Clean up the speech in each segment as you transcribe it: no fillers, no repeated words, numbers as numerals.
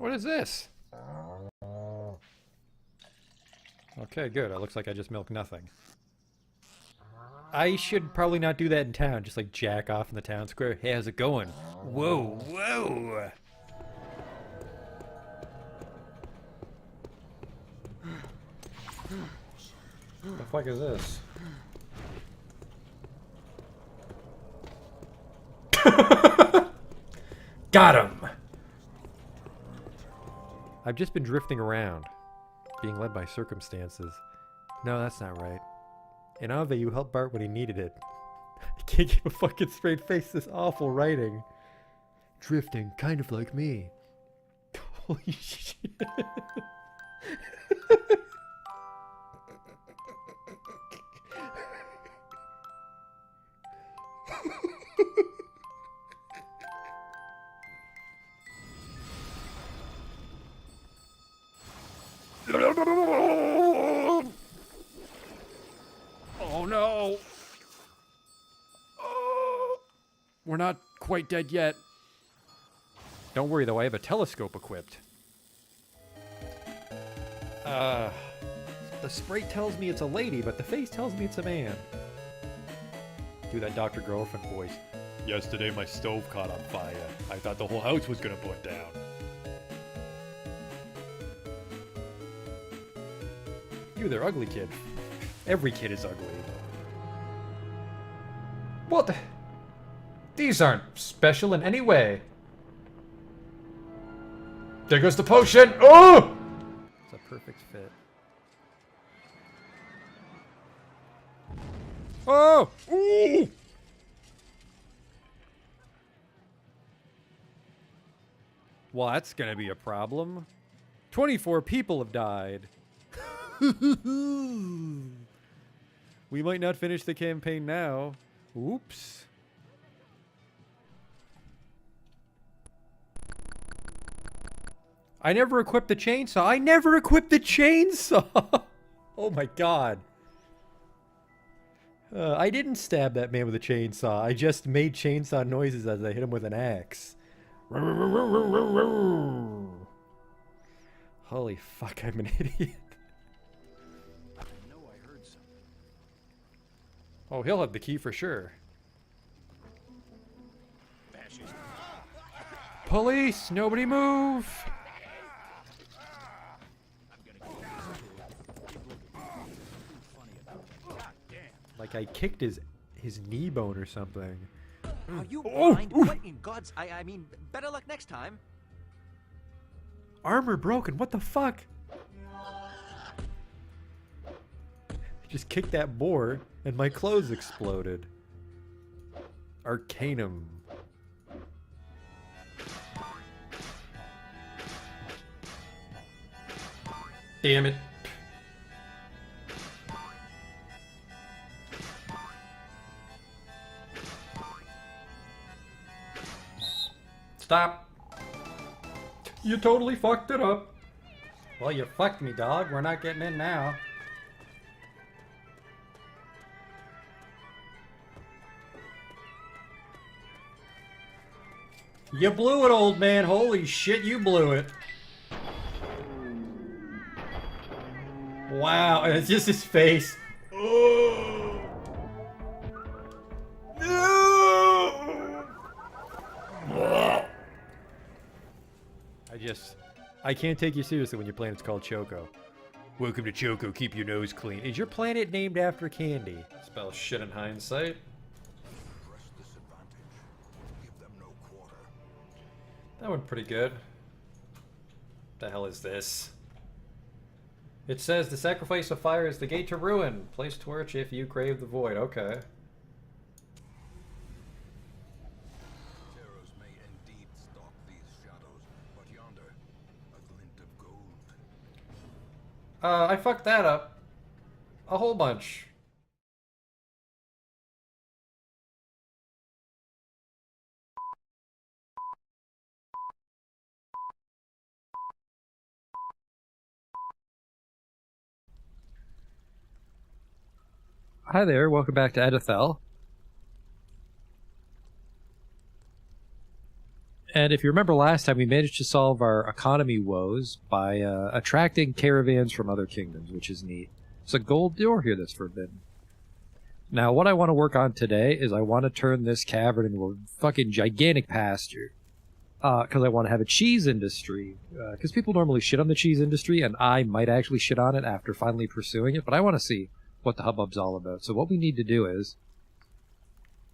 What is this? Okay, good. It looks like I just milked nothing. I should probably not do that in town. Just like jack off in the town square. Hey, how's it going? Whoa, whoa! What the fuck is this? Got him! I've just been drifting around, being led by circumstances. No, that's not right. In Ave, you helped Bart when he needed it. I can't keep a fucking straight face, this awful writing. Drifting, kind of like me. Holy shit. Oh no! Oh, we're not quite dead yet. Don't worry though, I have a telescope equipped. The sprite tells me it's a lady, but the face tells me it's a man. Do that Dr. Girlfriend voice. Yesterday my stove caught on fire. I thought the whole house was gonna burn down. You, they're ugly, kid. Every kid is ugly. What? These aren't special in any way. There goes the potion! Oh! It's a perfect fit. Oh! Ooh! Well, that's gonna be a problem. 24 people have died. We might not finish the campaign now. Oops. I never equipped the chainsaw. I never equipped the chainsaw! Oh my god. I didn't stab that man with a chainsaw. I just made chainsaw noises as I hit him with an axe. Holy fuck, I'm an idiot. Oh, he'll have the key for sure. Police! Nobody move! Like I kicked his knee bone or something. Are you blind? What in God's... I mean, better luck next time. Armor broken, what the fuck? Just kicked that boar and my clothes exploded. Arcanum. Damn it. Stop. You totally fucked it up. Well, you fucked me, dog. We're not getting in now. You blew it, old man. Holy shit, you blew it. Wow, and it's just his face. Oh. No. I can't take you seriously when your planet's called Choco. Welcome to Choco, keep your nose clean. Is your planet named after candy? Spell shit in hindsight. That went pretty good. The hell is this? It says the sacrifice of fire is the gate to ruin. Place torch if you crave the void. Okay. Terrors may indeed stalk these shadows, but yonder, a glint of gold. I fucked that up. A whole bunch. Hi there, welcome back to Edithel. And if you remember last time, we managed to solve our economy woes by attracting caravans from other kingdoms, which is neat. There's a gold door here that's forbidden. Now, what I want to work on today is I want to turn this cavern into a fucking gigantic pasture. Because I want to have a cheese industry. Because people normally shit on the cheese industry, and I might actually shit on it after finally pursuing it, but I want to see what the hubbub's all about. So what we need to do is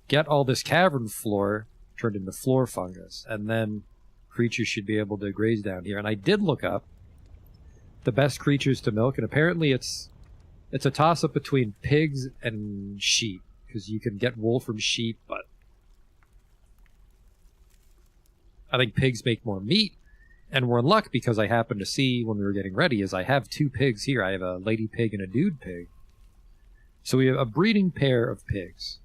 get all this cavern floor turned into floor fungus, and then creatures should be able to graze down here. And I did look up the best creatures to milk, and apparently it's a toss-up between pigs and sheep, because you can get wool from sheep, but I think pigs make more meat, and we're in luck because I happened to see when we were getting ready is I have 2 pigs here. I have a lady pig and a dude pig. So we have a breeding pair of pigs.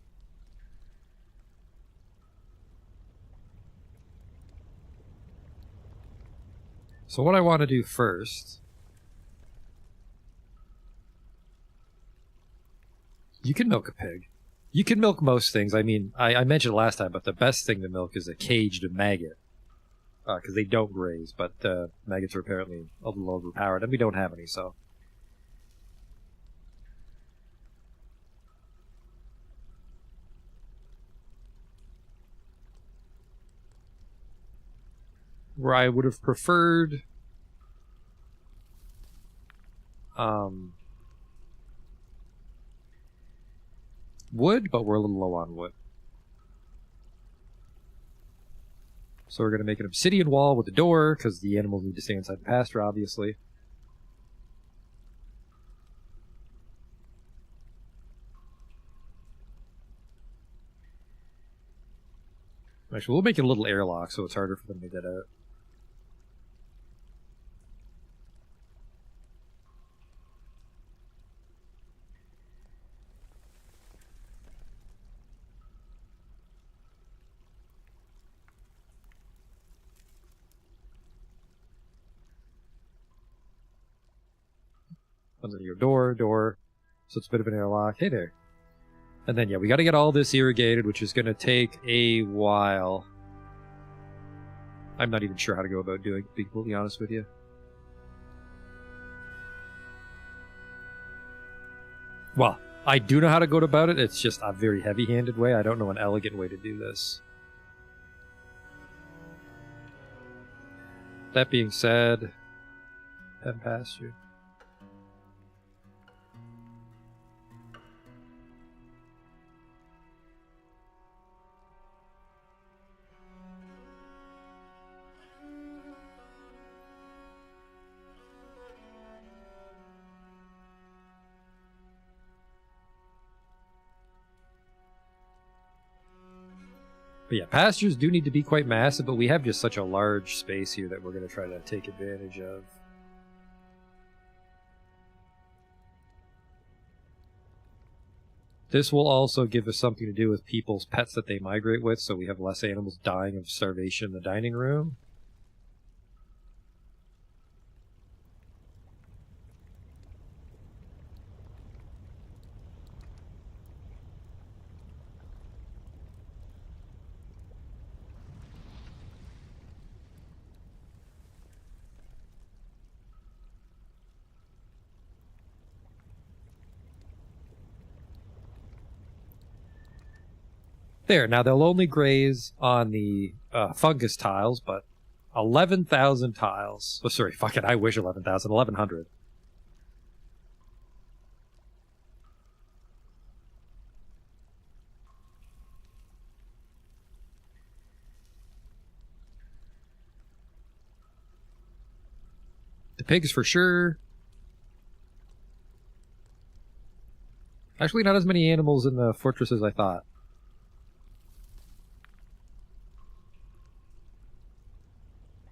So what I want to do first... You can milk a pig. You can milk most things. I mean, I mentioned it last time, but the best thing to milk is a caged maggot. Because they don't graze, but maggots are apparently a little overpowered, and we don't have any, so... Where I would have preferred... wood, but we're a little low on wood. So we're going to make an obsidian wall with a door, because the animals need to stay inside the pasture, obviously. Actually, we'll make it a little airlock, so it's harder for them to get out. Comes into your door, so it's a bit of an airlock. Hey there. And then, yeah, we got to get all this irrigated, which is going to take a while. I'm not even sure how to go about doing it, to be completely honest with you. Well, I do know how to go about it. It's just a very heavy-handed way. I don't know an elegant way to do this. That being said, head past you. But yeah, pastures do need to be quite massive, but we have just such a large space here that we're going to try to take advantage of. This will also give us something to do with people's pets that they migrate with, so we have less animals dying of starvation in the dining room. There, now they'll only graze on the fungus tiles, but 11,000 tiles. Oh, sorry, fuck it, I wish 11,000, 1,100. The pigs for sure. Actually, not as many animals in the fortress as I thought.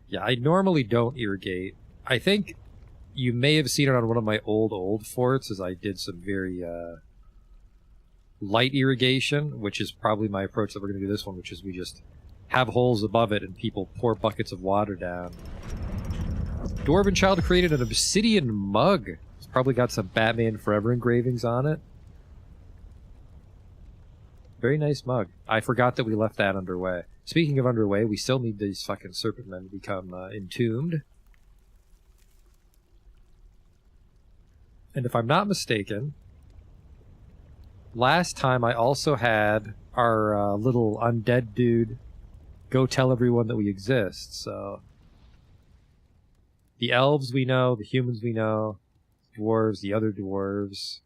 Yeah, I normally don't irrigate. I think you may have seen it on one of my old forts, as I did some very light irrigation, which is probably my approach that we're going to do this one, which is we just have holes above it and people pour buckets of water down. Dwarven child created an obsidian mug. It's probably got some Batman Forever engravings on it. Very nice mug. I forgot that we left that underway. Speaking of underway, we still need these fucking serpent men to become entombed. And if I'm not mistaken, last time I also had our little undead dude go tell everyone that we exist, so... The elves we know, the humans we know, dwarves, the other dwarves,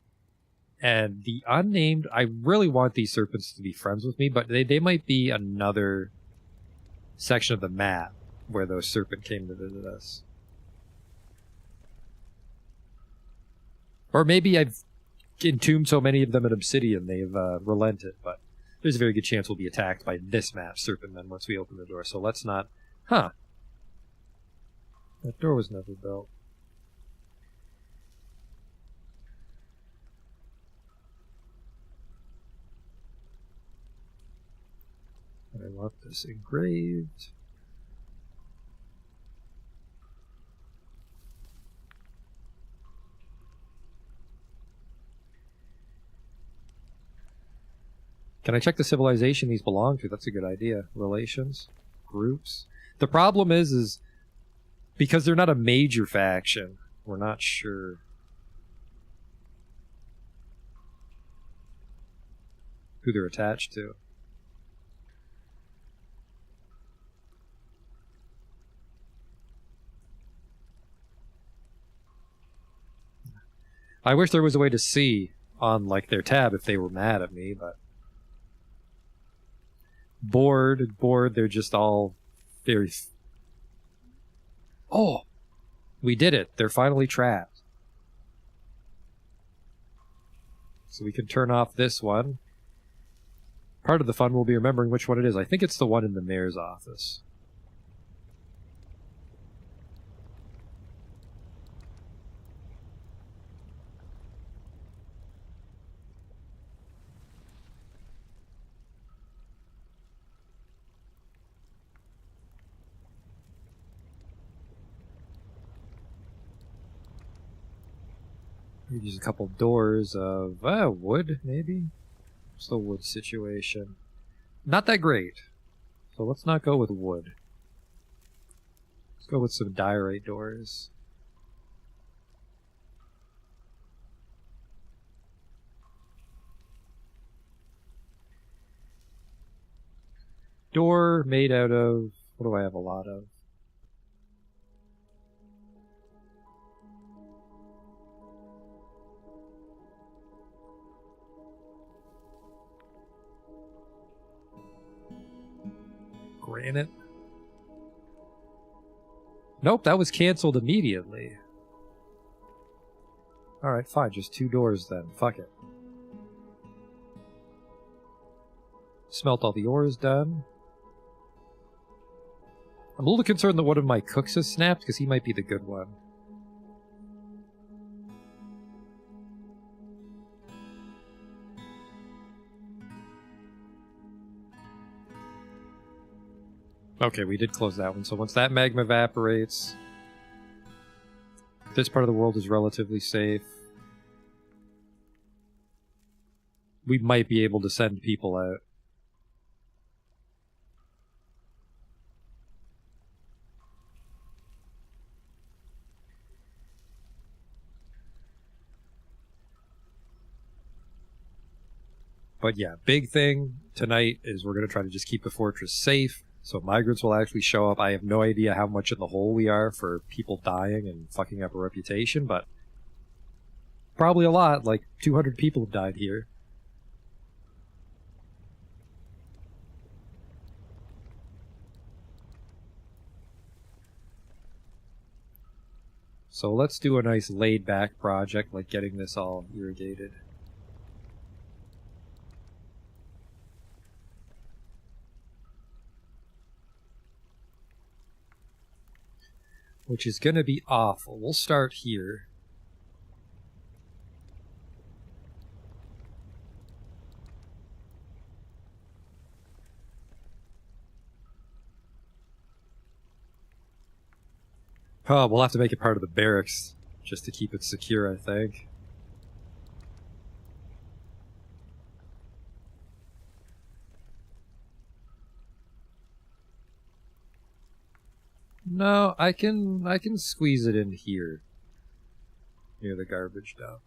and the unnamed, I really want these serpents to be friends with me, but they might be another section of the map where those serpent came to visit us. Or maybe I've entombed so many of them in obsidian they've relented, but there's a very good chance we'll be attacked by this map, serpent men, once we open the door, so let's not... Huh. That door was never built. I want this engraved. Can I check the civilization these belong to? That's a good idea. Relations? Groups? The problem is because they're not a major faction, we're not sure who they're attached to. I wish there was a way to see on like their tab if they were mad at me, but bored, they're just all very... Oh! We did it! They're finally trapped. So we can turn off this one. Part of the fun will be remembering which one it is. I think it's the one in the mayor's office. Use a couple doors of wood, maybe? It's the wood situation. Not that great. So let's not go with wood. Let's go with some diorite doors. Door made out of... What do I have a lot of? Granite? Nope, that was canceled immediately. Alright, fine, just 2 doors then. Fuck it. Smelt all the ores done. I'm a little concerned that one of my cooks has snapped, because he might be the good one. Okay, we did close that one, so once that magma evaporates, this part of the world is relatively safe. We might be able to send people out. But yeah, big thing tonight is we're going to try to just keep the fortress safe. So migrants will actually show up. I have no idea how much in the hole we are for people dying and fucking up a reputation, but probably a lot. Like 200 people have died here. So let's do a nice laid-back project, like getting this all irrigated. Which is going to be awful. We'll start here. Oh, we'll have to make it part of the barracks just to keep it secure, I think. No, I can squeeze it in here. Near the garbage dump.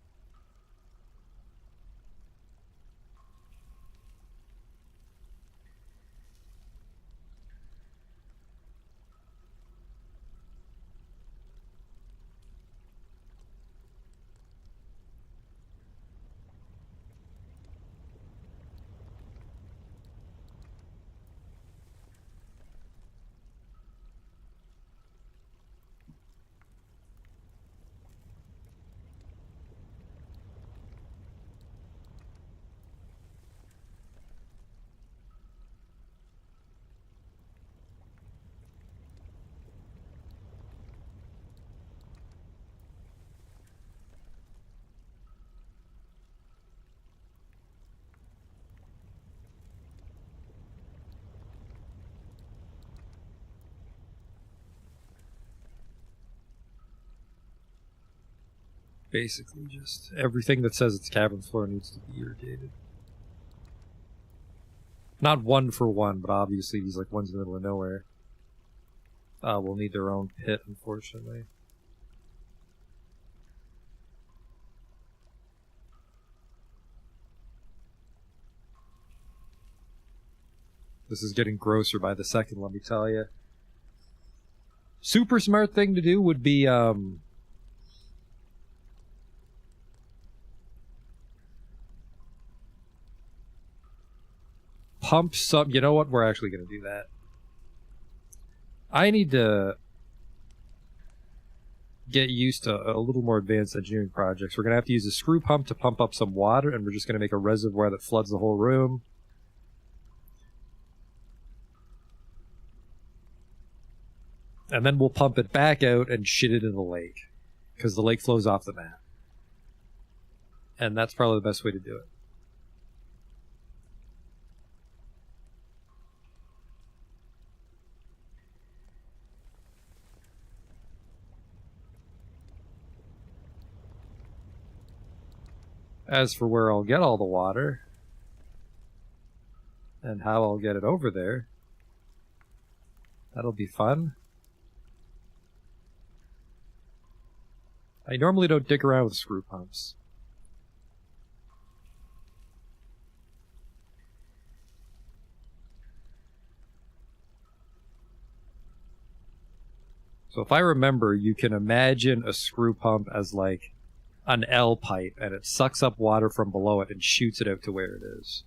Basically, just everything that says it's cavern floor needs to be irrigated. Not one for one, but obviously these like ones in the middle of nowhere will need their own pit, unfortunately. This is getting grosser by the second, let me tell you. Super smart thing to do would be pump some. You know what? We're actually going to do that. I need to get used to a little more advanced engineering projects. We're going to have to use a screw pump to pump up some water, and we're just going to make a reservoir that floods the whole room. And then we'll pump it back out and shit it in the lake. Because the lake flows off the map. And that's probably the best way to do it. As for where I'll get all the water, and how I'll get it over there, that'll be fun. I normally don't dick around with screw pumps. So if I remember, you can imagine a screw pump as like an L pipe, and it sucks up water from below it and shoots it out to where it is.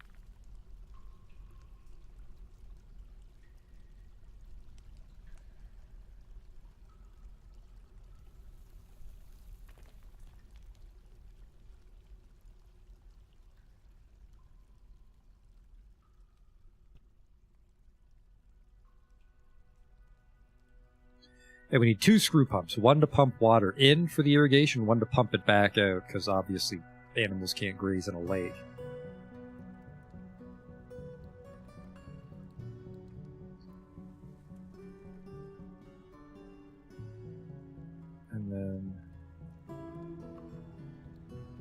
And we need two screw pumps, one to pump water in for the irrigation, one to pump it back out, because obviously animals can't graze in a lake. And then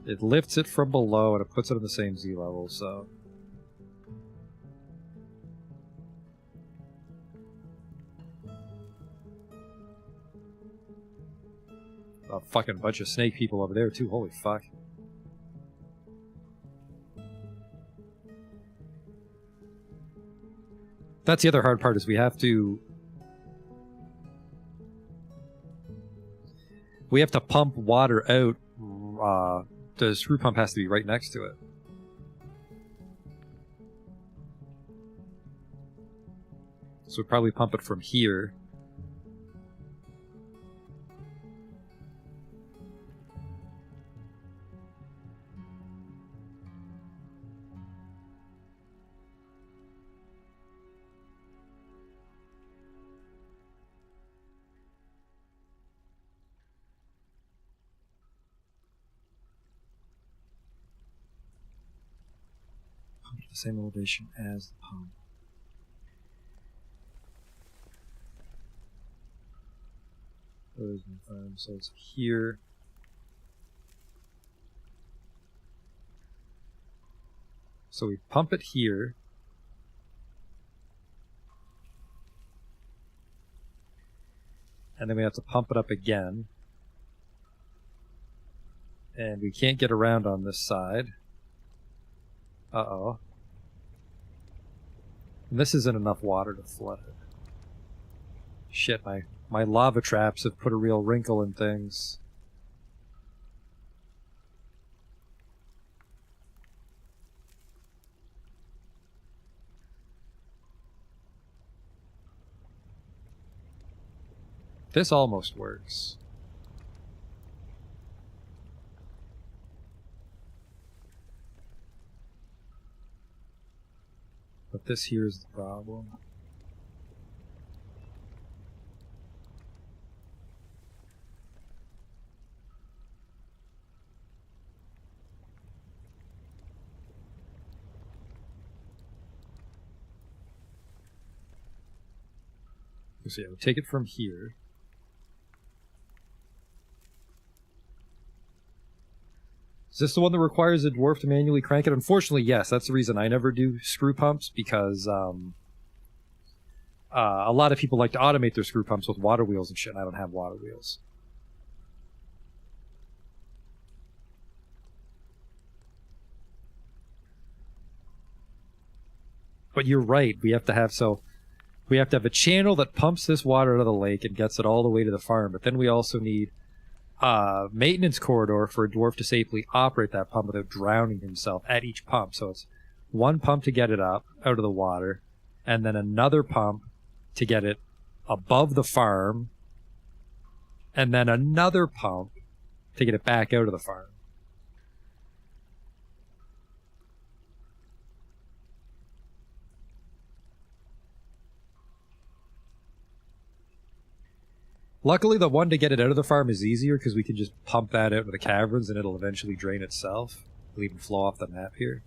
it lifts it from below and it puts it on the same sea level, so... A fucking bunch of snake people over there too, holy fuck. That's the other hard part, is we have to pump water out. The screw pump has to be right next to it. So we'd probably pump it from here. The same elevation as the pump. Where's my farm? So it's here. So we pump it here. And then we have to pump it up again. And we can't get around on this side. Uh-oh. And this isn't enough water to flood it. Shit, my lava traps have put a real wrinkle in things. This almost works. But this here is the problem. So yeah, we'll take it from here. Is this the one that requires a dwarf to manually crank it? Unfortunately, yes. That's the reason I never do screw pumps, because a lot of people like to automate their screw pumps with water wheels and shit, and I don't have water wheels. But you're right. We have to have a channel that pumps this water out of the lake and gets it all the way to the farm. But then we also need maintenance corridor for a dwarf to safely operate that pump without drowning himself at each pump. So it's one pump to get it up out of the water, and then another pump to get it above the farm, and then another pump to get it back out of the farm. Luckily, the one to get it out of the farm is easier because we can just pump that out into the caverns and it'll eventually drain itself. It'll even flow off the map here.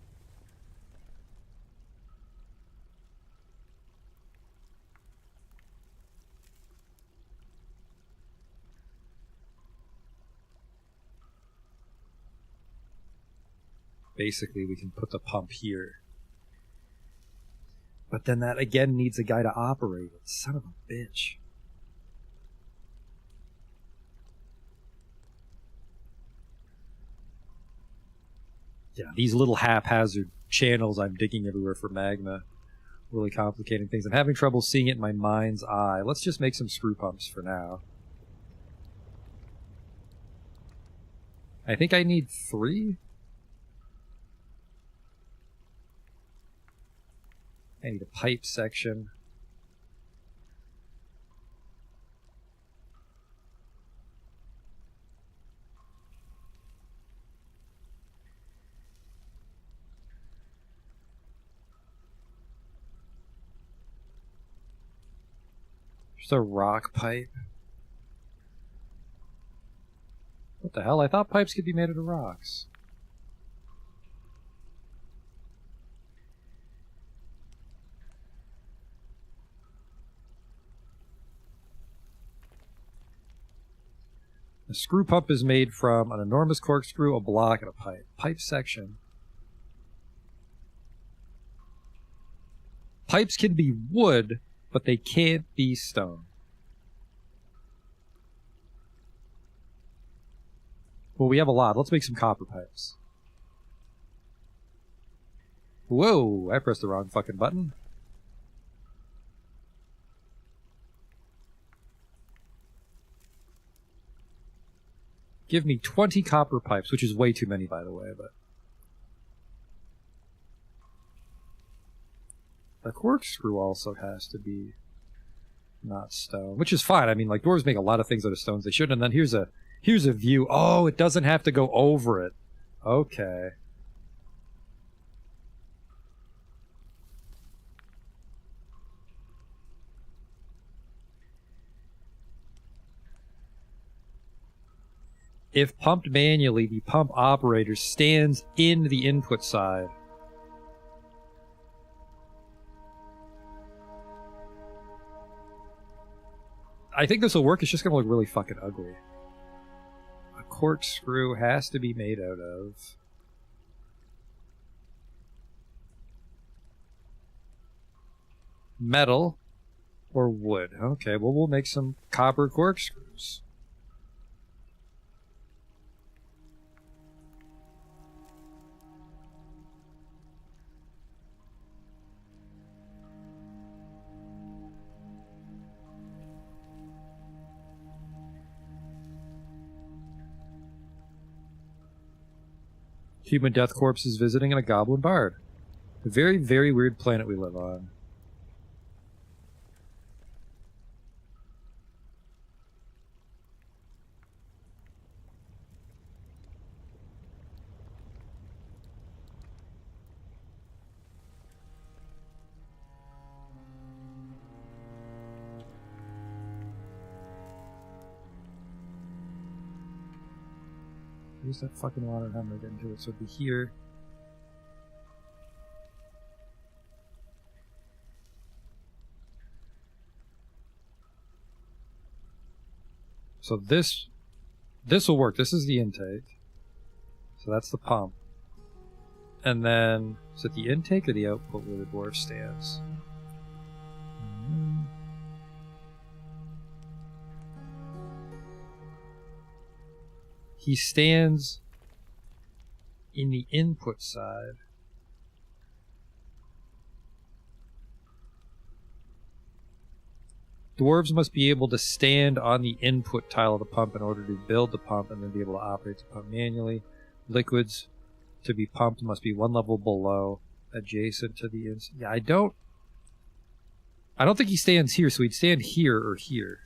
Basically, we can put the pump here. But then that again needs a guy to operate it. Son of a bitch. Yeah, these little haphazard channels I'm digging everywhere for magma. Really complicating things. I'm having trouble seeing it in my mind's eye. Let's just make some screw pumps for now. I think I need 3. I need a pipe section. There's a rock pipe. What the hell? I thought pipes could be made out of rocks. The screw pump is made from an enormous corkscrew, a block, and a pipe. Pipe section. Pipes can be wood, but they can't be stone. Well, we have a lot. Let's make some copper pipes. Whoa, I pressed the wrong fucking button. Give me 20 copper pipes, which is way too many, by the way, but... The corkscrew also has to be not stone, which is fine. I mean, like, dwarves make a lot of things out of stones they shouldn't. And then here's a view. Oh, it doesn't have to go over it. Okay. If pumped manually, the pump operator stands in the input side. I think this will work. It's just going to look really fucking ugly. A corkscrew has to be made out of... metal. Or wood. Okay, well, we'll make some copper corkscrews. Human death corpses visiting in a goblin bard. A very, very weird planet we live on. Where's that fucking water? How am I getting to it? So it'd be here. So this will work. This is the intake. So that's the pump. And then, is it the intake or the output where the dwarf stands? He stands in the input side. Dwarves must be able to stand on the input tile of the pump in order to build the pump and then be able to operate the pump manually. Liquids to be pumped must be one level below, adjacent to the inside. Yeah, I don't think he stands here, so he'd stand here or here.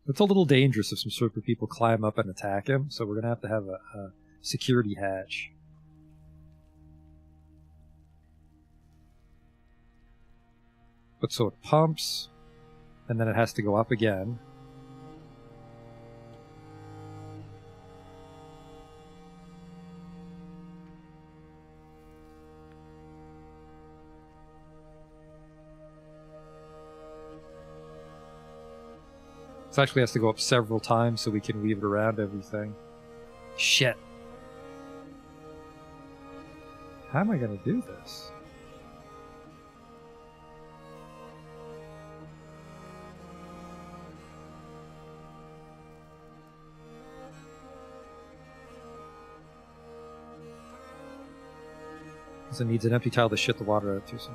It's a little dangerous if some sort of people climb up and attack him, so we're going to have a security hatch. But so it pumps, and then it has to go up again. This actually has to go up several times so we can weave it around everything. Shit. How am I going to do this? Because it needs an empty tile to shit the water out to. So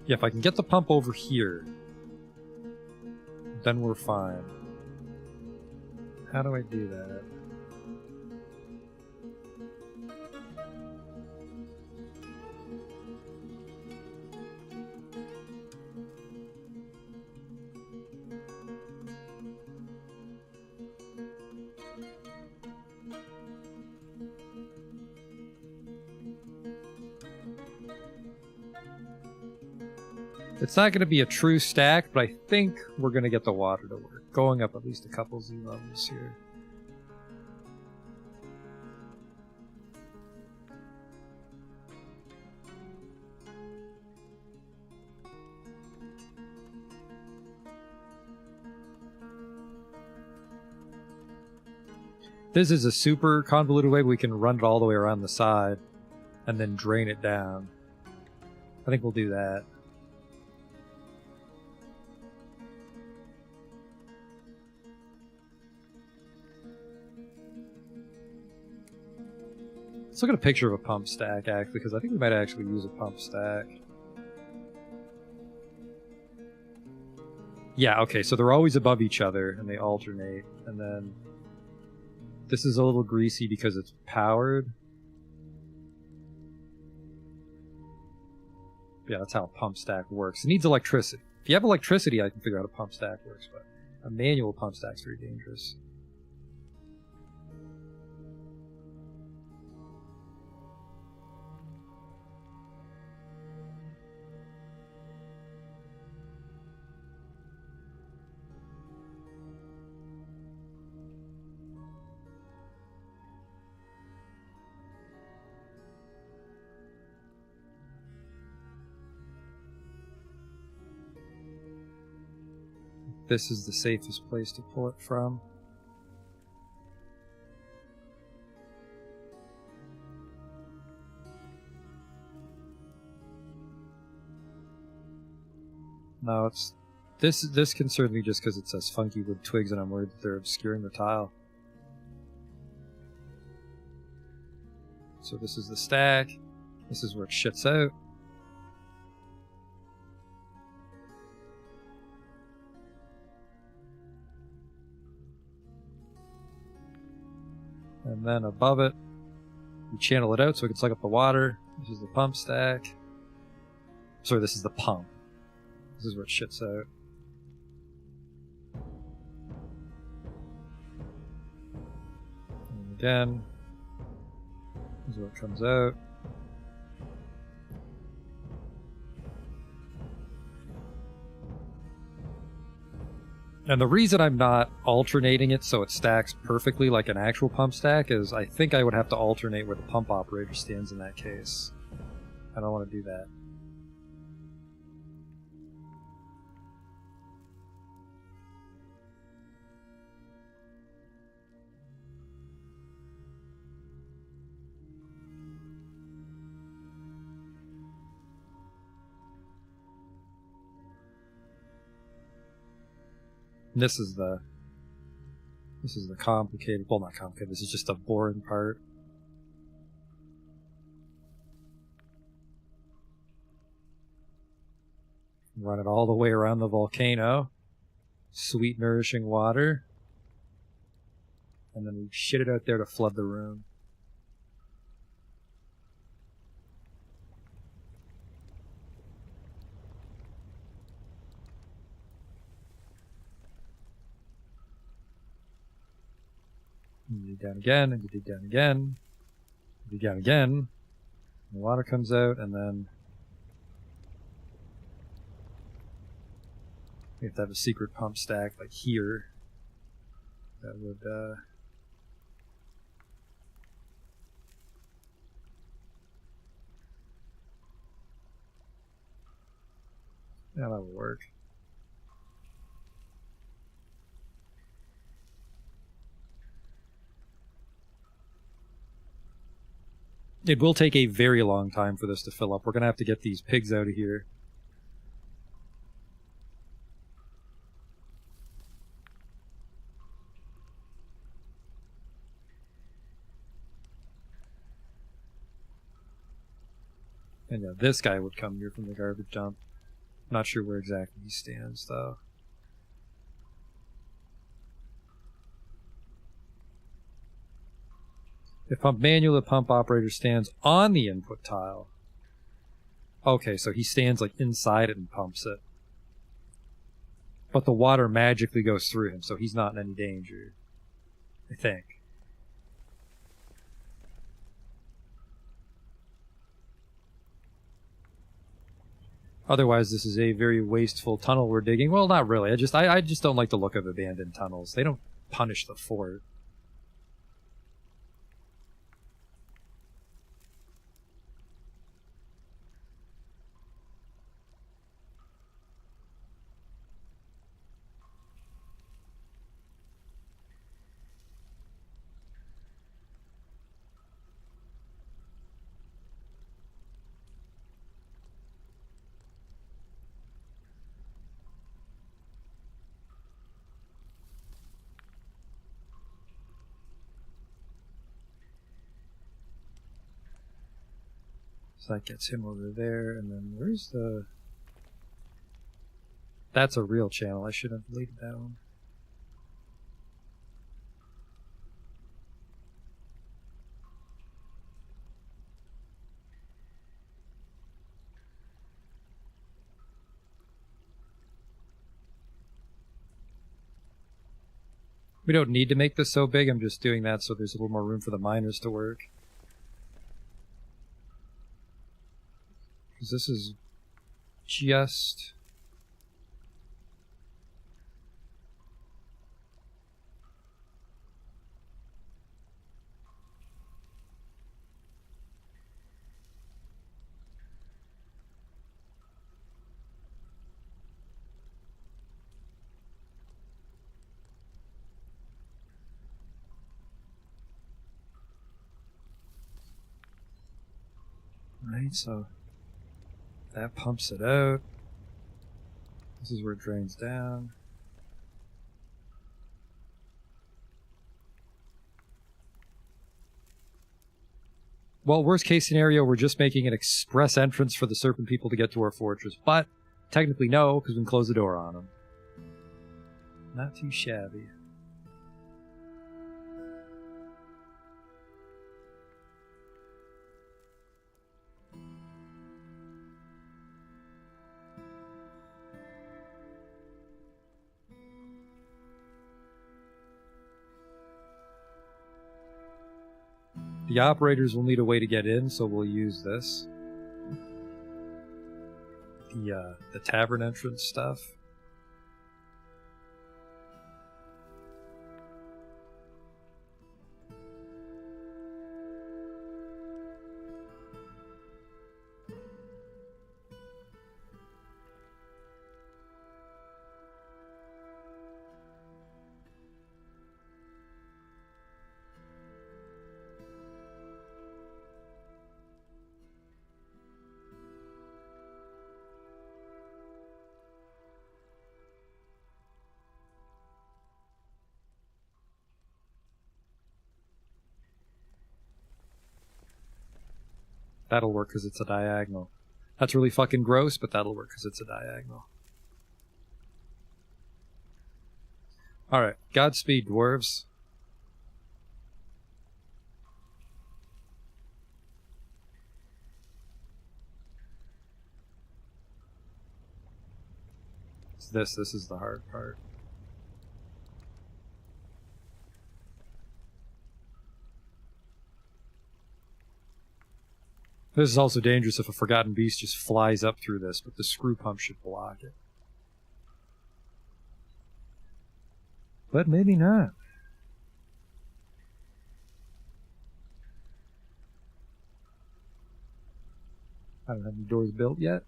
yeah, if I can get the pump over here, then we're fine. How do I do that? It's not going to be a true stack, but I think we're going to get the water to work. Going up at least a couple Z levels here. This is a super convoluted way we can run it all the way around the side and then drain it down. I think we'll do that. Let's look at a picture of a pump stack, actually, because I think we might actually use a pump stack. Yeah, okay, so they're always above each other, and they alternate, and then this is a little greasy because it's powered. Yeah, that's how a pump stack works. It needs electricity. If you have electricity, I can figure out how a pump stack works, but a manual pump stack's very dangerous. this is the safest place to pull it from. No, it's this concerns me just because it says funky wood twigs and I'm worried that they're obscuring the tile. So this is the stack. This is where it shits out. And then above it, we channel it out so we can suck up the water. This is the pump stack. Sorry, this is the pump. This is where it shits out. And again, this is where it comes out. And the reason I'm not alternating it so it stacks perfectly like an actual pump stack is I think I would have to alternate where the pump operator stands in that case. I don't want to do that. This is the complicated, well, not complicated, this is just the boring part. Run it all the way around the volcano. Sweet, nourishing water. And then we shit it out there to flood the room. You dig down again, and you dig down again. You dig down again. The water comes out, and then we have to have a secret pump stack, like here. That would, yeah, that would work. It will take a very long time for this to fill up. We're going to have to get these pigs out of here. And yeah, this guy would come here from the garbage dump. Not sure where exactly he stands, though. If pump manual, the pump operator stands on the input tile. Okay, so he stands like inside it and pumps it. But the water magically goes through him, so he's not in any danger. I think. Otherwise, this is a very wasteful tunnel we're digging. Well, not really. I just don't like the look of abandoned tunnels. They don't punish the fort. So that gets him over there, and then where's the... That's a real channel. I should have laid it down. We don't need to make this so big. I'm just doing that so there's a little more room for the miners to work. Because this is just... Right, so that pumps it out. This is where it drains down. Well, worst case scenario, we're just making an express entrance for the Serpent People to get to our fortress. But technically no, because we can close the door on them. Not too shabby. The operators will need a way to get in, so we'll use this. The tavern entrance stuff. That'll work because it's a diagonal. That's really fucking gross, but that'll work because it's a diagonal. Alright, Godspeed, dwarves. It's this is the hard part. This is also dangerous if a Forgotten Beast just flies up through this, but the screw pump should block it. But maybe not. I don't have any doors built yet.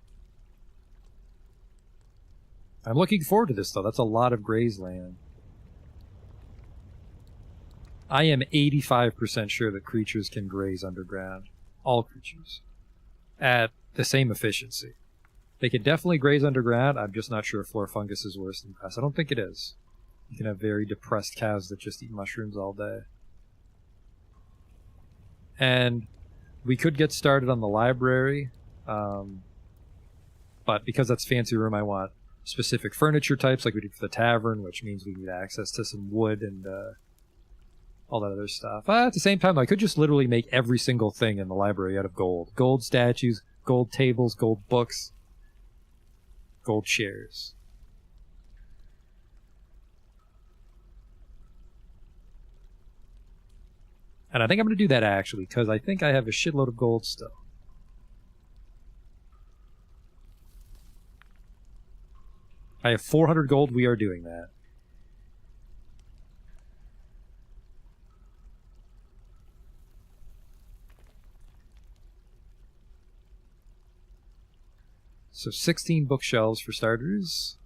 I'm looking forward to this, though. That's a lot of Grey's land. I am 85% sure that creatures can graze underground. All creatures. At the same efficiency. They can definitely graze underground. I'm just not sure if floor fungus is worse than grass. I don't think it is. You can have very depressed cows that just eat mushrooms all day. And we could get started on the library. But because that's fancy room, I want specific furniture types like we did for the tavern, which means we need access to some wood and all that other stuff. At the same time, I could just literally make every single thing in the library out of gold. Gold statues, gold tables, gold books, gold chairs. And I think I'm going to do that, actually, because I think I have a shitload of gold still. I have 400 gold. We are doing that. So 16 bookshelves for starters.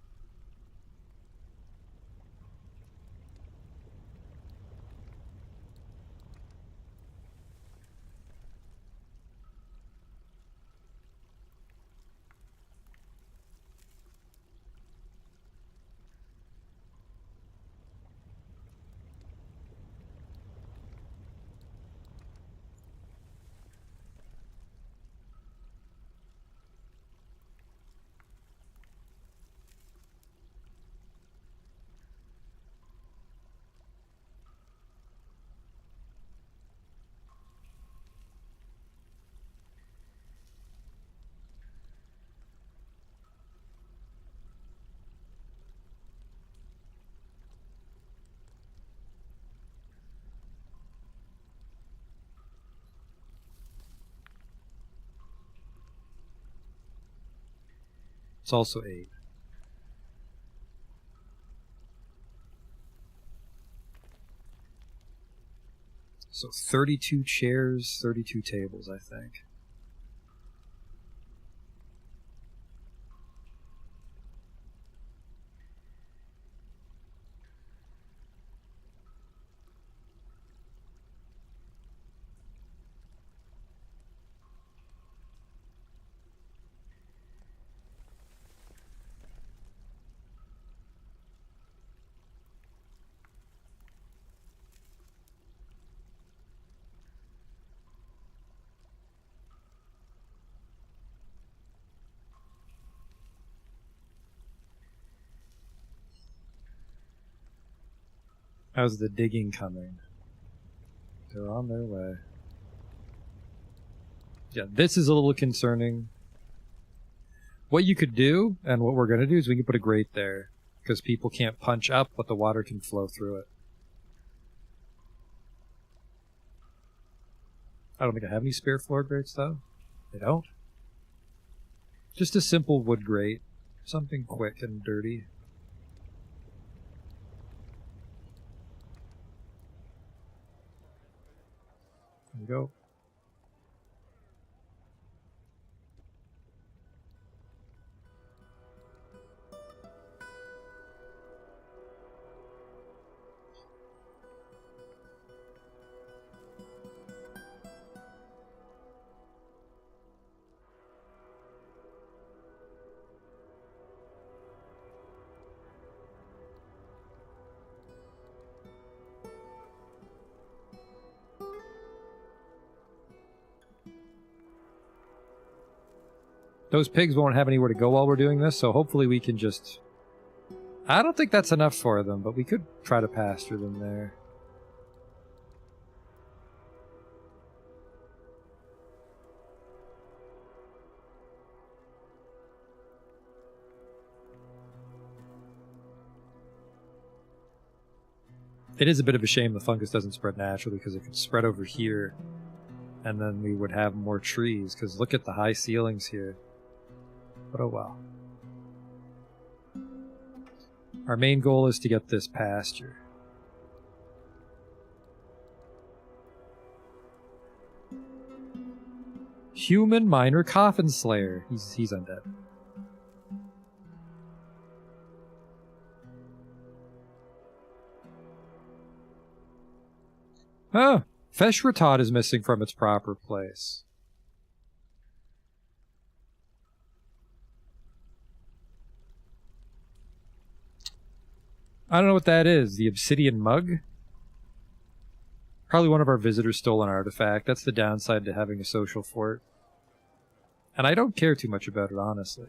It's also 8. So 32 chairs, 32 tables, I think. How's the digging coming? They're on their way. Yeah, this is a little concerning. What you could do, and what we're going to do, is we can put a grate there, because people can't punch up, but the water can flow through it. I don't think I have any spare floor grates, though. I don't. Just a simple wood grate. Something quick and dirty. There we go. Those pigs won't have anywhere to go while we're doing this, so hopefully we can just... I don't think that's enough for them, but we could try to pasture them there. It is a bit of a shame the fungus doesn't spread naturally, because it could spread over here, and then we would have more trees, because look at the high ceilings here. But oh well. Our main goal is to get this pasture. Human Miner Coffin Slayer. He's undead. Oh, Feshratot is missing from its proper place. I don't know what that is. The obsidian mug? Probably one of our visitors stole an artifact. That's the downside to having a social fort. And I don't care too much about it, honestly.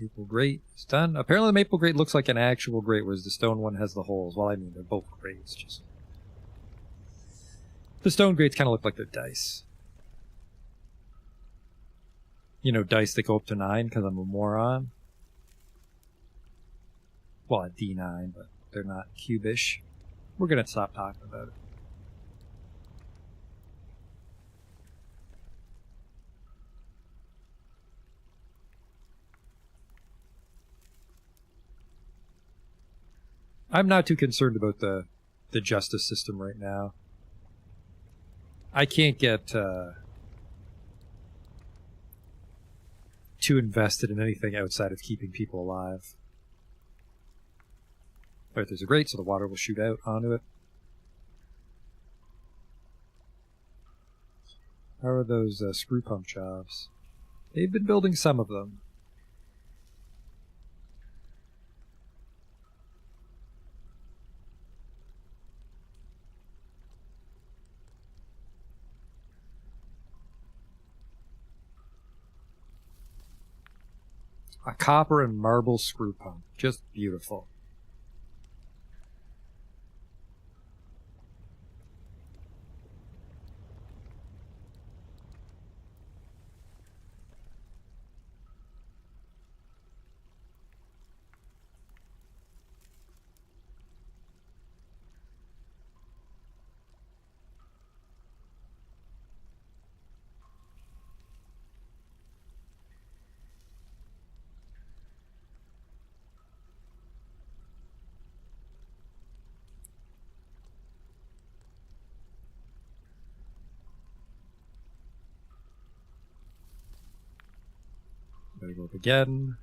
Maple grate is done. Apparently the maple grate looks like an actual grate, whereas the stone one has the holes. Well, I mean, they're both grates. Just the stone grates kind of look like they're dice. You know, dice that go up to 9 because I'm a moron. Well, at D9, but they're not cubish. We're going to stop talking about it. I'm not too concerned about the justice system right now. I can't get too invested in anything outside of keeping people alive. Alright, there's a grate, so the water will shoot out onto it. How are those screw pump jobs? They've been building some of them. A copper and marble screw pump. Just beautiful. Gotta go up again.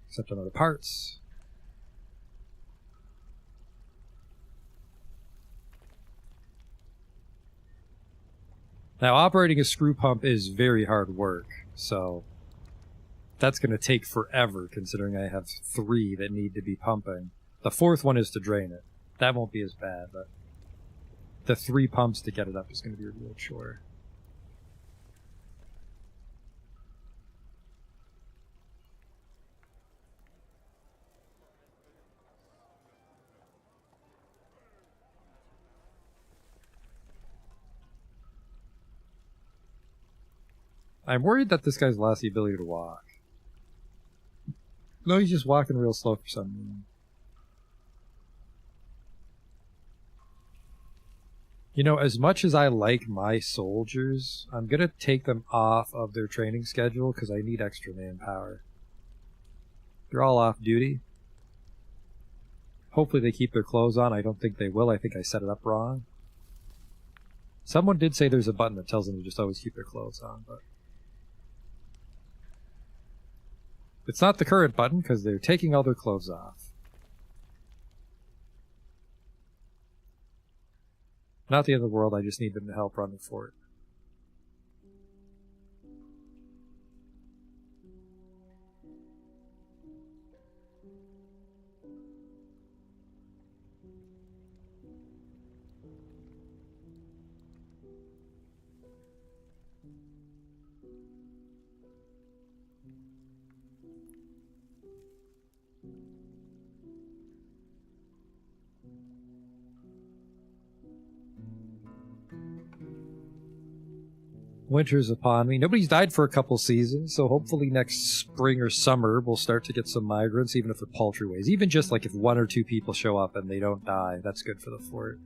Except on other parts. Now, operating a screw pump is very hard work, so that's going to take forever, considering I have 3 that need to be pumping. The 4th one is to drain it. That won't be as bad, but the 3 pumps to get it up is going to be a real chore. I'm worried that this guy's lost the ability to walk. No, he's just walking real slow for some reason. You know, as much as I like my soldiers, I'm going to take them off of their training schedule because I need extra manpower. They're all off duty. Hopefully they keep their clothes on. I don't think they will. I think I set it up wrong. Someone did say there's a button that tells them to just always keep their clothes on, but it's not the current button because they're taking all their clothes off. Not the end of the world, I just need them to help run the fort. Winter's upon me. Nobody's died for a couple seasons, so hopefully next spring or summer we'll start to get some migrants, even if they're paltry ways. Even just like if 1 or 2 people show up and they don't die, that's good for the fort.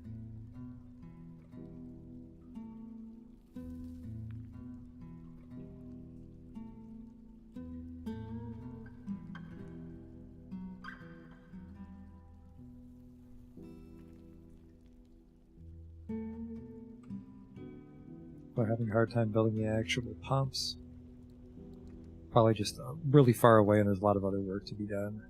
We're having a hard time building the actual pumps. Probably just really far away and there's a lot of other work to be done.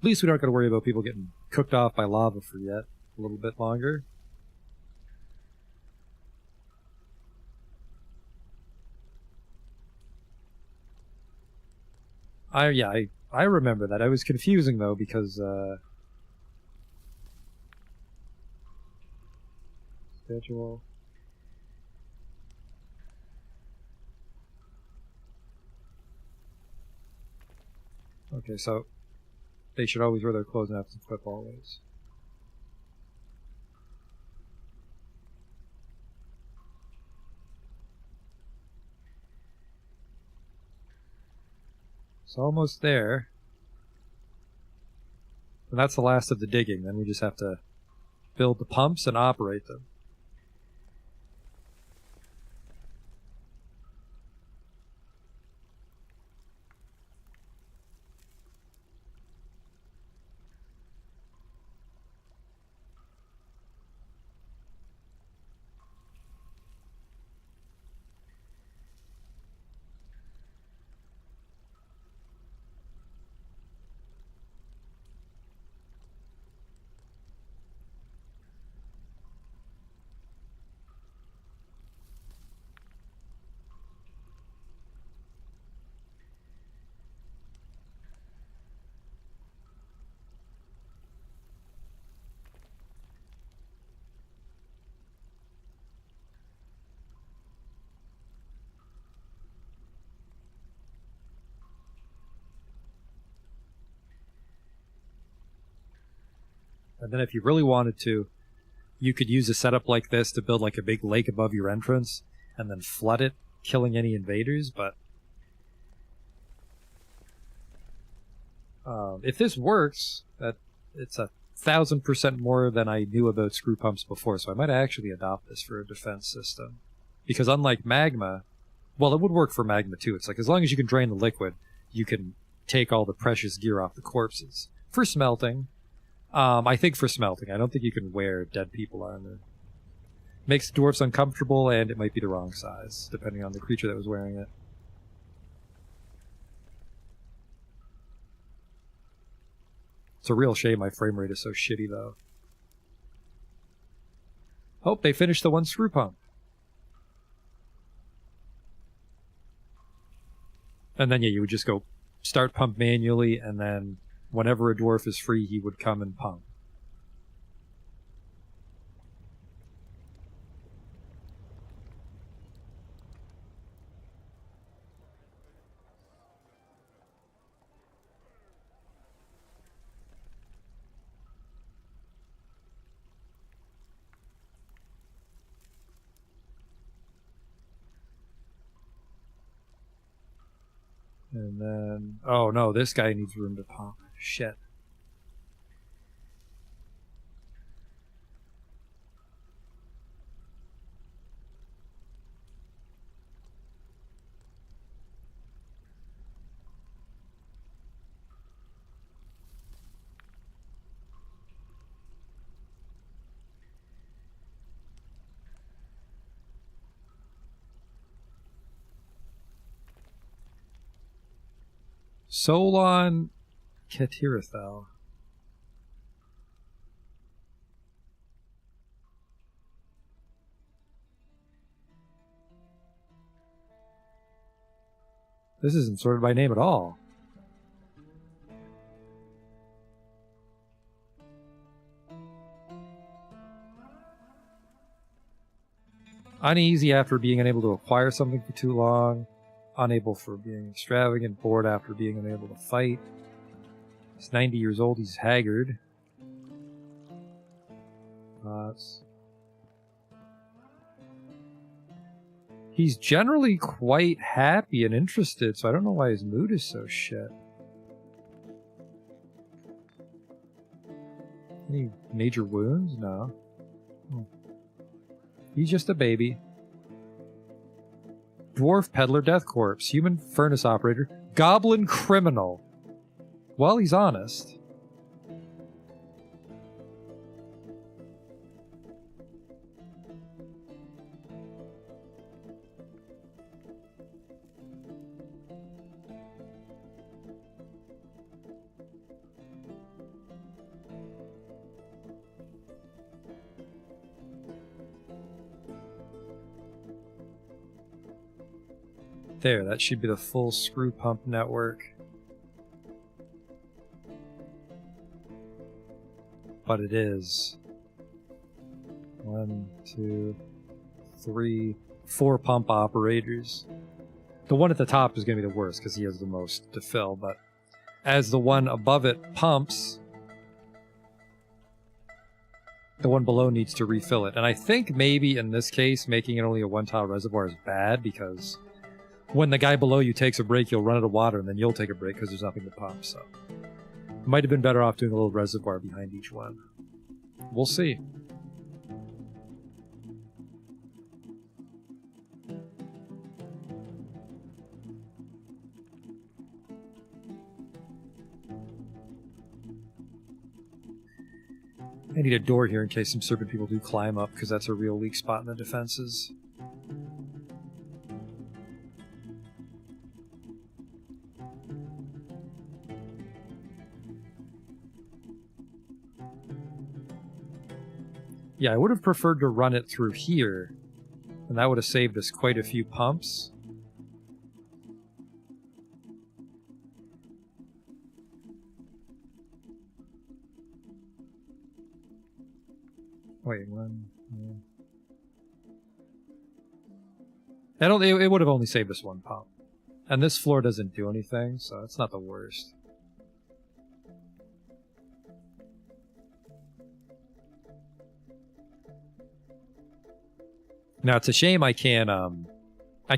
At least we don't got to worry about people getting cooked off by lava for yet a little bit longer. I remember that. I was confusing though because schedule. Okay, so they should always wear their clothes and have to equip always. It's almost there. And that's the last of the digging. Then we just have to build the pumps and operate them. And then if you really wanted to, you could use a setup like this to build like a big lake above your entrance and then flood it, killing any invaders, but if this works, it's 1,000% more than I knew about screw pumps before, so I might actually adopt this for a defense system. Because unlike magma, well, it would work for magma too. It's like as long as you can drain the liquid, you can take all the precious gear off the corpses. For smelting, I think for smelting, I don't think you can wear dead people armor. Makes dwarfs uncomfortable, and it might be the wrong size, depending on the creature that was wearing it. It's a real shame my frame rate is so shitty, though. Oh, they finished the one screw pump. And then, yeah, you would just go start pump manually, and then whenever a dwarf is free, he would come and pump. And then... Oh, no, this guy needs room to pump. Shit. Solon Ketirithel. This isn't sorted by name at all. Uneasy after being unable to acquire something for too long. Unable for being extravagant. Bored after being unable to fight. He's 90 years old. He's haggard. He's generally quite happy and interested, so I don't know why his mood is so shit. Any major wounds? No. He's just a baby. Dwarf peddler death corpse. Human furnace operator. Goblin criminal. Well, he's honest. There, that should be the full screw pump network. But it is. 1, 2, 3, 4 pump operators. The one at the top is going to be the worst because he has the most to fill, but as the one above it pumps, the one below needs to refill it. And I think maybe in this case, making it only a one-tile reservoir is bad because when the guy below you takes a break, you'll run out of water, and then you'll take a break because there's nothing to pump, so... Might have been better off doing a little reservoir behind each one. We'll see. I need a door here in case some serpent people do climb up, because that's a real weak spot in the defenses. Yeah, I would have preferred to run it through here, and that would have saved us quite a few pumps. Wait, one... Yeah. It would have only saved us one pump. And this floor doesn't do anything, so it's not the worst. Now, it's a shame I can't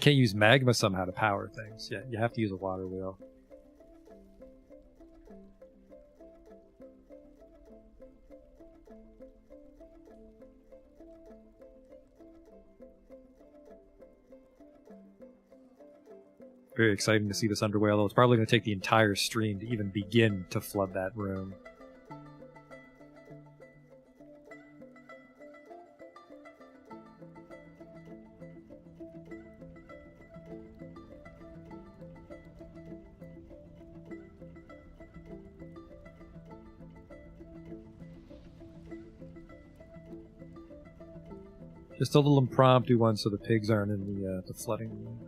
use magma somehow to power things. Yeah, you have to use a water wheel. Very exciting to see this underway, although it's probably going to take the entire stream to even begin to flood that room. Just a little impromptu one so the pigs aren't in the flooding room.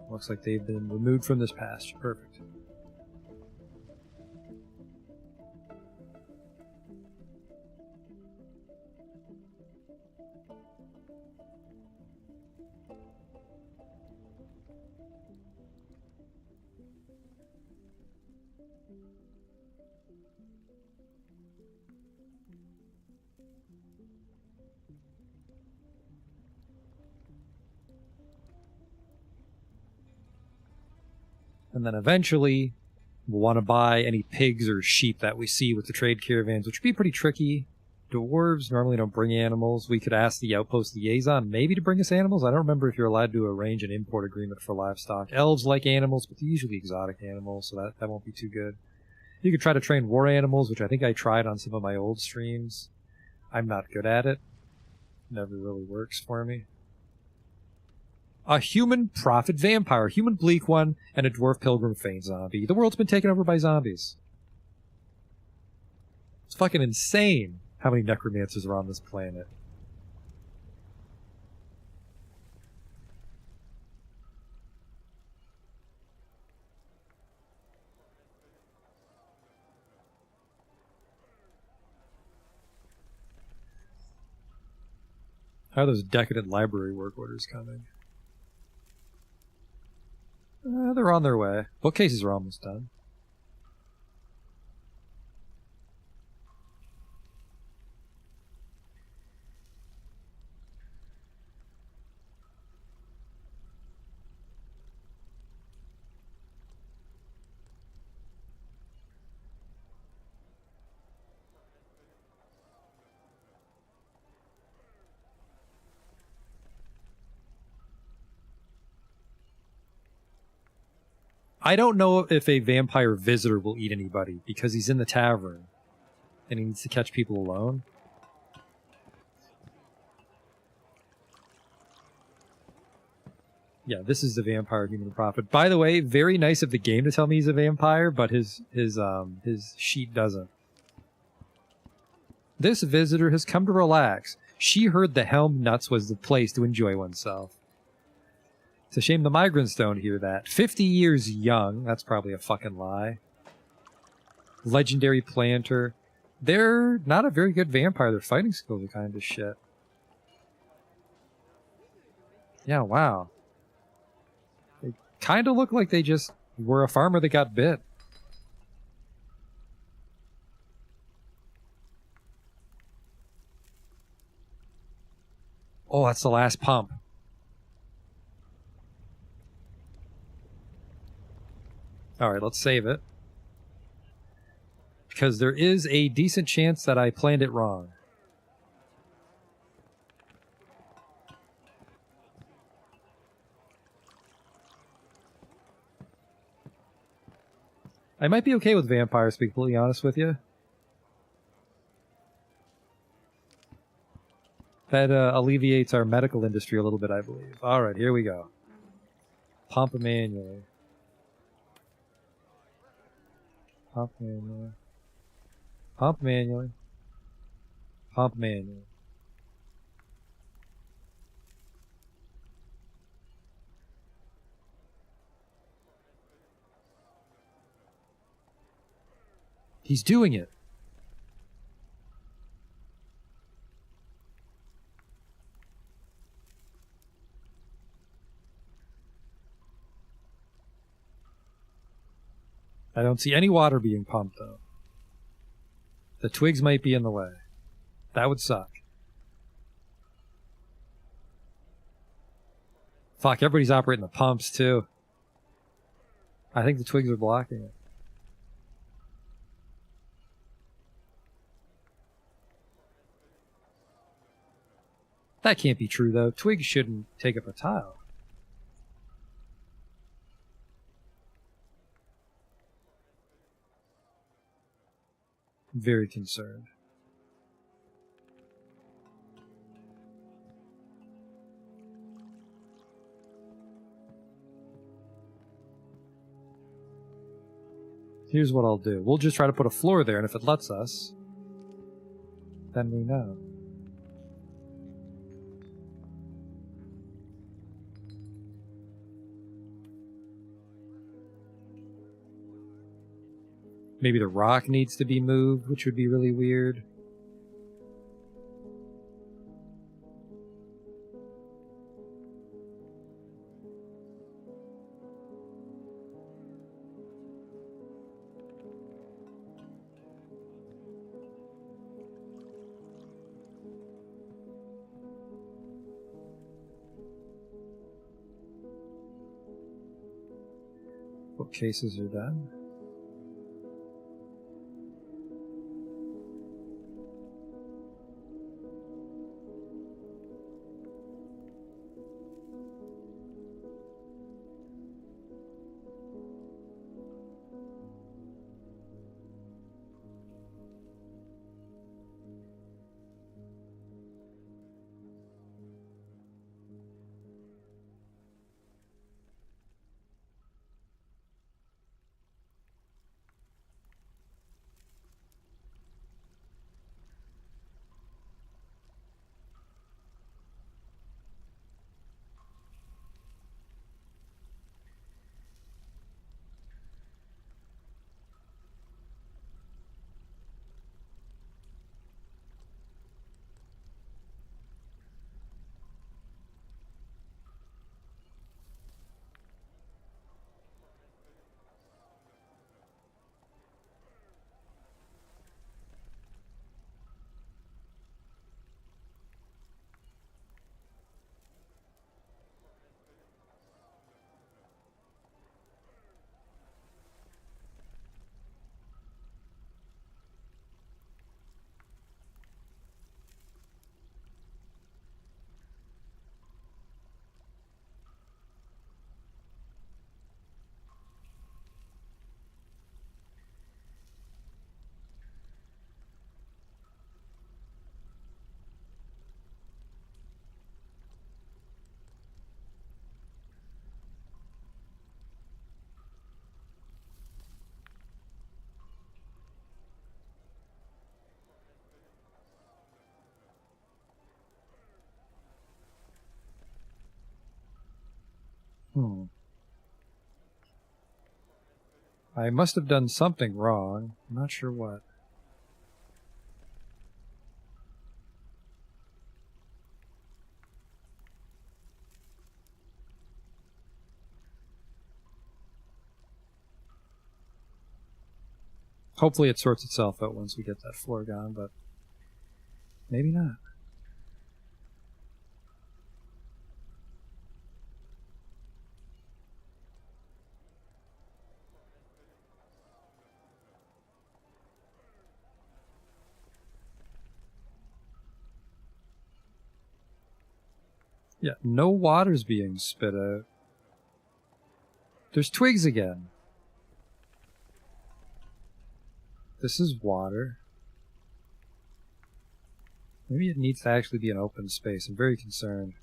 Looks like they've been removed from this pasture. Perfect. And then eventually, we'll want to buy any pigs or sheep that we see with the trade caravans, which would be pretty tricky. Dwarves normally don't bring animals. We could ask the outpost liaison maybe to bring us animals. I don't remember if you're allowed to arrange an import agreement for livestock. Elves like animals, but they're usually exotic animals, so that won't be too good. You could try to train war animals, which I think I tried on some of my old streams. I'm not good at it. Never really works for me. A human prophet vampire, human bleak one, and a dwarf pilgrim feint zombie. The world's been taken over by zombies. It's fucking insane how many necromancers are on this planet. How are those decadent library work orders coming? They're on their way. Bookcases are almost done. I don't know if a vampire visitor will eat anybody because he's in the tavern and he needs to catch people alone. Yeah, this is the vampire human prophet. By the way, very nice of the game to tell me he's a vampire, but his sheet doesn't. This visitor has come to relax. She heard the Helm Nuts was the place to enjoy oneself. It's a shame the migrants don't hear that. 50 years young. That's probably a fucking lie. Legendary planter. They're not a very good vampire. Their fighting skills are kind of shit. Yeah, wow. They kind of look like they just were a farmer that got bit. Oh, that's the last pump. Alright, let's save it. Because there is a decent chance that I planned it wrong. I might be okay with vampires, to be completely honest with you. That alleviates our medical industry a little bit, I believe. Alright, here we go. Pump manually. Pump manually. Pump manually. Pump manually. He's doing it. I don't see any water being pumped, though. The twigs might be in the way. That would suck. Fuck, everybody's operating the pumps, too. I think the twigs are blocking it. That can't be true, though. Twigs shouldn't take up a tile. Very concerned. Here's what I'll do. We'll just try to put a floor there, and if it lets us, then we know. Maybe the rock needs to be moved, which would be really weird. Bookcases are done. I must have done something wrong. I'm not sure what. Hopefully it sorts itself out once we get that floor gone, but maybe not. Yeah, no water's being spit out. There's twigs again. This is water. Maybe it needs to actually be an open space. I'm very concerned.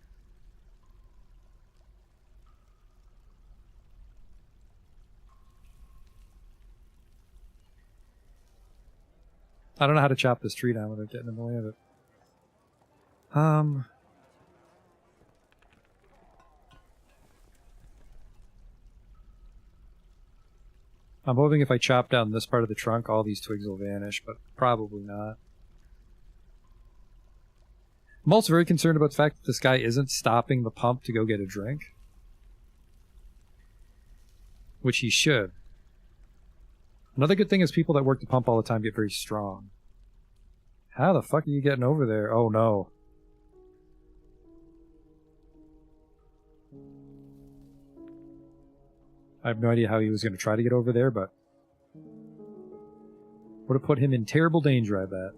I don't know how to chop this tree down without getting in the way of it. I'm hoping if I chop down this part of the trunk, all these twigs will vanish, but probably not. I'm also very concerned about the fact that this guy isn't stopping the pump to go get a drink. Which he should. Another good thing is people that work the pump all the time get very strong. How the fuck are you getting over there? Oh no. I have no idea how he was going to try to get over there, but would have put him in terrible danger, I bet.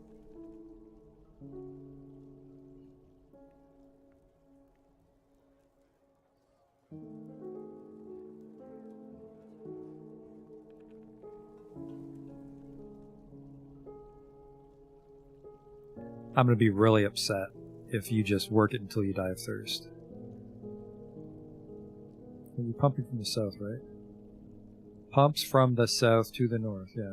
I'm going to be really upset if you just work it until you die of thirst. You're pumping from the south, right? Pumps from the south to the north, yeah.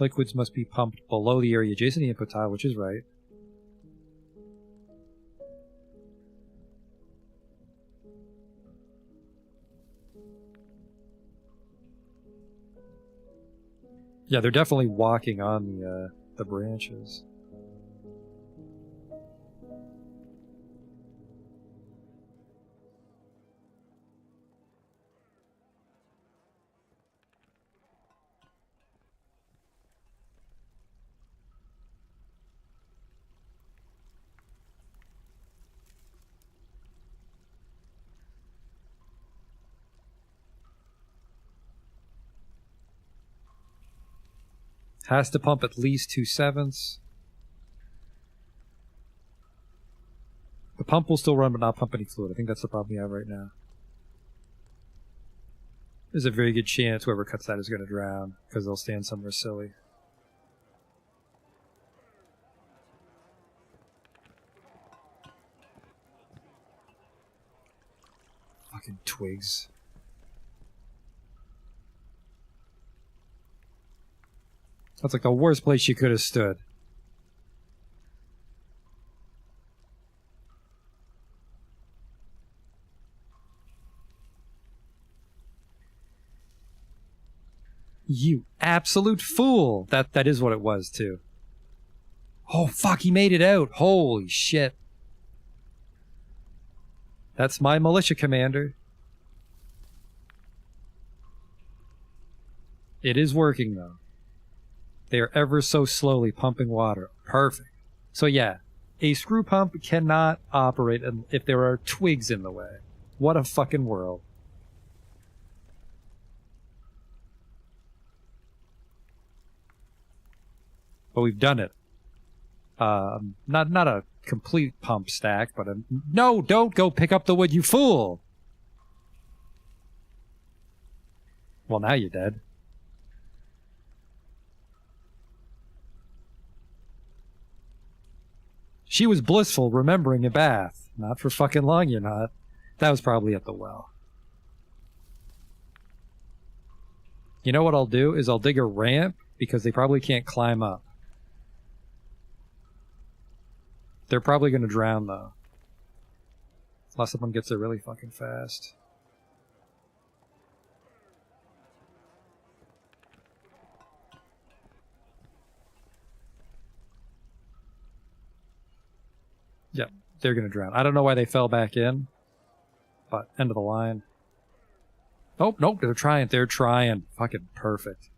Liquids must be pumped below the area adjacent to the input tile, which is right. Yeah, they're definitely walking on the branches. Has to pump at least 2/7. The pump will still run but not pump any fluid. I think that's the problem we have right now. There's a very good chance whoever cuts that is going to drown because they'll stand somewhere silly. Fucking twigs. That's like the worst place you could have stood. You absolute fool! That is what it was, too. Oh, fuck, he made it out. Holy shit. That's my militia commander. It is working, though. They are ever so slowly pumping water. Perfect. So yeah, a screw pump cannot operate if there are twigs in the way. What a fucking world. But we've done it. Not a complete pump stack, but a... No, don't go pick up the wood, you fool! Well, now you're dead. She was blissful, remembering a bath. Not for fucking long, you're not. That was probably at the well. You know what I'll do is I'll dig a ramp, because they probably can't climb up. They're probably going to drown, though. Unless someone gets there really fucking fast. Yep, they're going to drown. I don't know why they fell back in, but end of the line. Oh, nope, they're trying. They're trying. Fucking perfect.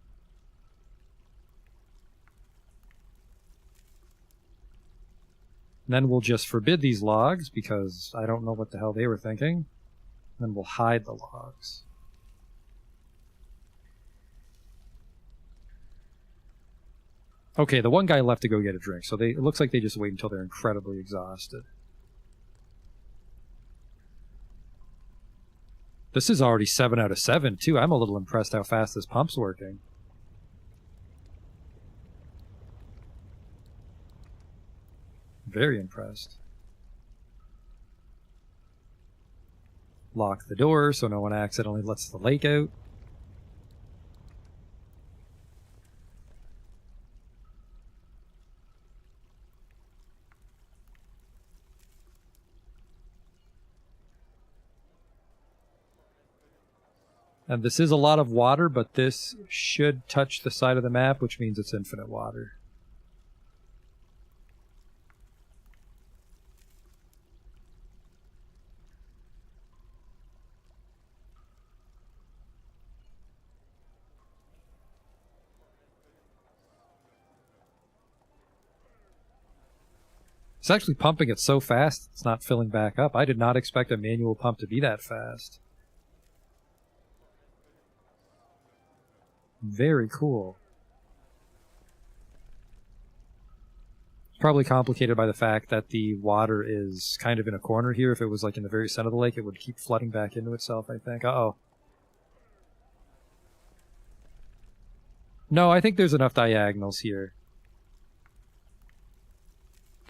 And then we'll just forbid these logs, because I don't know what the hell they were thinking. And then we'll hide the logs. Okay, the one guy left to go get a drink, so it looks like they just wait until they're incredibly exhausted. This is already 7 out of 7, too. I'm a little impressed how fast this pump's working. Very impressed. Lock the door so no one accidentally lets the lake out. And this is a lot of water, but this should touch the side of the map, which means it's infinite water. It's actually pumping it so fast, it's not filling back up. I did not expect a manual pump to be that fast. Very cool. It's probably complicated by the fact that the water is kind of in a corner here. If it was like in the very center of the lake, it would keep flooding back into itself, I think. Uh-oh. No, I think there's enough diagonals here.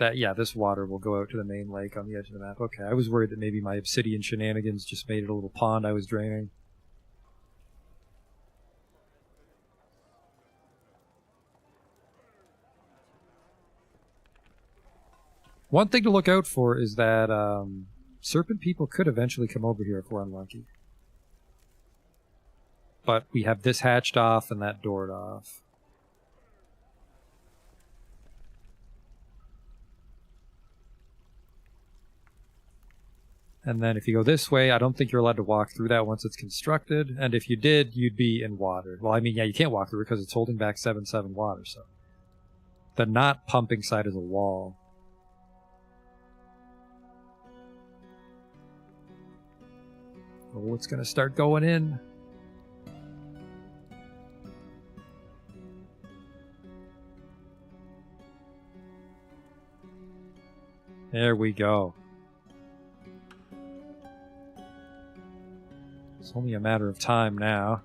yeah, this water will go out to the main lake on the edge of the map. Okay, I was worried that maybe my obsidian shenanigans just made it a little pond I was draining. One thing to look out for is that serpent people could eventually come over here if we're unlucky. But we have this hatched off and that doored off. And then if you go this way, I don't think you're allowed to walk through that once it's constructed. And if you did, you'd be in water. Well, I mean, yeah, you can't walk through it because it's holding back 7/7 water. So the not pumping side is a wall. Oh, it's going to start going in. There we go. It's only a matter of time now.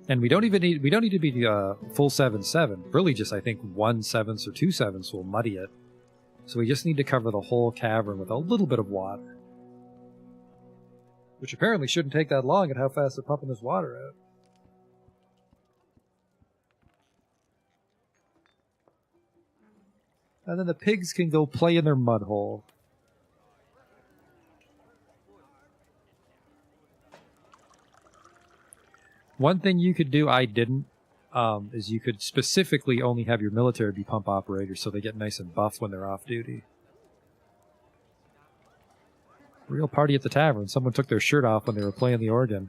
And we don't need to be full 7/7. Really just I think 1/7 or 2/7 will muddy it. So we just need to cover the whole cavern with a little bit of water. Which apparently shouldn't take that long at how fast they're pumping this water out. And then the pigs can go play in their mud hole. One thing you could do, I didn't, is you could specifically only have your military be pump operators so they get nice and buff when they're off duty. Real party at the tavern. Someone took their shirt off when they were playing the organ.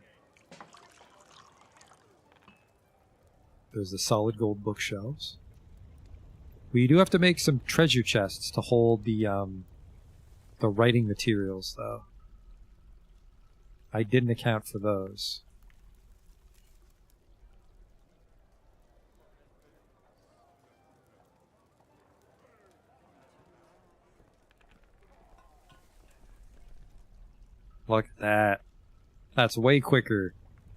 There's the solid gold bookshelves. We do have to make some treasure chests to hold the writing materials, though. I didn't account for those. Look at that. That's way quicker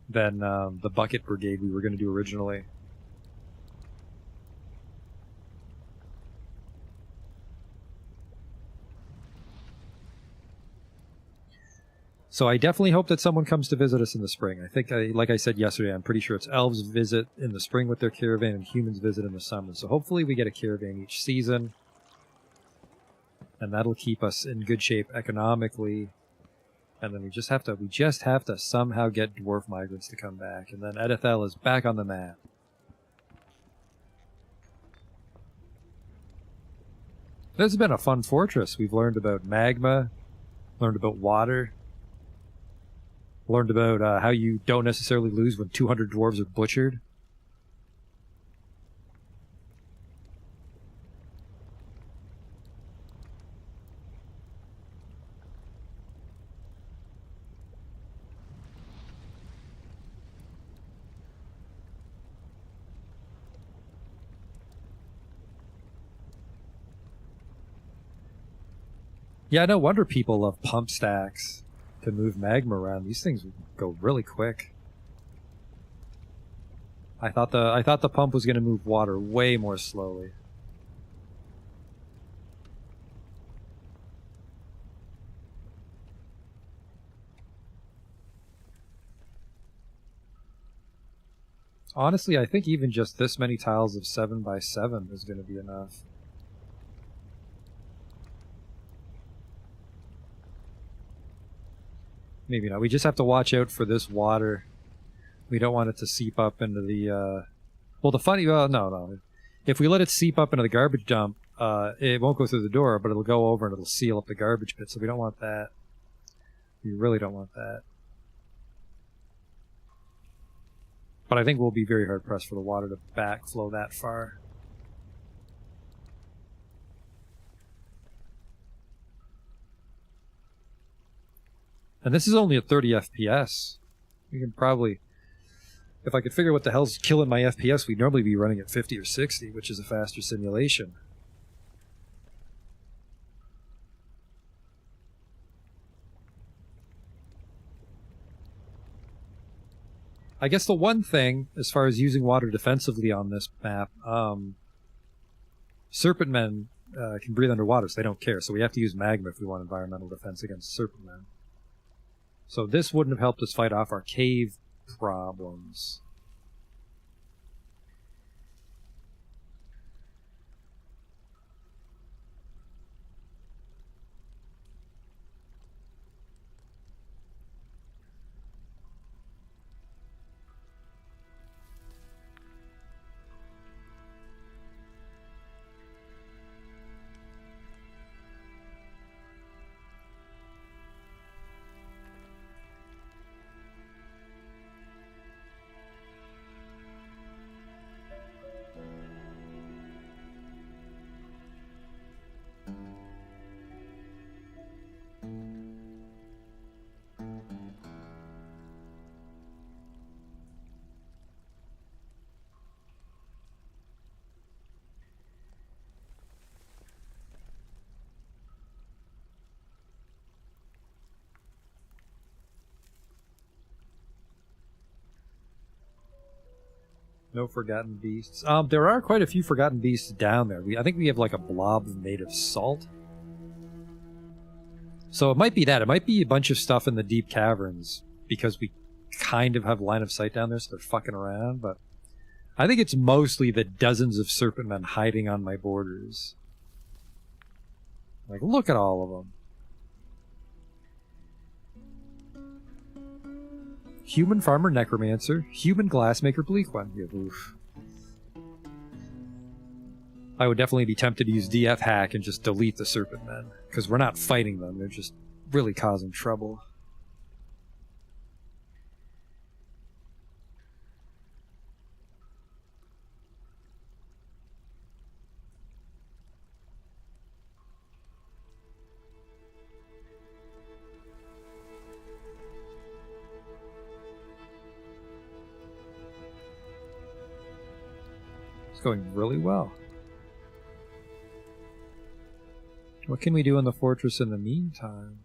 than the bucket brigade we were going to do originally. So I definitely hope that someone comes to visit us in the spring. I think, like I said yesterday, I'm pretty sure it's elves visit in the spring with their caravan and humans visit in the summer. So hopefully we get a caravan each season. And that'll keep us in good shape economically. And then we just have to somehow get dwarf migrants to come back. And then Edithel is back on the map. This has been a fun fortress. We've learned about magma, learned about water, learned about how you don't necessarily lose when 200 dwarves are butchered. Yeah, no wonder people love pump stacks to move magma around. These things go really quick. I thought the pump was going to move water way more slowly. Honestly, I think even just this many tiles of 7x7 is going to be enough. Maybe not. We just have to watch out for this water. We don't want it to seep up into the, no. If we let it seep up into the garbage dump, it won't go through the door, but it'll go over and it'll seal up the garbage pit, so we don't want that. We really don't want that. But I think we'll be very hard-pressed for the water to backflow that far. And this is only at 30 FPS. We can probably... If I could figure what the hell's killing my FPS, we'd normally be running at 50 or 60, which is a faster simulation. I guess the one thing, as far as using water defensively on this map, serpent men can breathe underwater, so they don't care. So we have to use magma if we want environmental defense against serpent men. So this wouldn't have helped us fight off our cave problems. No forgotten beasts. There are quite a few forgotten beasts down there. I think we have like a blob made of salt. So it might be that. It might be a bunch of stuff in the deep caverns because we kind of have line of sight down there, so they're fucking around. But I think it's mostly the dozens of serpent men hiding on my borders. Like, look at all of them. Human farmer necromancer, human glassmaker bleak one. Yeah, oof. I would definitely be tempted to use DF hack and just delete the serpent men, because we're not fighting them, they're just really causing trouble. It's going really well. What can we do in the fortress in the meantime?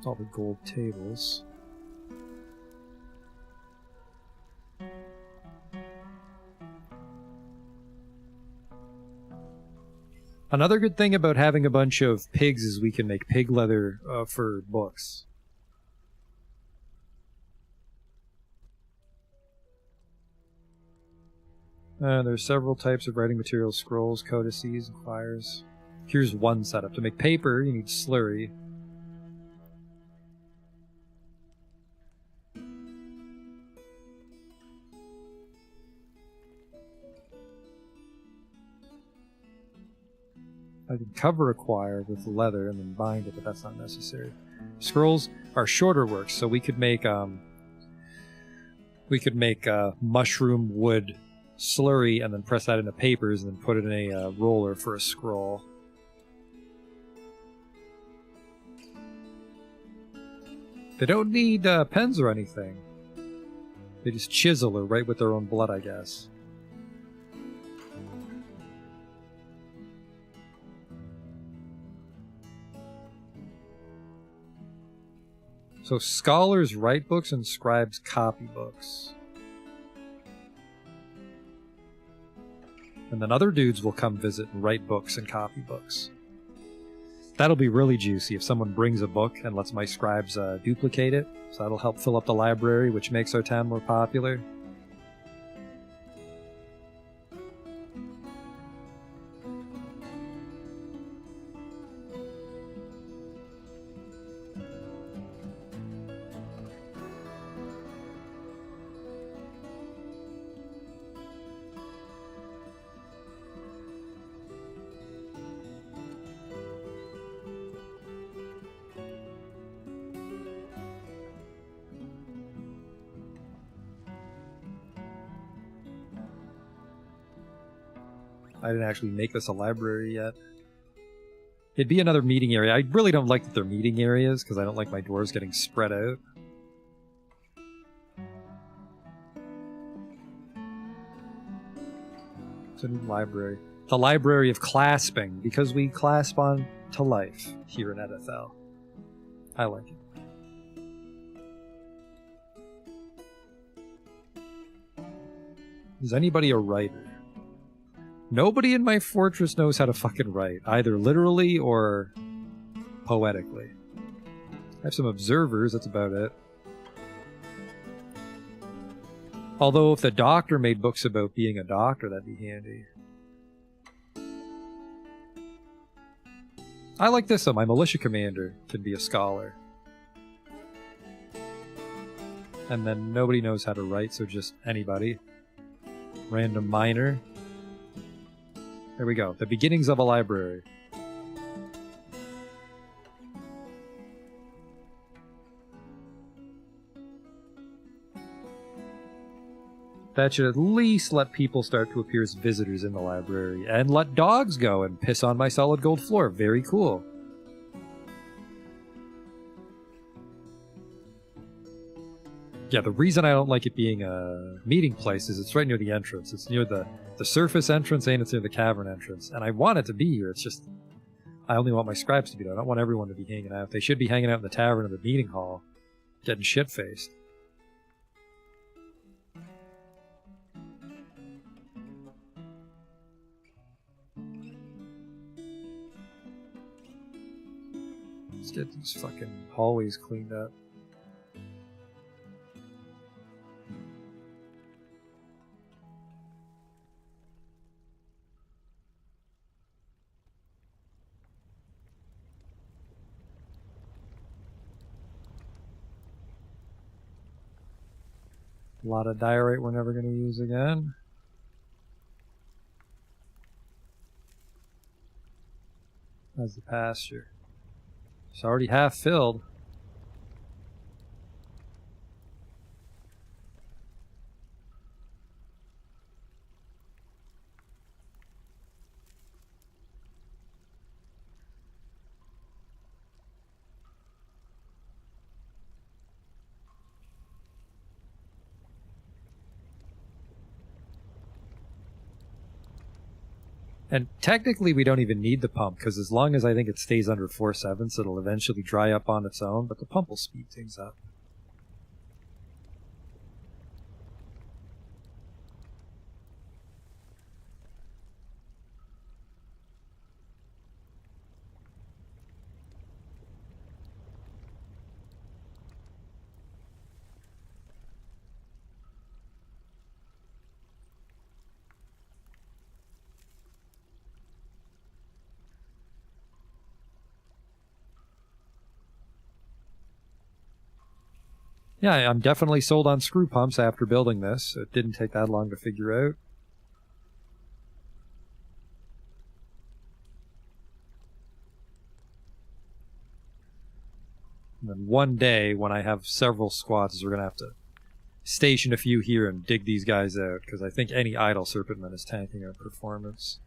All the gold tables. Another good thing about having a bunch of pigs is we can make pig leather for books. There's several types of writing materials: scrolls, codices, and fires. Here's one setup. To make paper, you need slurry. I can cover a quire with leather and then bind it, but that's not necessary. Scrolls are shorter works, so we could make mushroom wood slurry and then press that into papers and then put it in a roller for a scroll. They don't need pens or anything. They just chisel or write with their own blood, I guess. So scholars write books and scribes copy books. And then other dudes will come visit and write books and copy books. That'll be really juicy if someone brings a book and lets my scribes duplicate it. So that'll help fill up the library, which makes our town more popular. I didn't actually make this a library yet. It'd be another meeting area. I really don't like that they're meeting areas, because I don't like my dwarves getting spread out. It's a new library. The library of clasping, because we clasp on to life here in Edithel. I like it. Is anybody a writer? Nobody in my fortress knows how to fucking write, either literally or poetically. I have some observers, that's about it. Although if the doctor made books about being a doctor, that'd be handy. I like this though, my militia commander can be a scholar. And then nobody knows how to write, so just anybody. Random miner. There we go, the beginnings of a library. That should at least let people start to appear as visitors in the library, and let dogs go and piss on my solid gold floor. Very cool. Yeah, the reason I don't like it being a meeting place is it's right near the entrance. It's near the surface entrance and it's near the cavern entrance. And I want it to be here, it's just... I only want my scribes to be there. I don't want everyone to be hanging out. They should be hanging out in the tavern or the meeting hall, getting shit-faced. Let's get these fucking hallways cleaned up. A lot of diorite we're never going to use again. How's the pasture? It's already half filled. And technically we don't even need the pump, because as long as I think it stays under 4/7, it'll eventually dry up on its own, but the pump will speed things up. Yeah, I'm definitely sold on screw pumps after building this. It didn't take that long to figure out. And then one day, when I have several squads, we're going to have to station a few here and dig these guys out, because I think any idle serpentman is tanking our performance.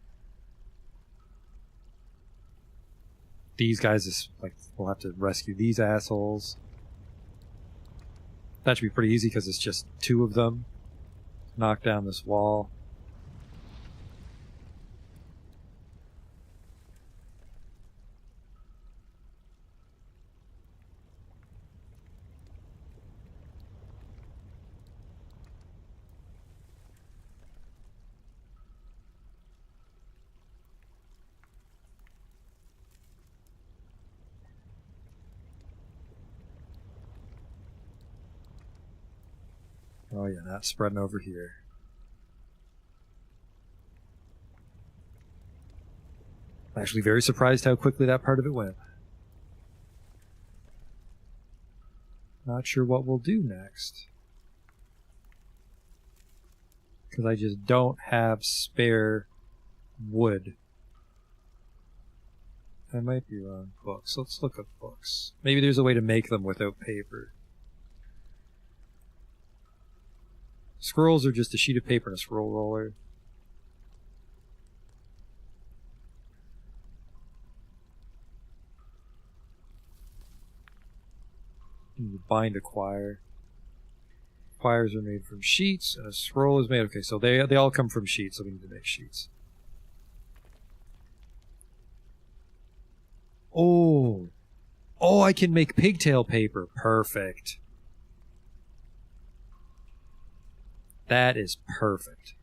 These guys, is like, we'll have to rescue these assholes. That should be pretty easy because it's just two of them. Knock down this wall. Oh yeah, that's spreading over here. I'm actually very surprised how quickly that part of it went. Not sure what we'll do next. Because I just don't have spare wood. I might be wrong. Books. Let's look up books. Maybe there's a way to make them without paper. Scrolls are just a sheet of paper and a scroll roller. You bind a quire. Quires are made from sheets, and a scroll is made. Okay, so they all come from sheets, so we need to make sheets. Oh. Oh, I can make pigtail paper. Perfect. That is perfect.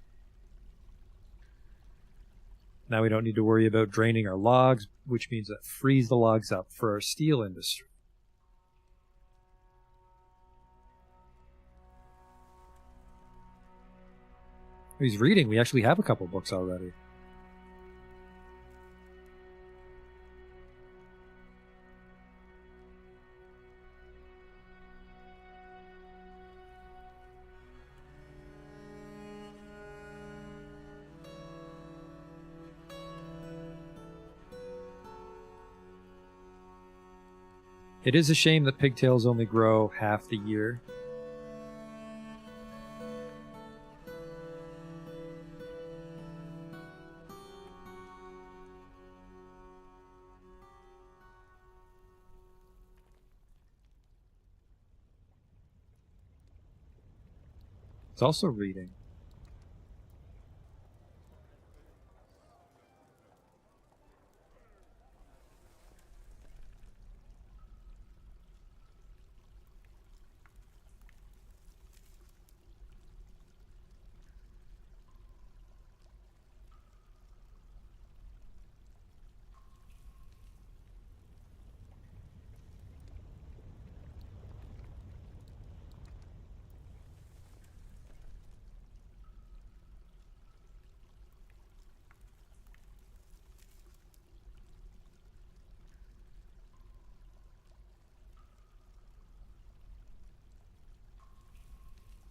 Now we don't need to worry about draining our logs, which means that frees the logs up for our steel industry. He's reading. We actually have a couple books already. It is a shame that pigtails only grow half the year. It's also reading.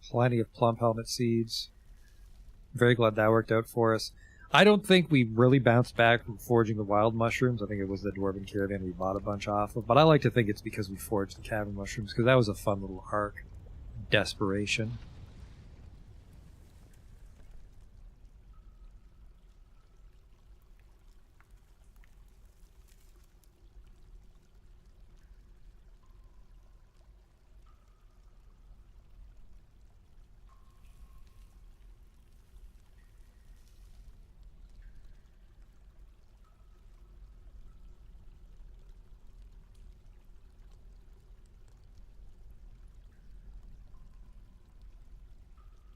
Plenty of plump helmet seeds. Very glad that worked out for us. I don't think we really bounced back from foraging the wild mushrooms. I think it was the Dwarven caravan we bought a bunch off of. But I like to think it's because we foraged the cavern mushrooms, because that was a fun little arc. Desperation.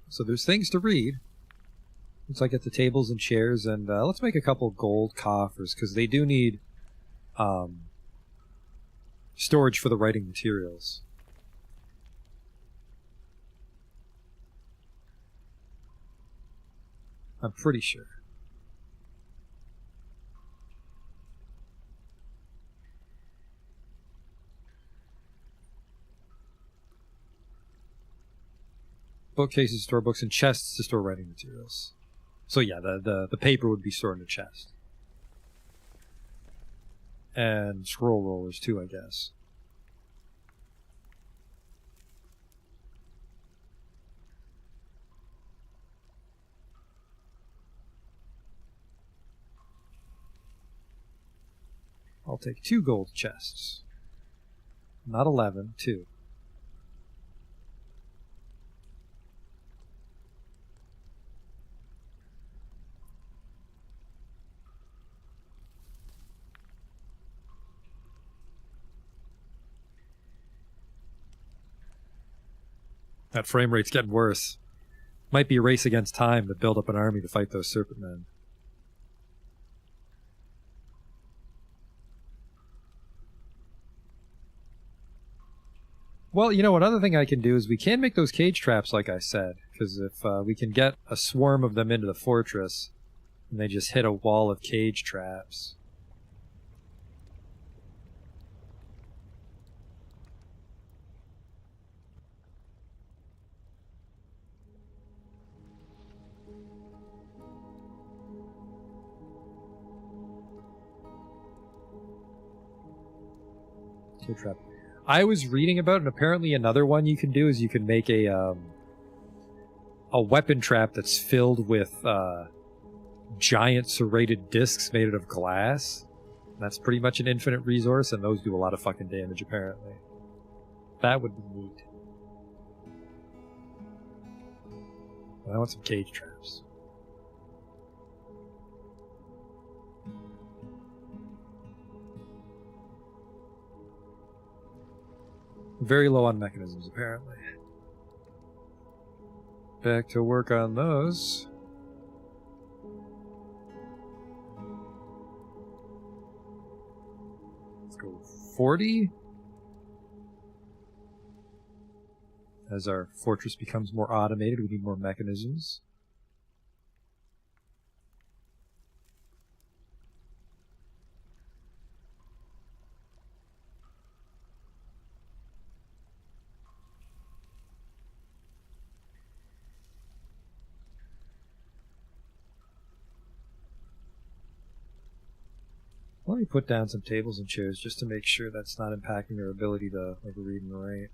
So there's things to read. Let's get the tables and chairs, and let's make a couple gold coffers, because they do need storage for the writing materials. I'm pretty sure. Bookcases store books, and chests to store writing materials. So yeah, the paper would be stored in a chest. And scroll rollers too, I guess. I'll take 2 gold chests. Not 11, 2. That frame rate's getting worse. Might be a race against time to build up an army to fight those serpent men. Well, you know, another thing I can do is we can make those cage traps, like I said, because if we can get a swarm of them into the fortress, and they just hit a wall of cage traps. Cage trap. I was reading about, and apparently another one you can do is you can make a weapon trap that's filled with giant serrated discs made out of glass. That's pretty much an infinite resource, and those do a lot of fucking damage, apparently. That would be neat. I want some cage traps. Very low on mechanisms, apparently. Back to work on those. Let's go 40. As our fortress becomes more automated, we need more mechanisms. Let me put down some tables and chairs just to make sure that's not impacting their ability to like read and write.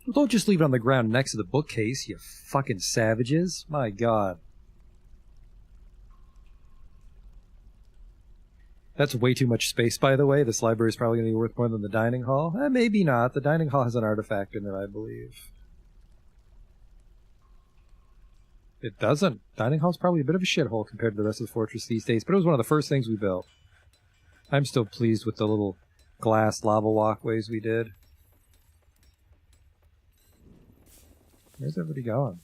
Well, don't just leave it on the ground next to the bookcase, you fucking savages. My god. That's way too much space, by the way. This library is probably going to be worth more than the dining hall. Maybe not. The dining hall has an artifact in it, I believe. It doesn't. Dining hall's probably a bit of a shithole compared to the rest of the fortress these days, but it was one of the first things we built. I'm still pleased with the little glass lava walkways we did. Where's everybody going?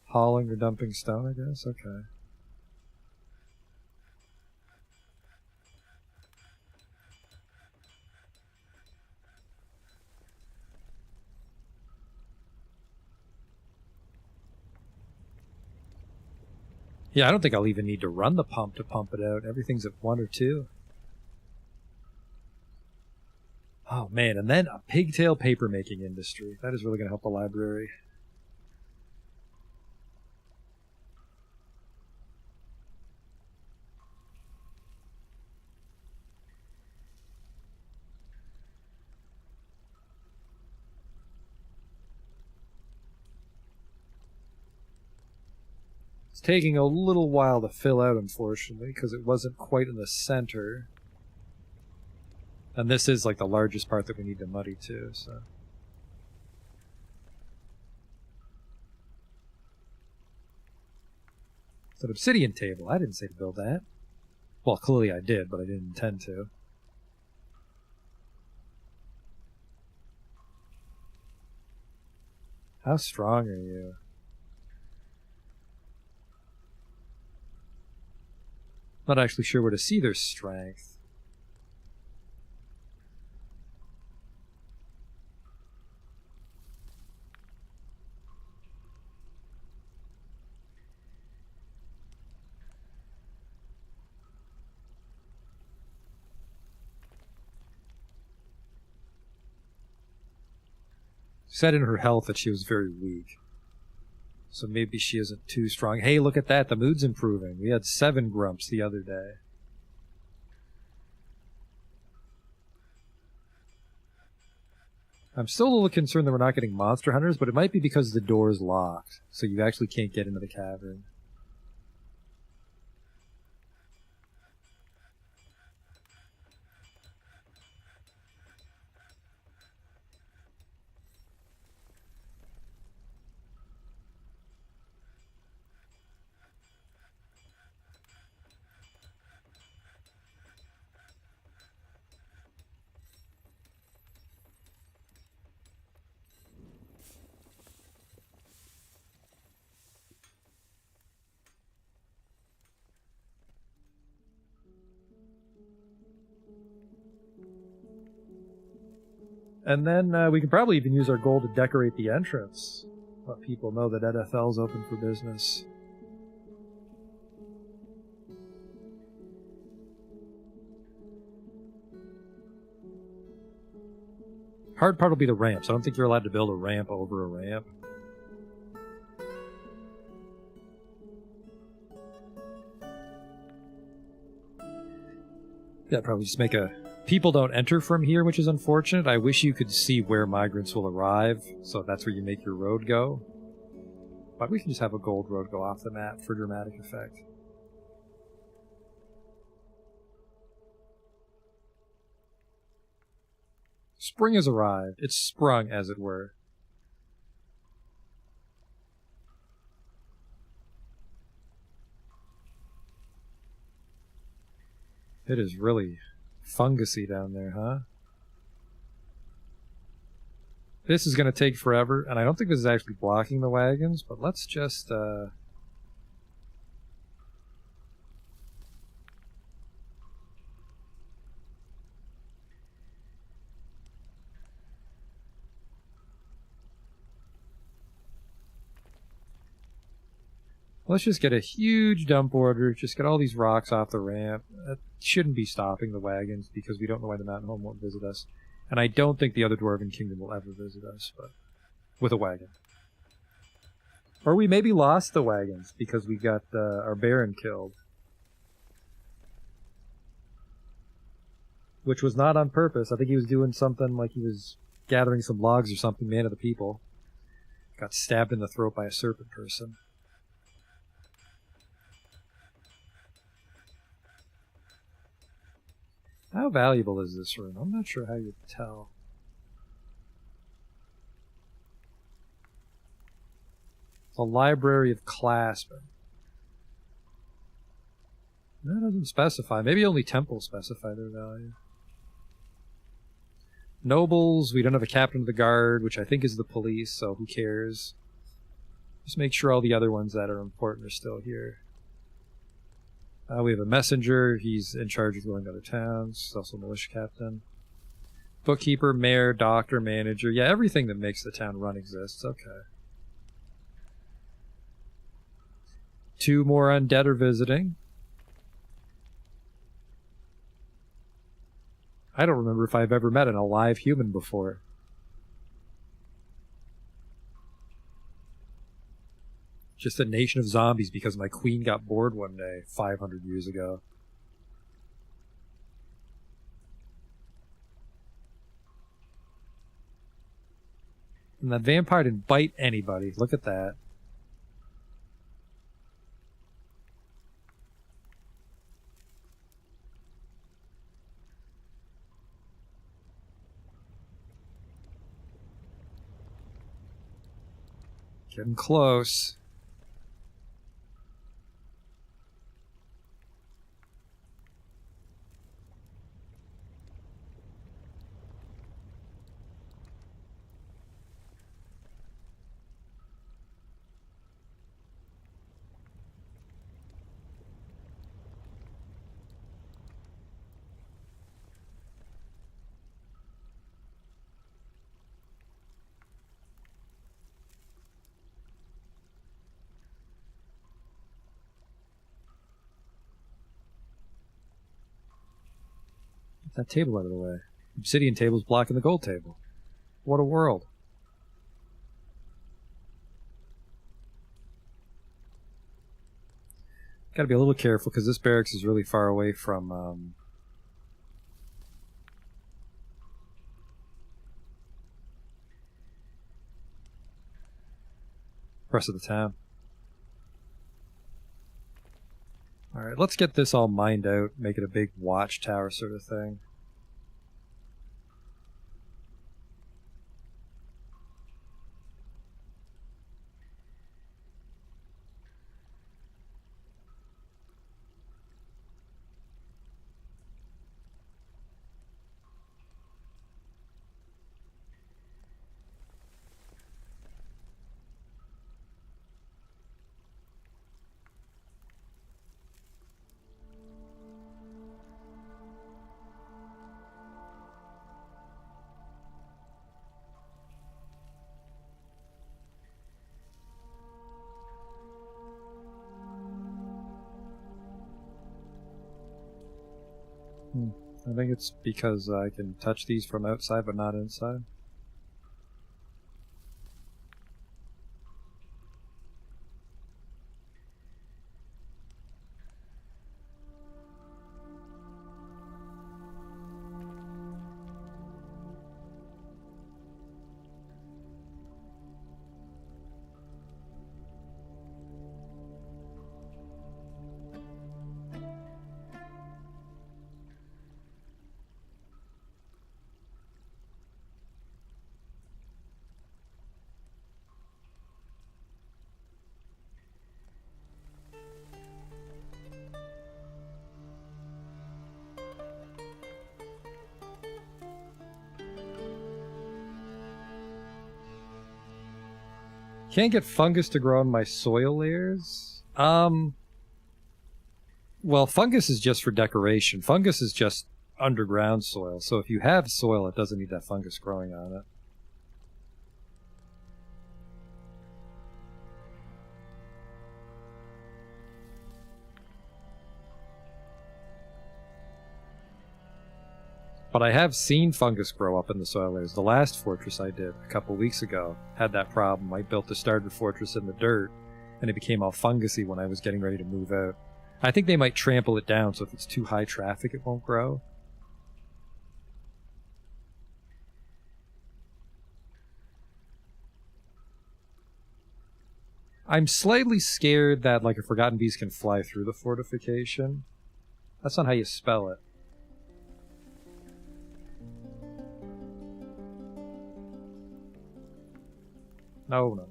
Hauling or dumping stone, I guess? Okay. Yeah, I don't think I'll even need to run the pump to pump it out. Everything's at 1 or 2. Oh, man, and then a pigtail paper-making industry. That is really going to help the library. It's taking a little while to fill out, unfortunately, because it wasn't quite in the center. And this is like the largest part that we need to muddy too, so. It's an obsidian table. I didn't say to build that. Well, clearly I did, but I didn't intend to. How strong are you? Not actually sure where to see their strength. Said in her health that she was very weak. So maybe she isn't too strong. Hey, look at that. The mood's improving. We had 7 grumps the other day. I'm still a little concerned that we're not getting monster hunters, but it might be because the door is locked. So you actually can't get into the cavern. And then we can probably even use our gold to decorate the entrance. Let people know that NFL's open for business. Hard part will be the ramps. I don't think you're allowed to build a ramp over a ramp. Yeah, probably just make a... People don't enter from here, which is unfortunate. I wish you could see where migrants will arrive, so that's where you make your road go. But we can just have a gold road go off the map for dramatic effect. Spring has arrived. It's sprung, as it were. It is really fungusy down there, huh? This is going to take forever, and I don't think this is actually blocking the wagons, but let's just, let's just get a huge dump order, just get all these rocks off the ramp. That shouldn't be stopping the wagons, because we don't know why the Mountain Home won't visit us. And I don't think the other Dwarven Kingdom will ever visit us, but with a wagon. Or we maybe lost the wagons, because we got our Baron killed. Which was not on purpose. I think he was doing something like he was gathering some logs or something, man of the people. Got stabbed in the throat by a serpent person. How valuable is this room? I'm not sure how you'd tell. It's a library of clasping. That doesn't specify. Maybe only temples specify their value. Nobles, we don't have a captain of the guard, which I think is the police, so who cares? Just make sure all the other ones that are important are still here. We have a messenger. He's in charge of going to other towns. He's also a militia captain. Bookkeeper, mayor, doctor, manager. Yeah, everything that makes the town run exists. Okay. 2 more undead are visiting. I don't remember if I've ever met an alive human before. Just a nation of zombies because my queen got bored one day 500 years ago. And that vampire didn't bite anybody. Look at that. Getting close. That table out of the way. Obsidian table's blocking the gold table. What a world. Gotta be a little careful because this barracks is really far away from the rest of the town. Alright, let's get this all mined out, make it a big watchtower sort of thing. I think it's because I can touch these from outside but not inside. Can't get fungus to grow on my soil layers? Well, fungus is just for decoration. Fungus is just underground soil. So if you have soil, it doesn't need that fungus growing on it. But I have seen fungus grow up in the soil layers. The last fortress I did a couple weeks ago had that problem. I built the starter fortress in the dirt, and it became all fungusy when I was getting ready to move out. I think they might trample it down, so if it's too high traffic, it won't grow. I'm slightly scared that, like, a Forgotten Beast can fly through the fortification. That's not how you spell it. No.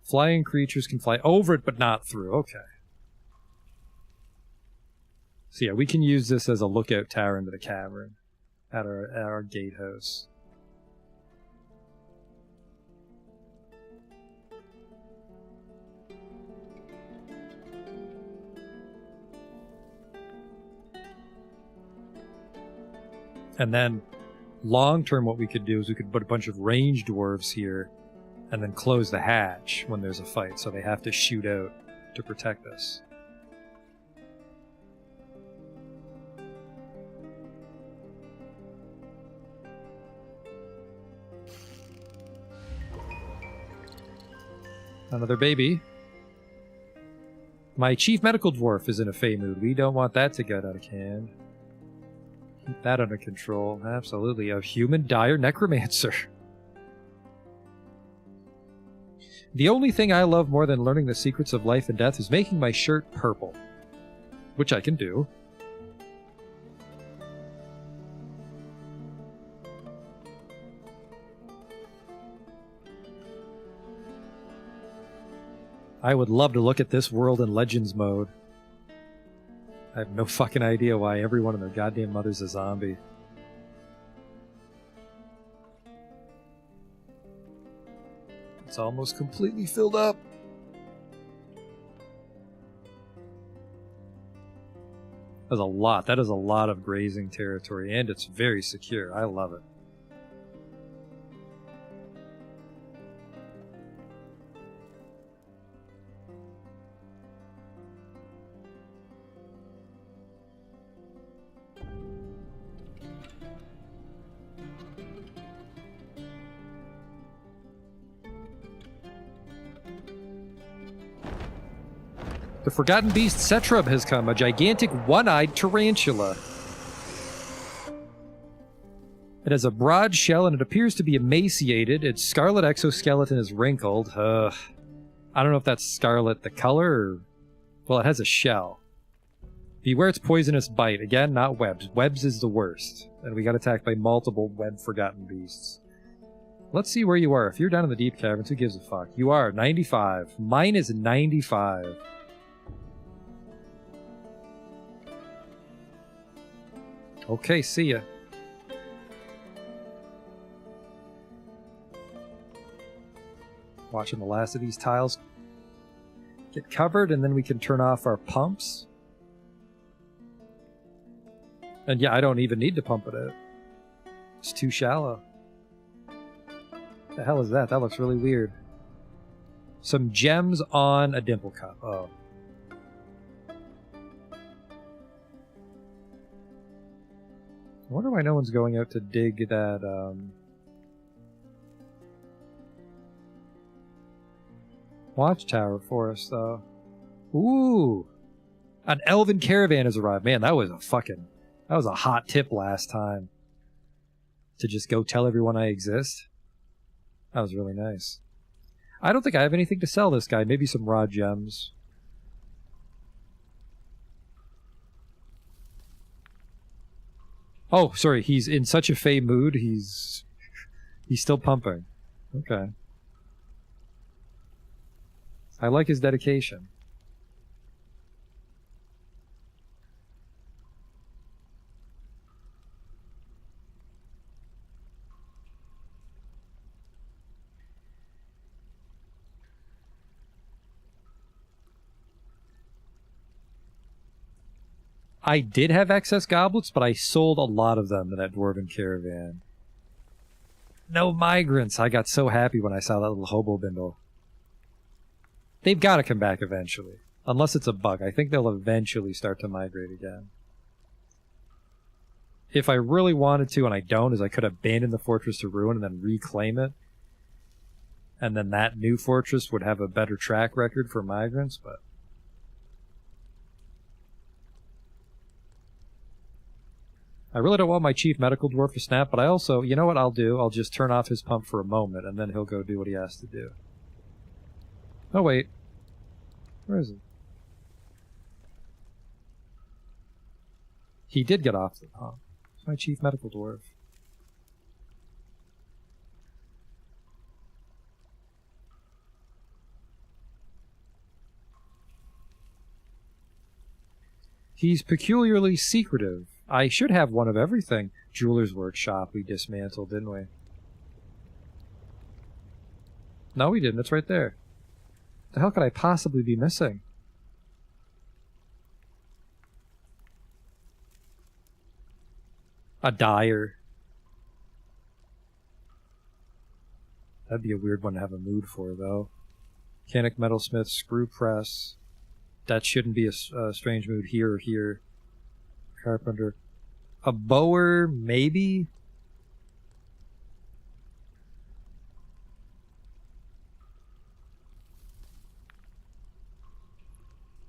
Flying creatures can fly over it, but not through. Okay. So yeah, we can use this as a lookout tower into the cavern at our gatehouse. And then long term, what we could do is we could put a bunch of range dwarves here and then close the hatch when there's a fight, so they have to shoot out to protect us. Another baby. My chief medical dwarf is in a fey mood. We don't want that to get out of hand. Keep that under control. Absolutely. A human dire necromancer. The only thing I love more than learning the secrets of life and death is making my shirt purple. Which I can do. I would love to look at this world in Legends mode. I have no fucking idea why everyone and their goddamn mother's a zombie. It's almost completely filled up. That's a lot. That is a lot of grazing territory, and it's very secure. I love it. The Forgotten Beast Cetrub has come, a gigantic one-eyed tarantula. It has a broad shell and it appears to be emaciated. Its scarlet exoskeleton is wrinkled. I don't know if that's scarlet the color or... Well, it has a shell. Beware its poisonous bite. Again, not webs. Webs is the worst. And we got attacked by multiple web Forgotten Beasts. Let's see where you are. If you're down in the deep caverns, who gives a fuck? You are 95. Mine is 95. Okay, see ya. Watching the last of these tiles get covered, and then we can turn off our pumps. And yeah, I don't even need to pump it out. It's too shallow. The hell is that? That looks really weird. Some gems on a dimple cup. Oh. I wonder why no one's going out to dig that, watchtower for us, though. Ooh! An elven caravan has arrived. Man, that was a hot tip last time. To just go tell everyone I exist. That was really nice. I don't think I have anything to sell this guy. Maybe some raw gems. Oh, sorry. He's in such a fey mood. He's still pumping. Okay. I like his dedication. I did have excess goblets, but I sold a lot of them in that dwarven caravan. No migrants! I got so happy when I saw that little hobo bindle. They've got to come back eventually. Unless it's a bug. I think they'll eventually start to migrate again. If I really wanted to, and I don't, is I could abandon the fortress to ruin and then reclaim it. And then that new fortress would have a better track record for migrants, but... I really don't want my chief medical dwarf to snap, but I also, you know what I'll do? I'll just turn off his pump for a moment, and then he'll go do what he has to do. Oh, wait. Where is he? He did get off the pump. It's my chief medical dwarf. He's peculiarly secretive. I should have one of everything. Jeweler's workshop we dismantled, didn't we? No, we didn't. It's right there. The hell could I possibly be missing? A dyer. That'd be a weird one to have a mood for, though. Mechanic, metalsmith, screw press. That shouldn't be a strange mood here or here. Carpenter. A bower, maybe?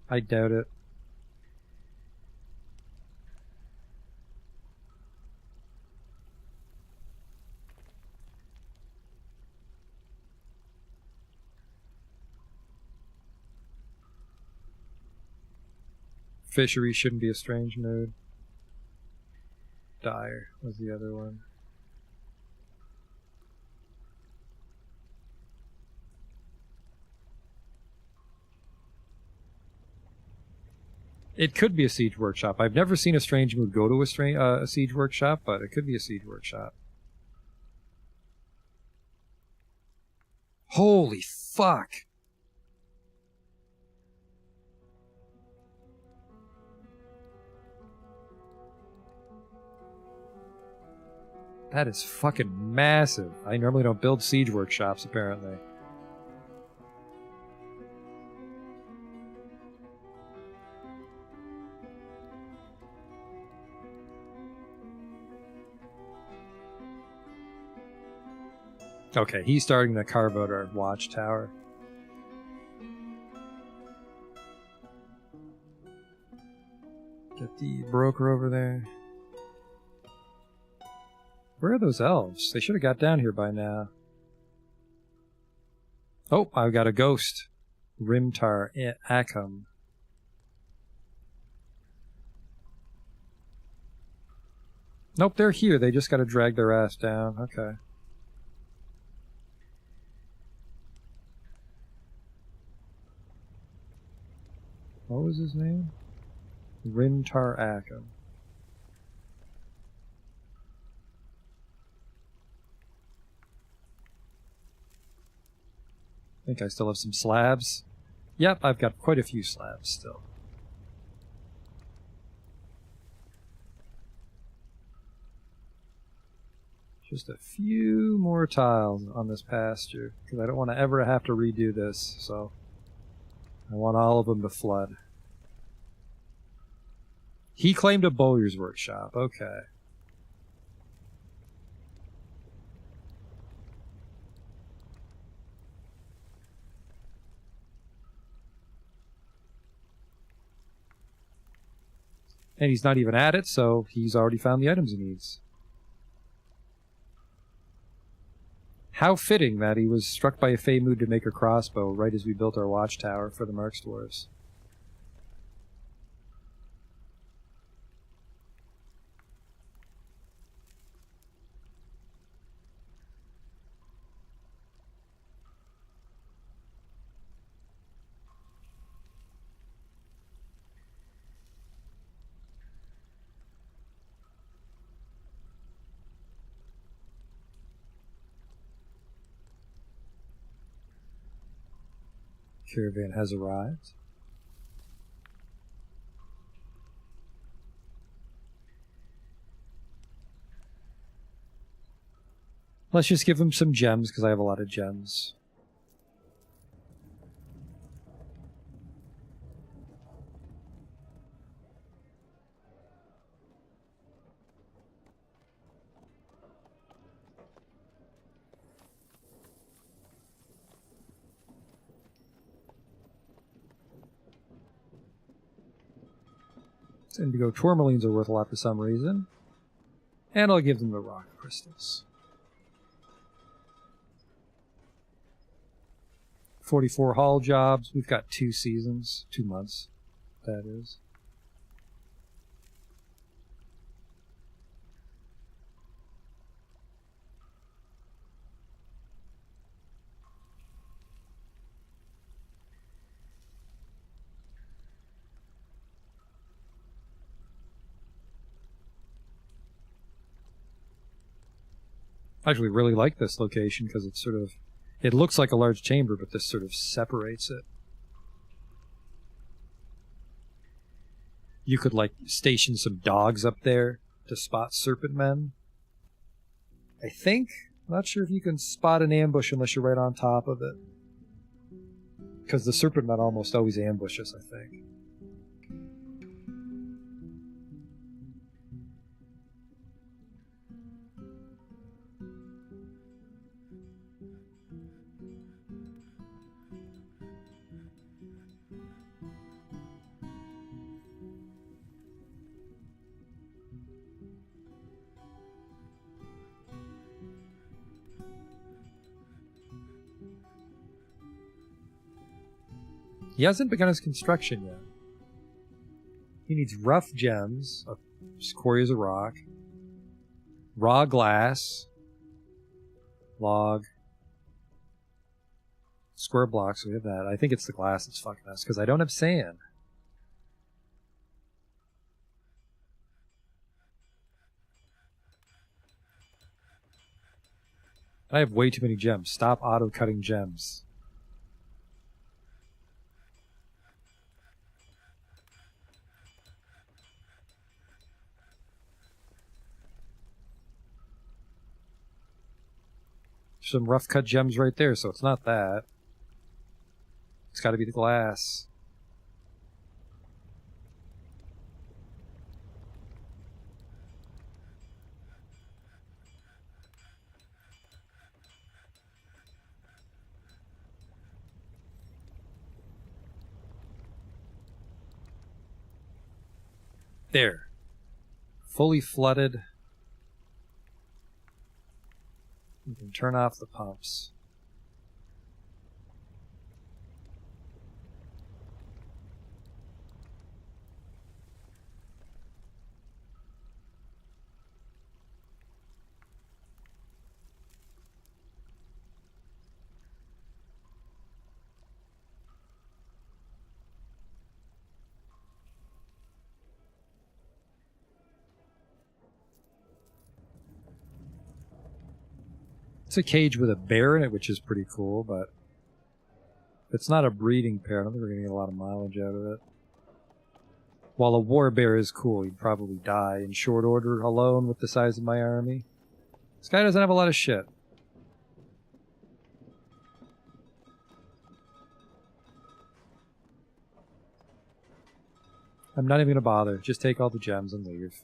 I doubt it. Fishery shouldn't be a strange mood. Dyer was the other one. It could be a siege workshop. I've never seen a strange mood go to a siege workshop, but it could be a siege workshop. Holy fuck! That is fucking massive. I normally don't build siege workshops, apparently. Okay, he's starting to carve out our watchtower. Get the broker over there. Where are those elves? They should have got down here by now. Oh, I've got a ghost. Rimtar Akum. Nope, they're here. They just got to drag their ass down. Okay. What was his name? Rimtar Akum. I think I still have some slabs. Yep, I've got quite a few slabs still. Just a few more tiles on this pasture, because I don't want to ever have to redo this, so I want all of them to flood. He claimed a bowyer's workshop, okay. And he's not even at it, so he's already found the items he needs. How fitting that he was struck by a fey mood to make a crossbow right as we built our watchtower for the Mercs Dwarves. Caravan has arrived. Let's just give him some gems, because I have a lot of gems. Indigo tourmalines are worth a lot for some reason. And I'll give them the rock crystals. 44 haul jobs. We've got 2 seasons. 2 months, that is. I actually really like this location because it's sort of, it looks like a large chamber, but this sort of separates it. You could like station some dogs up there to spot serpent men. I think. I'm not sure if you can spot an ambush unless you're right on top of it. Because the serpent men almost always ambush us, I think. He hasn't begun his construction yet. He needs rough gems, quarries of rock, raw glass, log, square blocks. We have that. I think it's the glass that's fucking us because I don't have sand. I have way too many gems. Stop auto-cutting gems. Some rough cut gems right there, so it's not that. It's got to be the glass. There. Fully flooded. You can turn off the pumps. It's a cage with a bear in it, which is pretty cool, but if it's not a breeding pair, I don't think we're going to get a lot of mileage out of it. While a war bear is cool, he'd probably die in short order alone with the size of my army. This guy doesn't have a lot of shit. I'm not even going to bother. Just take all the gems and leave.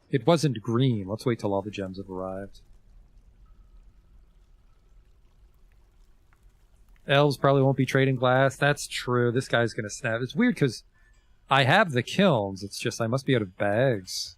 It wasn't green. Let's wait till all the gems have arrived. Elves probably won't be trading glass. That's true. This guy's gonna snap. It's weird because I have the kilns. It's just I must be out of bags.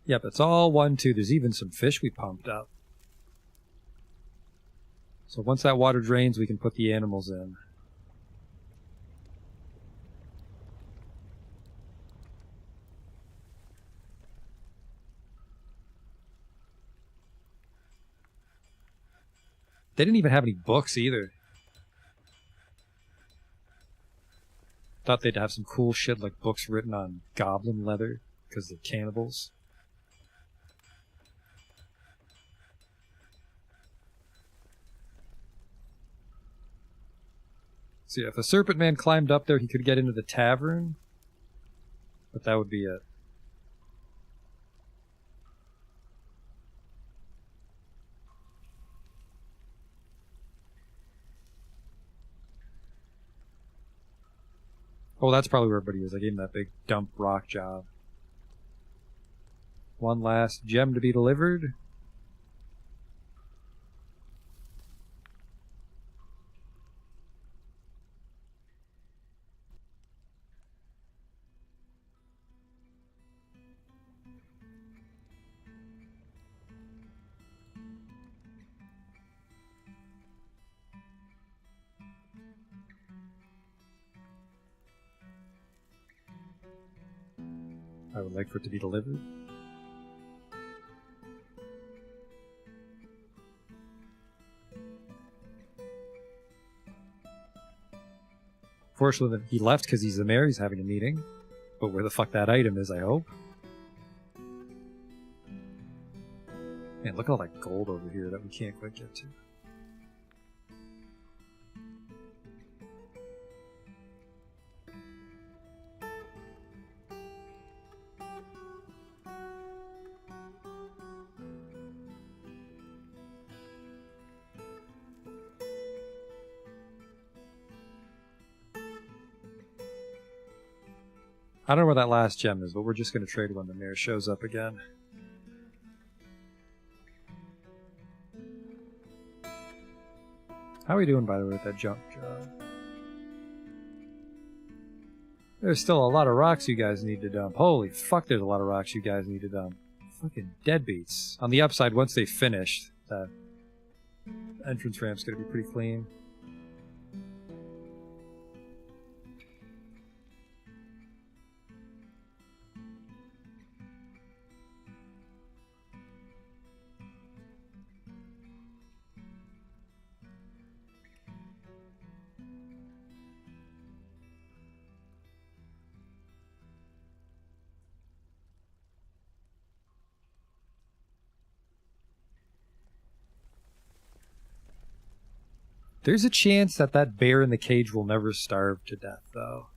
Yep, it's all 1-2. There's even some fish we pumped up. So once that water drains, we can put the animals in. They didn't even have any books either. Thought they'd have some cool shit like books written on goblin leather because they're cannibals. So yeah, if a serpent man climbed up there, he could get into the tavern. But that would be it. Oh, that's probably where everybody is. I gave him that big dump rock job. One last gem to be delivered. I would like for it to be delivered. Fortunately, he left because he's the mayor. He's having a meeting. But where the fuck that item is, I hope. Man, look at all that gold over here that we can't quite get to. I don't know where that last gem is, but we're just going to trade when the mayor shows up again. How are we doing, by the way, with that junk job? There's still a lot of rocks you guys need to dump. Holy fuck, there's a lot of rocks you guys need to dump. Fucking deadbeats. On the upside, once they finished, that entrance ramp's going to be pretty clean. There's a chance that that bear in the cage will never starve to death, though.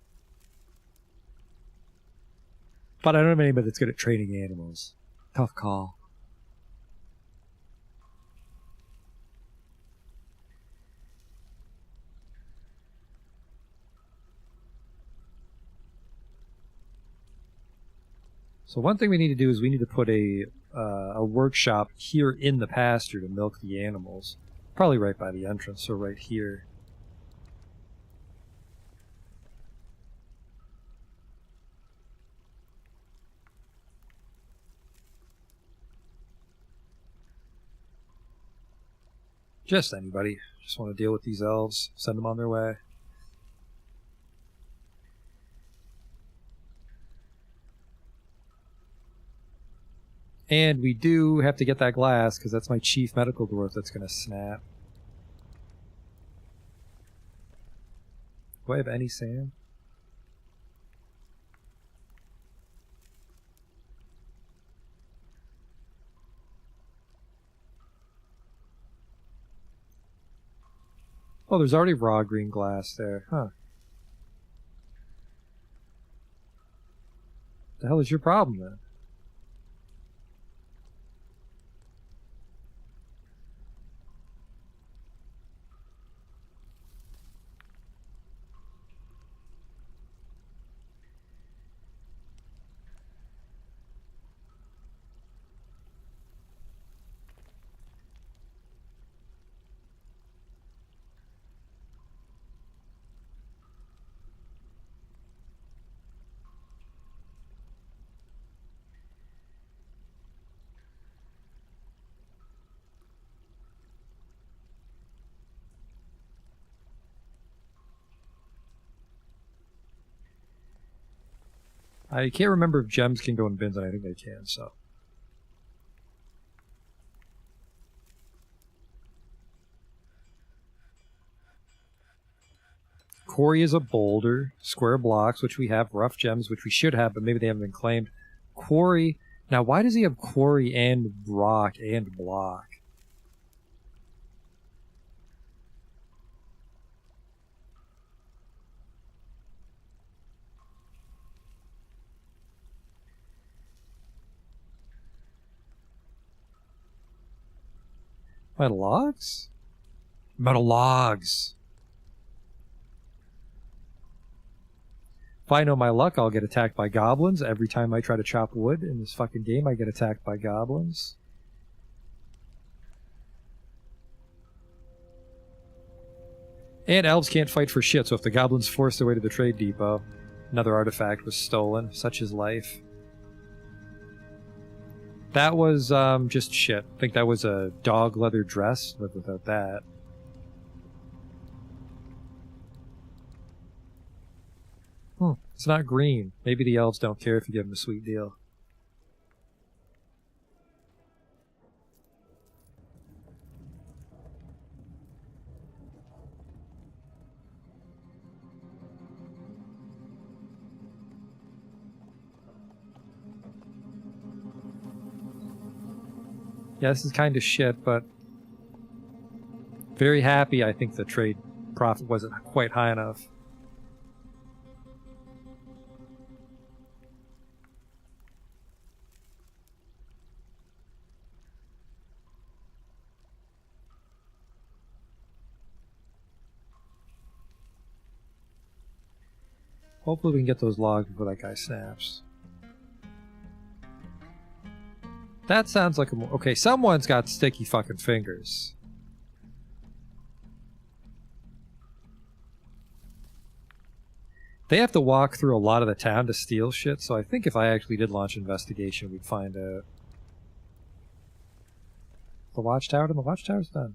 But I don't have anybody that's good at training animals. Tough call. So one thing we need to do is we need to put a workshop here in the pasture to milk the animals. Probably right by the entrance, so right here. Just anybody. Just want to deal with these elves. Send them on their way. And we do have to get that glass, because that's my chief medical dwarf that's going to snap. Do I have any sand? Oh, there's already raw green glass there. Huh. The hell is your problem then? I can't remember if gems can go in bins, and I think they can, so. Quarry is a boulder, square blocks, which we have, rough gems, which we should have, but maybe they haven't been claimed. Quarry, now why does he have quarry and rock and block? Metal logs? Metal logs! If I know my luck, I'll get attacked by goblins. Every time I try to chop wood in this fucking game, I get attacked by goblins. And elves can't fight for shit, so if the goblins force their way to the trade depot, another artifact was stolen. Such is life. That was just shit. I think that was a dog leather dress. Live without that. It's not green. Maybe the elves don't care if you give them a sweet deal. Yeah, this is kind of shit, but very happy I think the trade profit wasn't quite high enough. Hopefully we can get those logs before that guy snaps. That sounds like a... Okay, someone's got sticky fucking fingers. They have to walk through a lot of the town to steal shit, so I think if I actually did launch investigation, we'd find out. The watchtower? The watchtower's done.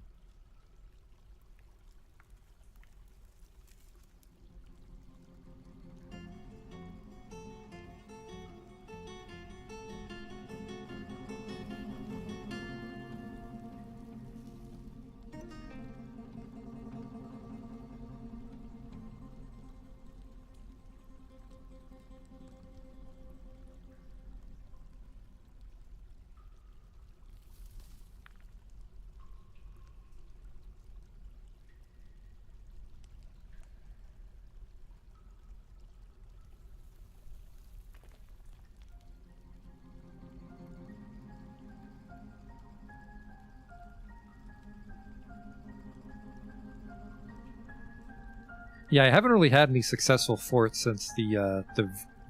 Yeah, I haven't really had any successful forts since the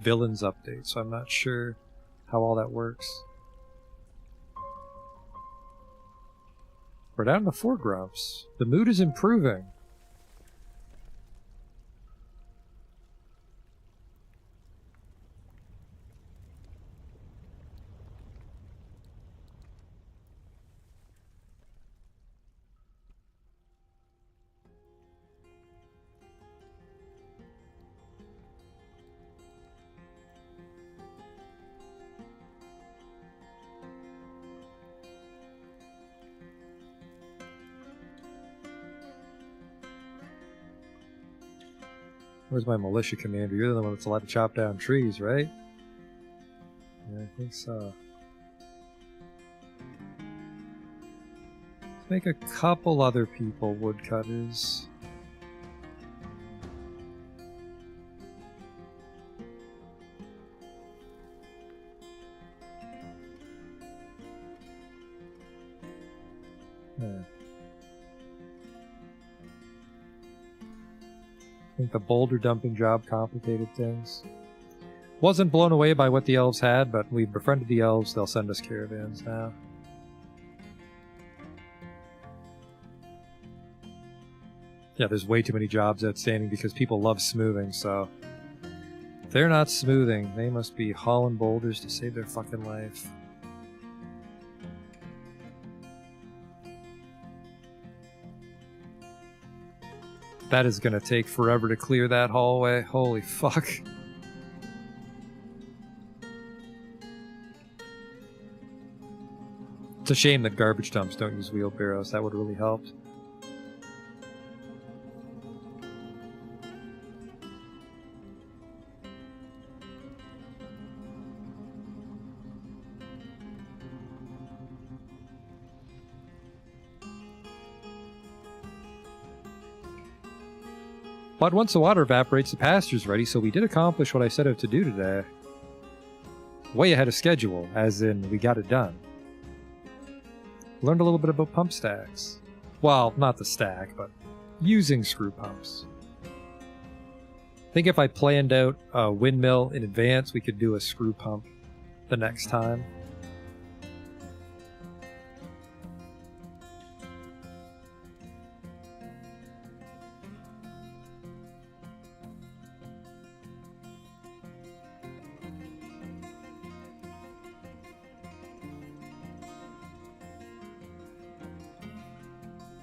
villains update, so I'm not sure how all that works. We're down to 4 grumps. The mood is improving. Where's my militia commander? You're the one that's allowed to chop down trees, right? Yeah, I think so. Let's make a couple other people woodcutters. Yeah. I think the boulder dumping job complicated things. Wasn't blown away by what the elves had, but we've befriended the elves. They'll send us caravans now. Yeah, there's way too many jobs outstanding because people love smoothing, so... If they're not smoothing, they must be hauling boulders to save their fucking life. That is gonna take forever to clear that hallway. Holy fuck. It's a shame that garbage dumps don't use wheelbarrows. That would really help. But once the water evaporates, the pasture's ready, so we did accomplish what I set out to do today. Way ahead of schedule, as in we got it done. Learned a little bit about pump stacks. Well, not the stack, but using screw pumps. I think if I planned out a windmill in advance, we could do a screw pump the next time.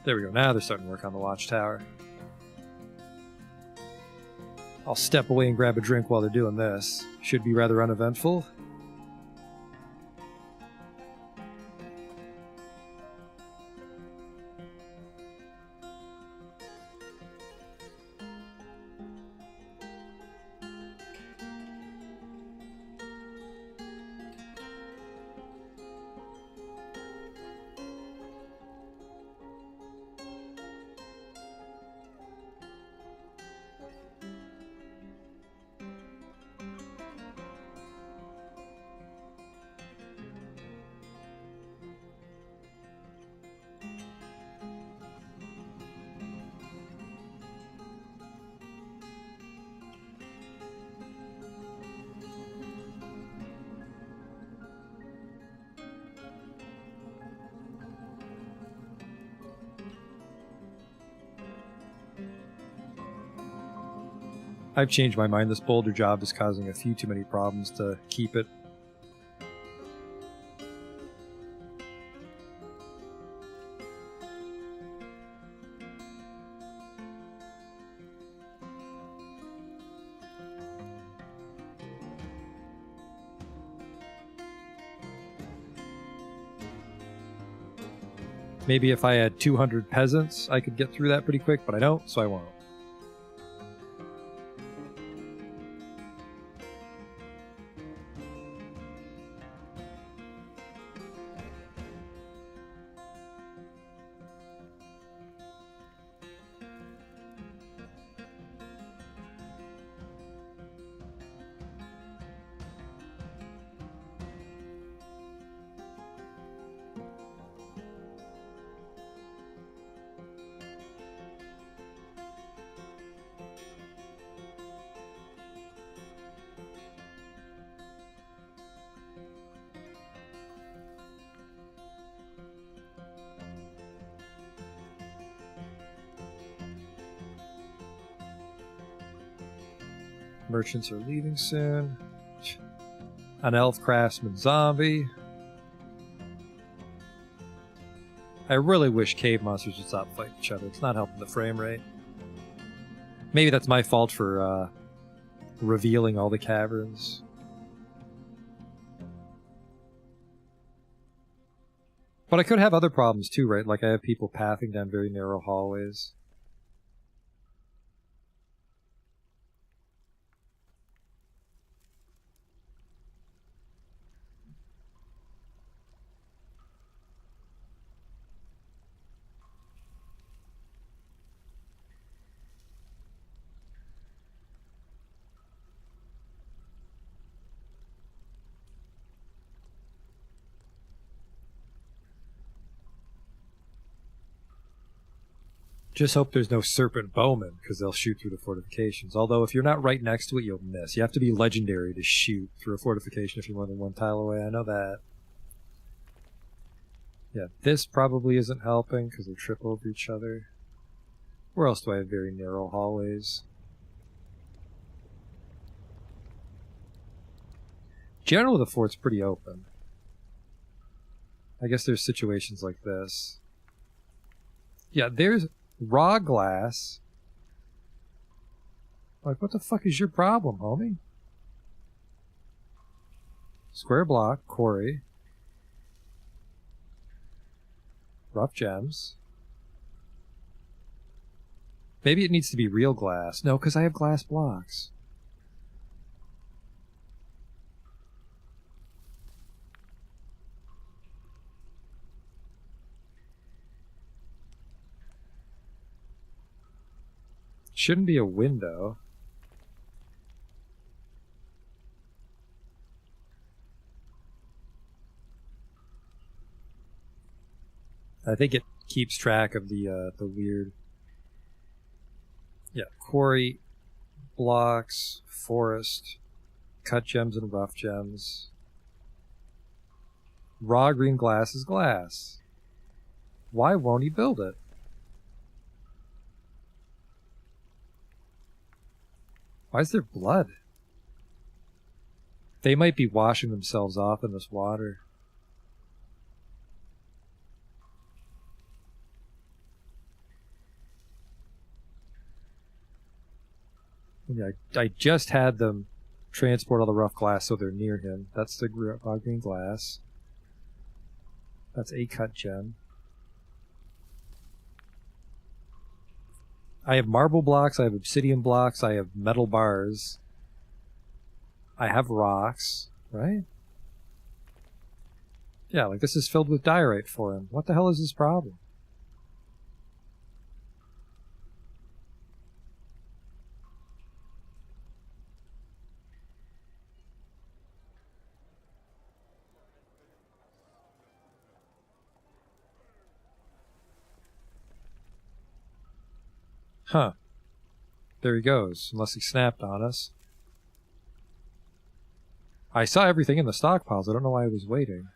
There we go. Now they're starting to work on the watchtower. I'll step away and grab a drink while they're doing this. Should be rather uneventful. I've changed my mind. This boulder job is causing a few too many problems to keep it. Maybe if I had 200 peasants, I could get through that pretty quick, but I don't, so I won't. Merchants are leaving soon. An elf craftsman zombie. I really wish cave monsters would stop fighting each other. It's not helping the frame rate. Maybe that's my fault for revealing all the caverns. But I could have other problems too, right? Like I have people pathing down very narrow hallways. Just hope there's no serpent bowmen, because they'll shoot through the fortifications. Although if you're not right next to it, you'll miss. You have to be legendary to shoot through a fortification if you're more than one tile away. I know that. Yeah, this probably isn't helping because they trip over each other. Where else do I have very narrow hallways? Generally, the fort's pretty open. I guess there's situations like this. Yeah, there's raw glass. Like, what the fuck is your problem, homie? Square block, quarry. Rough gems. Maybe it needs to be real glass. No, because I have glass blocks. Shouldn't be a window. I think it keeps track of the weird. Yeah, quarry, blocks, forest, cut gems and rough gems. Raw green glass is glass. Why won't he build it? Why is there blood? They might be washing themselves off in this water. Yeah, I just had them transport all the rough glass so they're near him. That's the raw green glass. That's a cut gem. I have marble blocks, I have obsidian blocks, I have metal bars. I have rocks, right? Yeah, like this is filled with diorite for him. What the hell is his problem? Huh. There he goes, unless he snapped on us. I saw everything in the stockpiles. I don't know why I was waiting.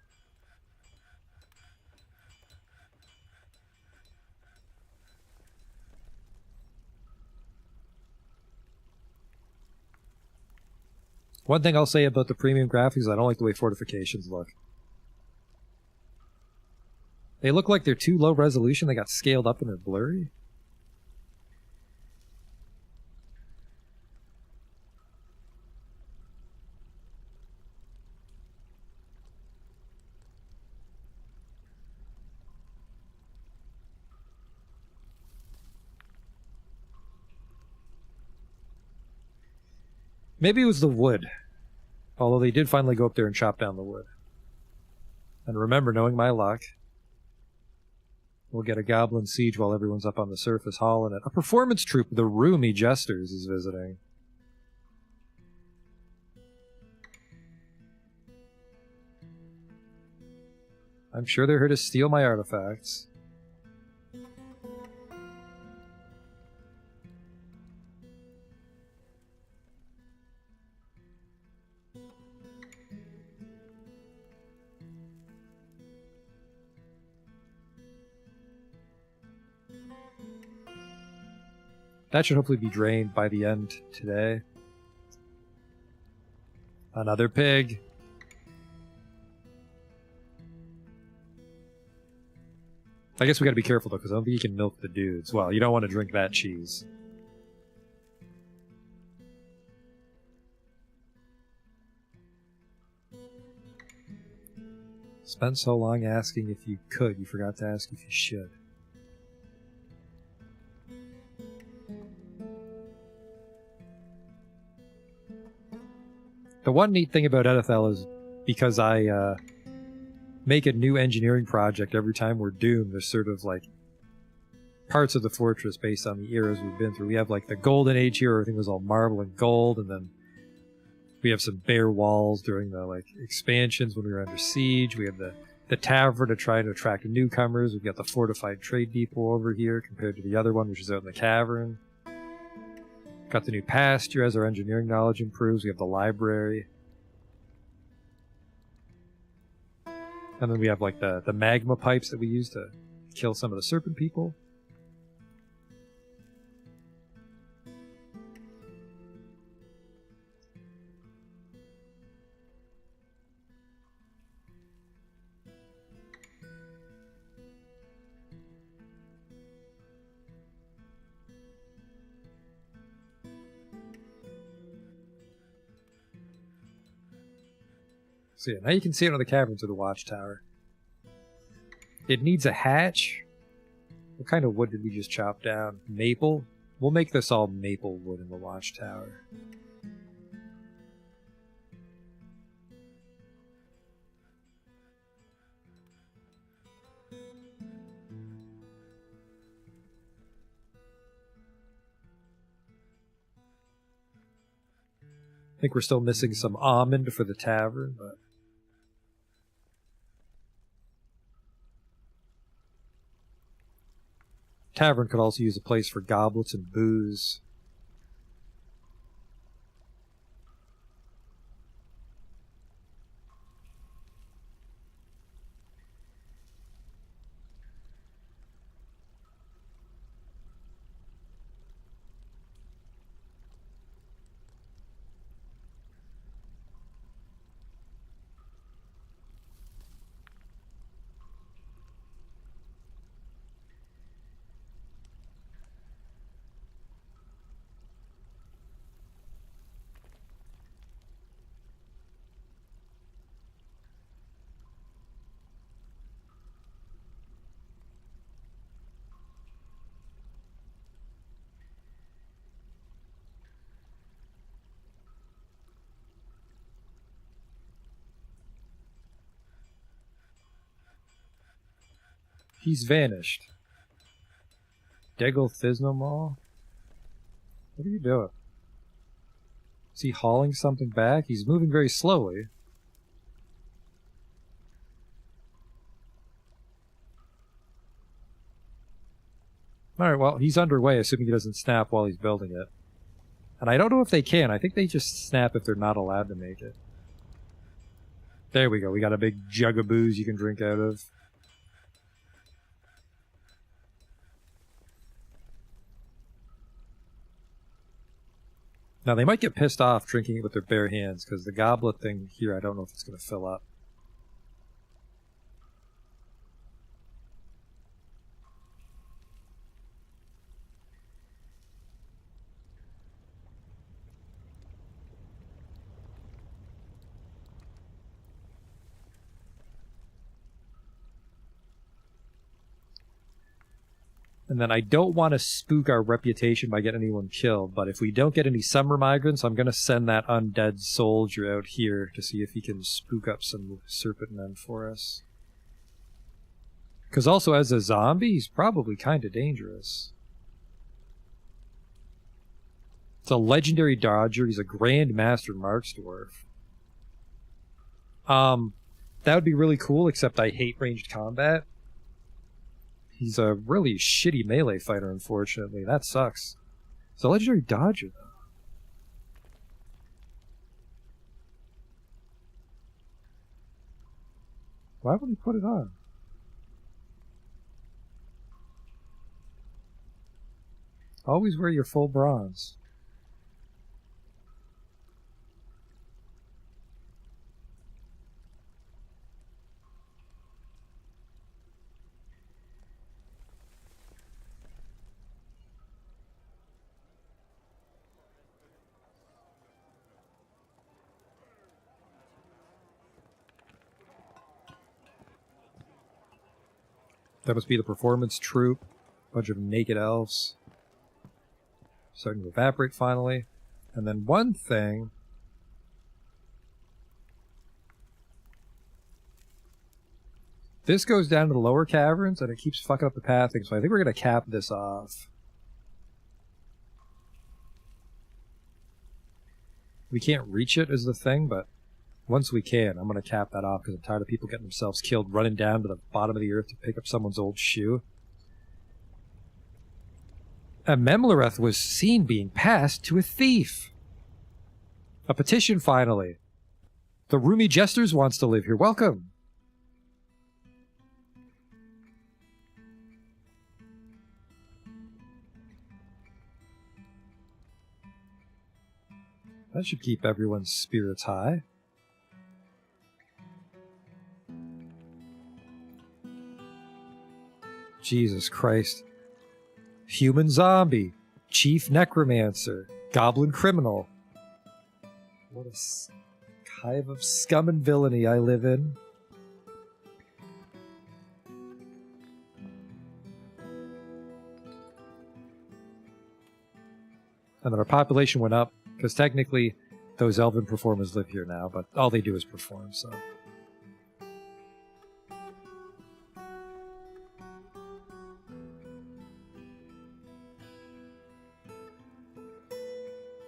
One thing I'll say about the premium graphics is I don't like the way fortifications look. They look like they're too low resolution. They got scaled up and they're blurry. Maybe it was the wood. Although they did finally go up there and chop down the wood. And remember, knowing my luck, we'll get a goblin siege while everyone's up on the surface hauling it. A performance troupe, the Roomy Jesters, is visiting. I'm sure they're here to steal my artifacts. That should hopefully be drained by the end today. Another pig. I guess we gotta be careful though, because I don't think you can milk the dudes. Well, you don't want to drink that cheese. Spent so long asking if you could, you forgot to ask if you should. The one neat thing about Edithel is because I make a new engineering project every time we're doomed, there's sort of like parts of the fortress based on the eras we've been through. We have like the golden age here, everything was all marble and gold, and then we have some bare walls during the like expansions when we were under siege. We have the the tavern to try to attract newcomers. We've got the fortified trade depot over here compared to the other one, which is out in the cavern. Got the new pasture as our engineering knowledge improves. We have the library. And then we have like the magma pipes that we use to kill some of the serpent people. So yeah, now you can see it on the caverns of the watchtower. It needs a hatch. What kind of wood did we just chop down? Maple? We'll make this all maple wood in the watchtower. I think we're still missing some almond for the tavern, but tavern could also use a place for goblets and booze. He's vanished. Degel Thisnomal? What are you doing? Is he hauling something back? He's moving very slowly. Alright, well, he's underway, assuming he doesn't snap while he's building it. And I don't know if they can. I think they just snap if they're not allowed to make it. There we go. We got a big jug of booze you can drink out of. Now, they might get pissed off drinking it with their bare hands, because the goblet thing here, I don't know if it's going to fill up. And then I don't want to spook our reputation by getting anyone killed, but if we don't get any summer migrants, I'm going to send that undead soldier out here to see if he can spook up some serpent men for us. Because also as a zombie, he's probably kind of dangerous. It's a legendary dodger. He's a Grand Master Marks Dwarf. That would be really cool, except I hate ranged combat. He's a really shitty melee fighter, unfortunately. That sucks. It's a legendary dodger, though. Why would he put it on? Always wear your full bronze. That must be the performance troupe. Bunch of naked elves. Starting to evaporate finally. And then one thing. This goes down to the lower caverns and it keeps fucking up the pathing, so I think we're going to cap this off. We can't reach it is the thing, but Once we can, I'm going to cap that off because I'm tired of people getting themselves killed running down to the bottom of the earth to pick up someone's old shoe. A Memlereth was seen being passed to a thief. A petition, finally. The Roomy Jesters wants to live here. Welcome. That should keep everyone's spirits high. Jesus Christ. Human zombie. Chief necromancer. Goblin criminal. What a hive of scum and villainy I live in. And then our population went up, because technically those elven performers live here now, but all they do is perform, so...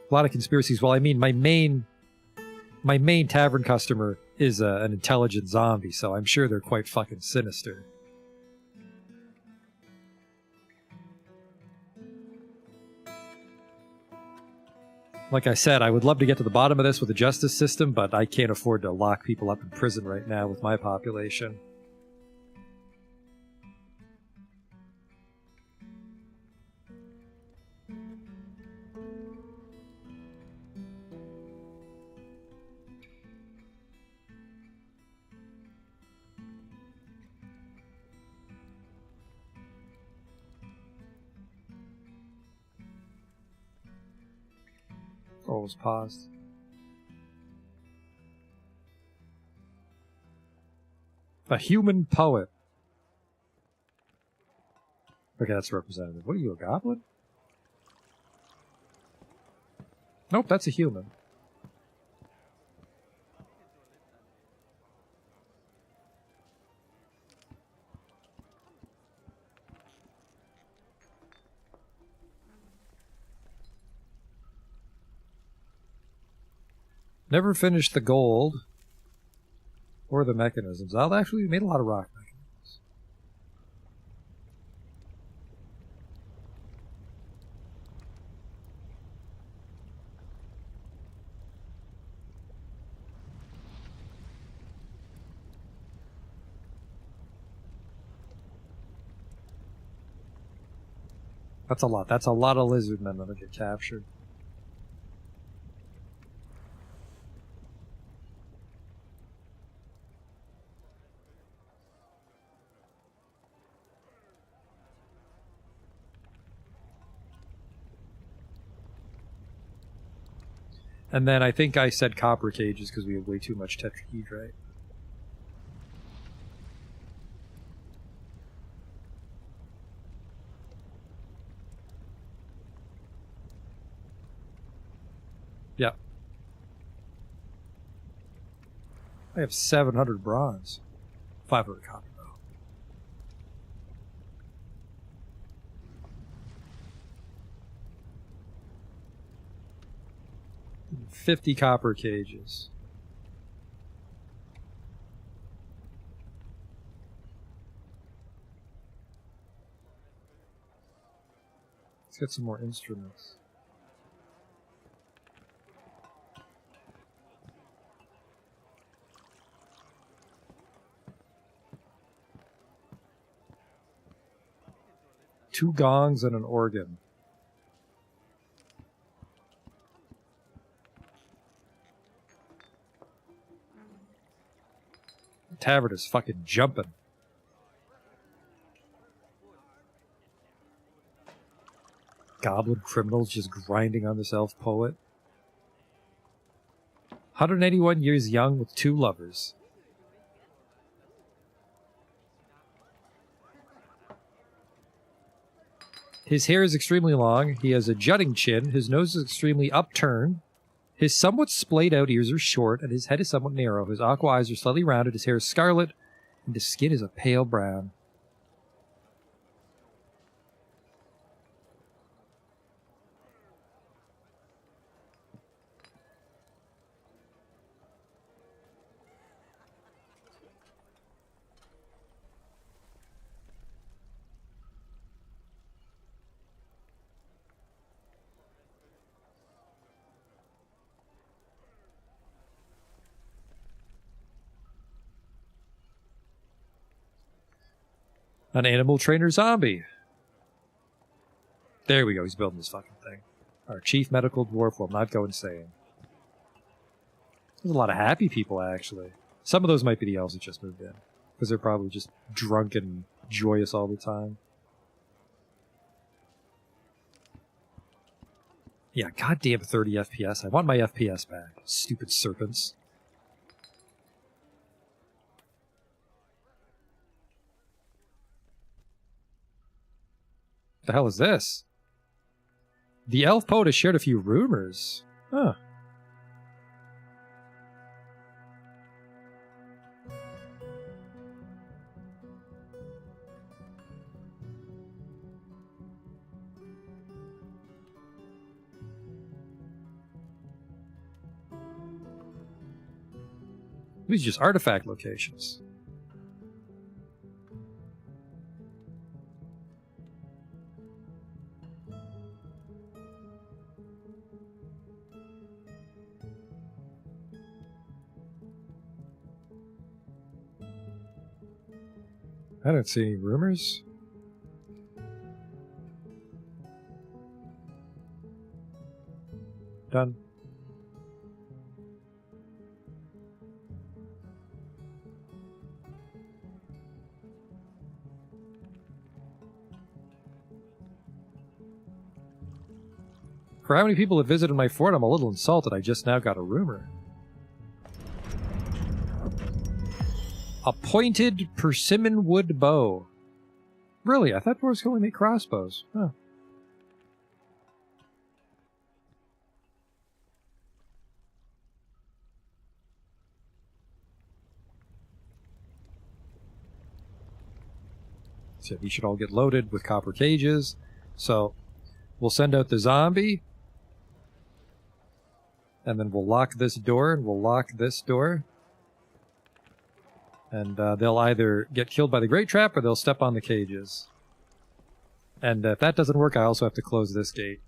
A lot of conspiracies. Well, I mean, my main tavern customer is an intelligent zombie, so I'm sure they're quite fucking sinister. Like I said, I would love to get to the bottom of this with the justice system, but I can't afford to lock people up in prison right now with my population. Oh, it was paused. A human poet. Okay, that's representative. What are you, a goblin? Nope, that's a human. Never finished the gold or the mechanisms. I'll actually made a lot of rock mechanisms. That's a lot. That's a lot of lizard men that'll get captured. And then I think I said copper cages because we have way too much tetrahedrite. Yeah. I have 700 bronze. 500 copper, though. 50 copper cages. Let's get some more instruments. Two gongs and an organ. The tavern is fucking jumping. Goblin criminals just grinding on this elf poet. 181 years young with 2 lovers. His hair is extremely long. He has a jutting chin. His nose is extremely upturned. His somewhat splayed out ears are short, and his head is somewhat narrow. His aqua eyes are slightly rounded. His hair is scarlet, and his skin is a pale brown. An animal trainer zombie. There we go. He's building this fucking thing. Our chief medical dwarf will not go insane. There's a lot of happy people, actually. Some of those might be the elves that just moved in. Because they're probably just drunk and joyous all the time. Yeah, goddamn 30 FPS. I want my FPS back. Stupid serpents. The hell is this? The elf poet has shared a few rumors. Huh. These are just artifact locations. I don't see any rumors. Done. For how many people have visited my fort, I'm a little insulted. I just now got a rumor. A pointed persimmon wood bow. Really? I thought dwarves could only make crossbows. Huh. So these should all get loaded with copper cages. So we'll send out the zombie. And then we'll lock this door, and we'll lock this door. And they'll either get killed by the Great Trap, or they'll step on the cages. And if that doesn't work, I also have to close this gate.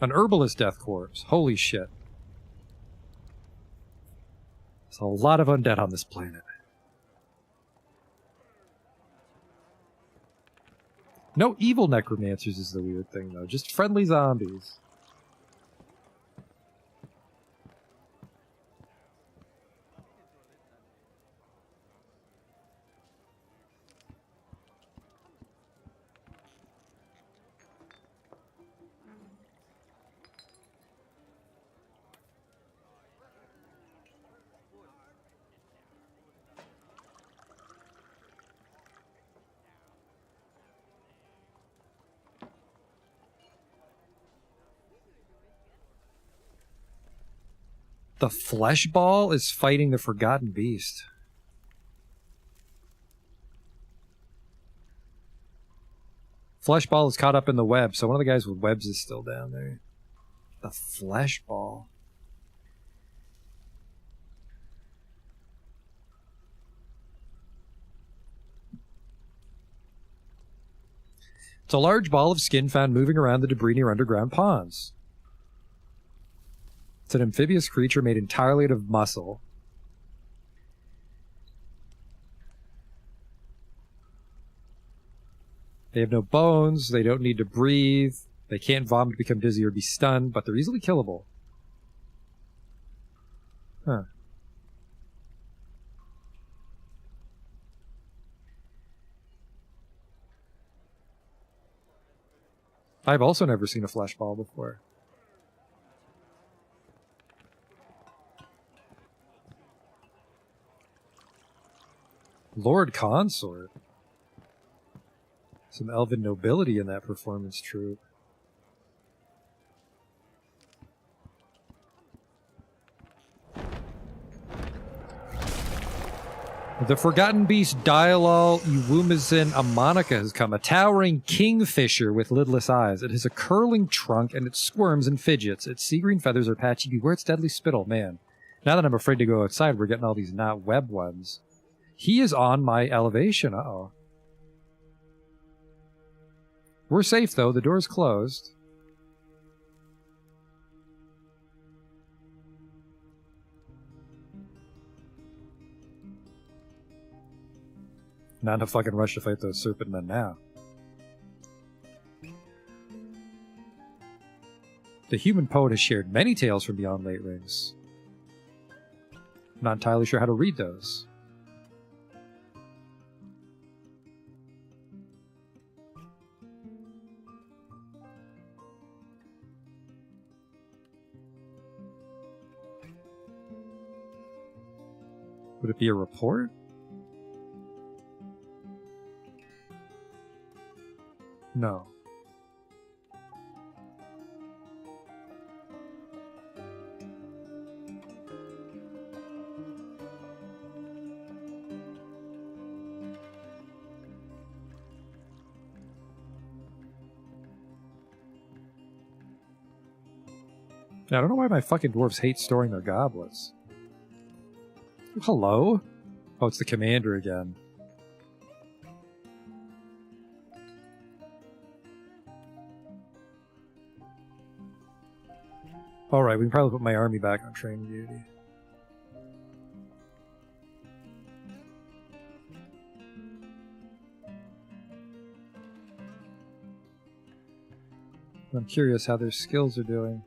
An herbalist death corpse. Holy shit. There's a lot of undead on this planet. No evil necromancers is the weird thing, though. Just friendly zombies. The flesh ball is fighting the forgotten beast. Flesh ball is caught up in the web, so one of the guys with webs is still down there. The flesh ball. It's a large ball of skin found moving around the debris near underground ponds. It's an amphibious creature made entirely out of muscle. They have no bones, they don't need to breathe, they can't vomit to become dizzy or be stunned, but they're easily killable. Huh. I've also never seen a flesh ball before. Lord Consort. Some elven nobility in that performance troupe. The Forgotten Beast Dialol Iwumazin Amonica has come, a towering kingfisher with lidless eyes. It has a curling trunk and it squirms and fidgets. Its sea green feathers are patchy. Beware its deadly spittle. Man, now that I'm afraid to go outside, we're getting all these not web ones. He is on my elevation. Uh-oh. We're safe, though. The door's closed. Not in a fucking rush to fight those serpent men now. The human poet has shared many tales from beyond Late Rings. I'm not entirely sure how to read those. Would it be a report? No. I don't know why my fucking dwarves hate storing their goblets. Hello? Oh, it's the commander again. Alright, we can probably put my army back on training duty. I'm curious how their skills are doing.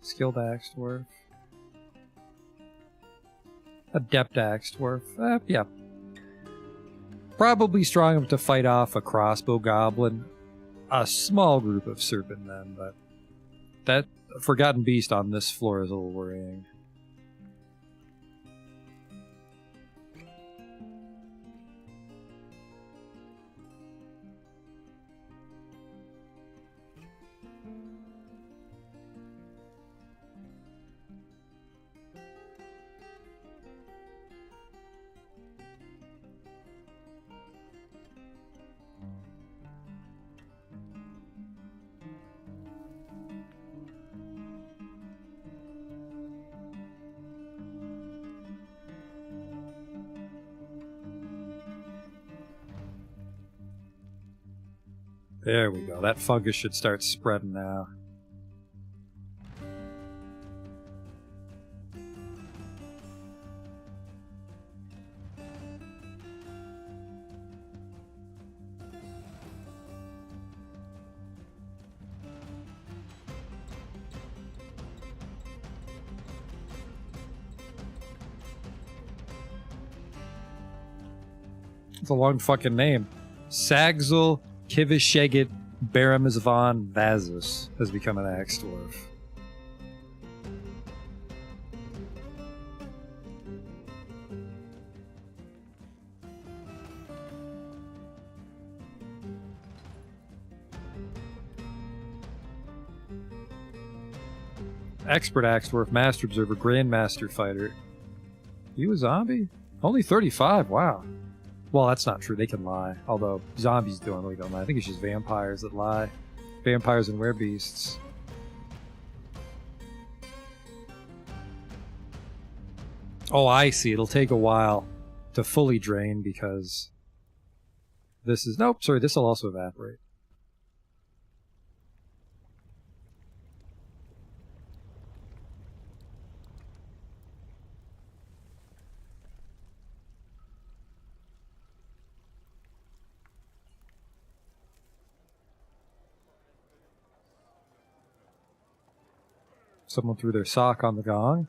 Skilled axe dwarf. Adept axe dwarf. Yeah. Probably strong enough to fight off a crossbow goblin. A small group of serpent men, but that forgotten beast on this floor is a little worrying. There we go. That fungus should start spreading now. It's a long fucking name. Sagzel Kivisheget Baramizvan Vazus has become an axe dwarf. Expert axe dwarf, master observer, grandmaster fighter. You a zombie? Only 35, wow. Well, that's not true. They can lie. Although zombies normally don't lie. I think it's just vampires that lie. Vampires and werebeasts. Oh, I see. It'll take a while to fully drain because this is... Nope, sorry. This will also evaporate. Someone threw their sock on the gong.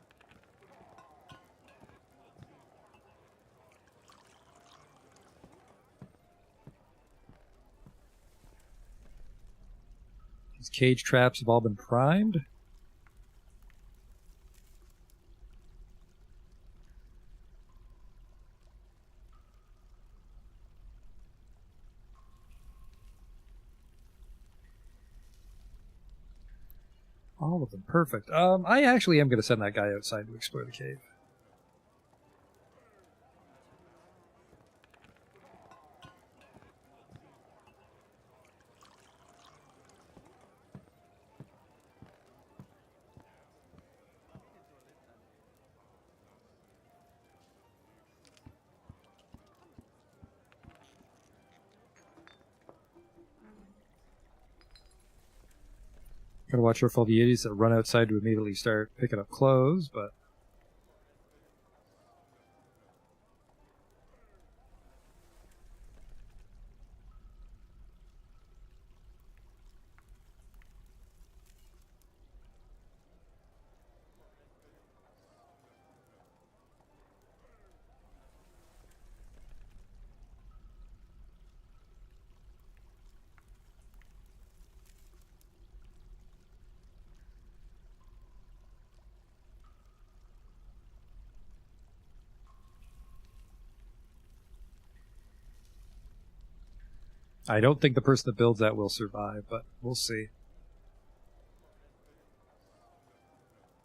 These cage traps have all been primed. All of them. Perfect. I actually am going to send that guy outside to explore the cave. Gotta watch out for all the idiots that run outside to immediately start picking up clothes, but... I don't think the person that builds that will survive, but we'll see.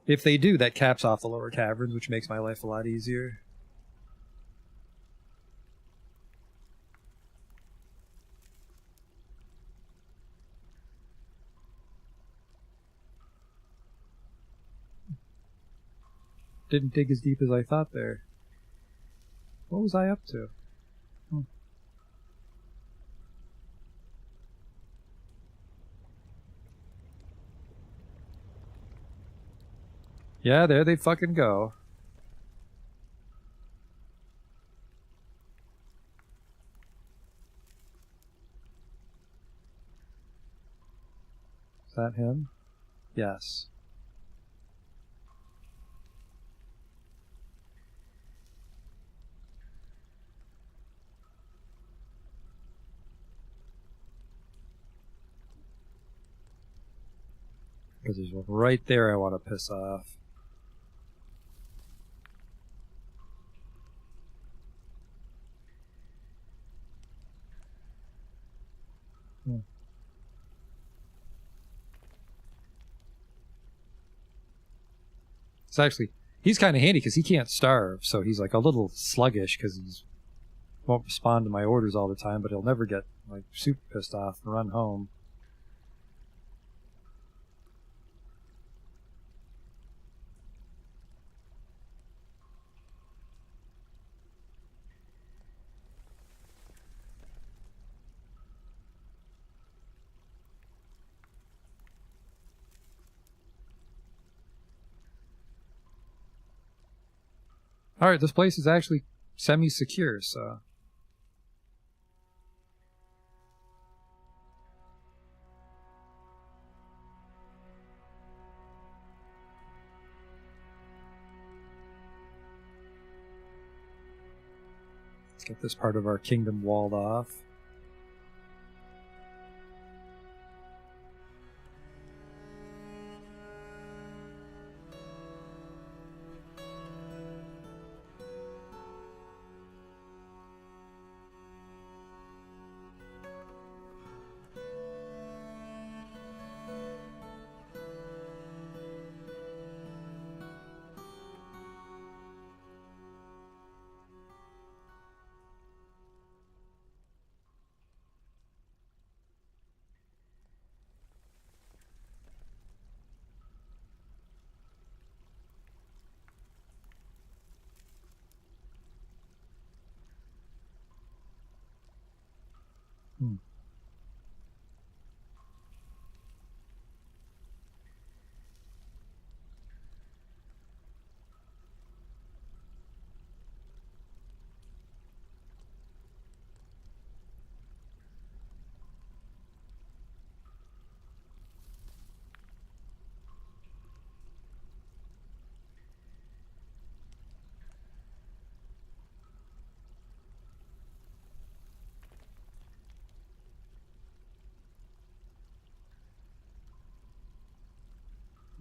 If they do, that caps off the lower caverns, which makes my life a lot easier. Didn't dig as deep as I thought there. What was I up to? Yeah, there they fucking go. Is that him? Yes. Because there's one right there I want to piss off. It's actually, he's kind of handy because he can't starve, so he's like a little sluggish because he's won't respond to my orders all the time, but he'll never get like super pissed off and run home. Alright, this place is actually semi-secure, so... Let's get this part of our kingdom walled off.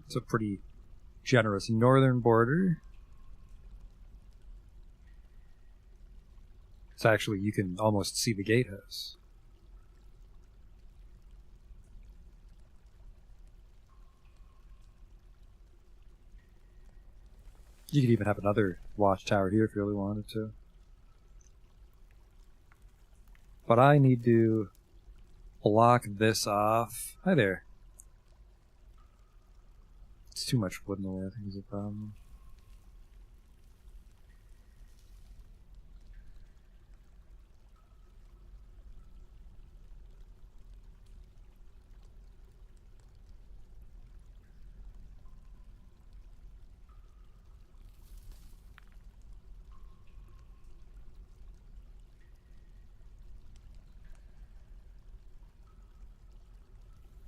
It's a pretty generous northern border. It's actually, you can almost see the gatehouse. You could even have another watchtower here if you really wanted to. But I need to block this off. Hi there. It's too much wood in the way, I think is a problem.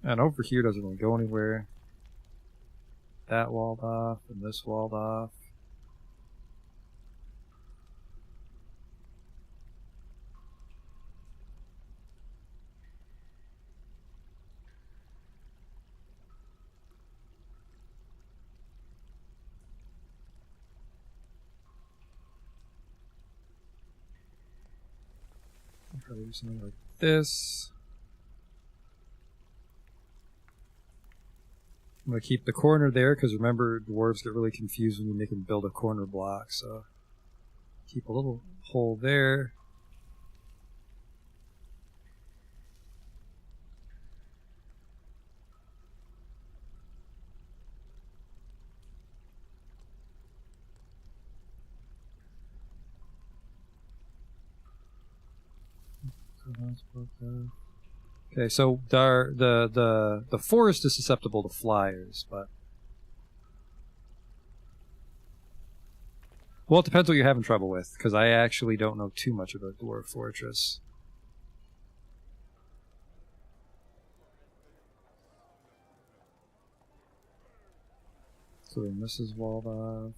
And over here doesn't really go anywhere. That walled off, and this walled off. I'll probably do something like this. I'm going to keep the corner there, because remember, dwarves get really confused when you make them build a corner block, so keep a little hole there. Okay, so the forest is susceptible to flyers, but well, it depends what you're having trouble with, because I actually don't know too much about Dwarf Fortress. So then this is walled off.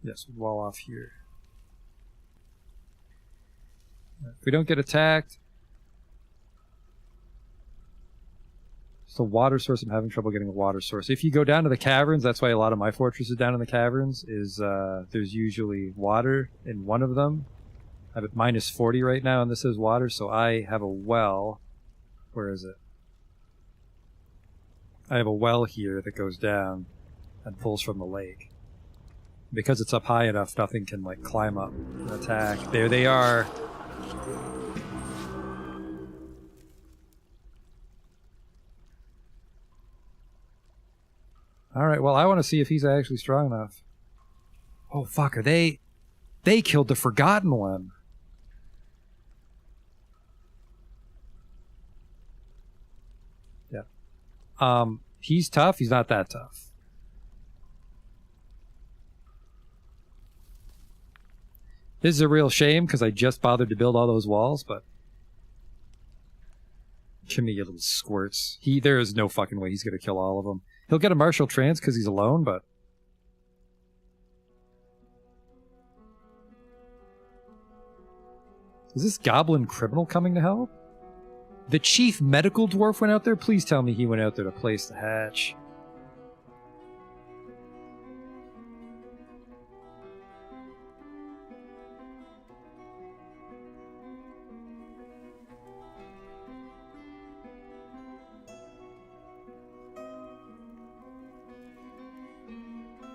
Yes, wall off here. If we don't get attacked, it's the water source. I'm having trouble getting a water source. If you go down to the caverns, that's why a lot of my fortresses down in the caverns is there's usually water in one of them. I'm at minus 40 right now, and this is water, so I have a well. Where is it? I have a well here that goes down and pulls from the lake. Because it's up high enough, nothing can like climb up and attack. There they are. Alright, well, I want to see if he's actually strong enough. Oh, fuck, are they... They killed the Forgotten One. Yeah. He's tough, he's not that tough. This is a real shame, because I just bothered to build all those walls, but... Chimney, you little squirts. There is no fucking way he's going to kill all of them. He'll get a martial trance because he's alone, but... Is this goblin criminal coming to help? The chief medical dwarf went out there? Please tell me he went out there to place the hatch.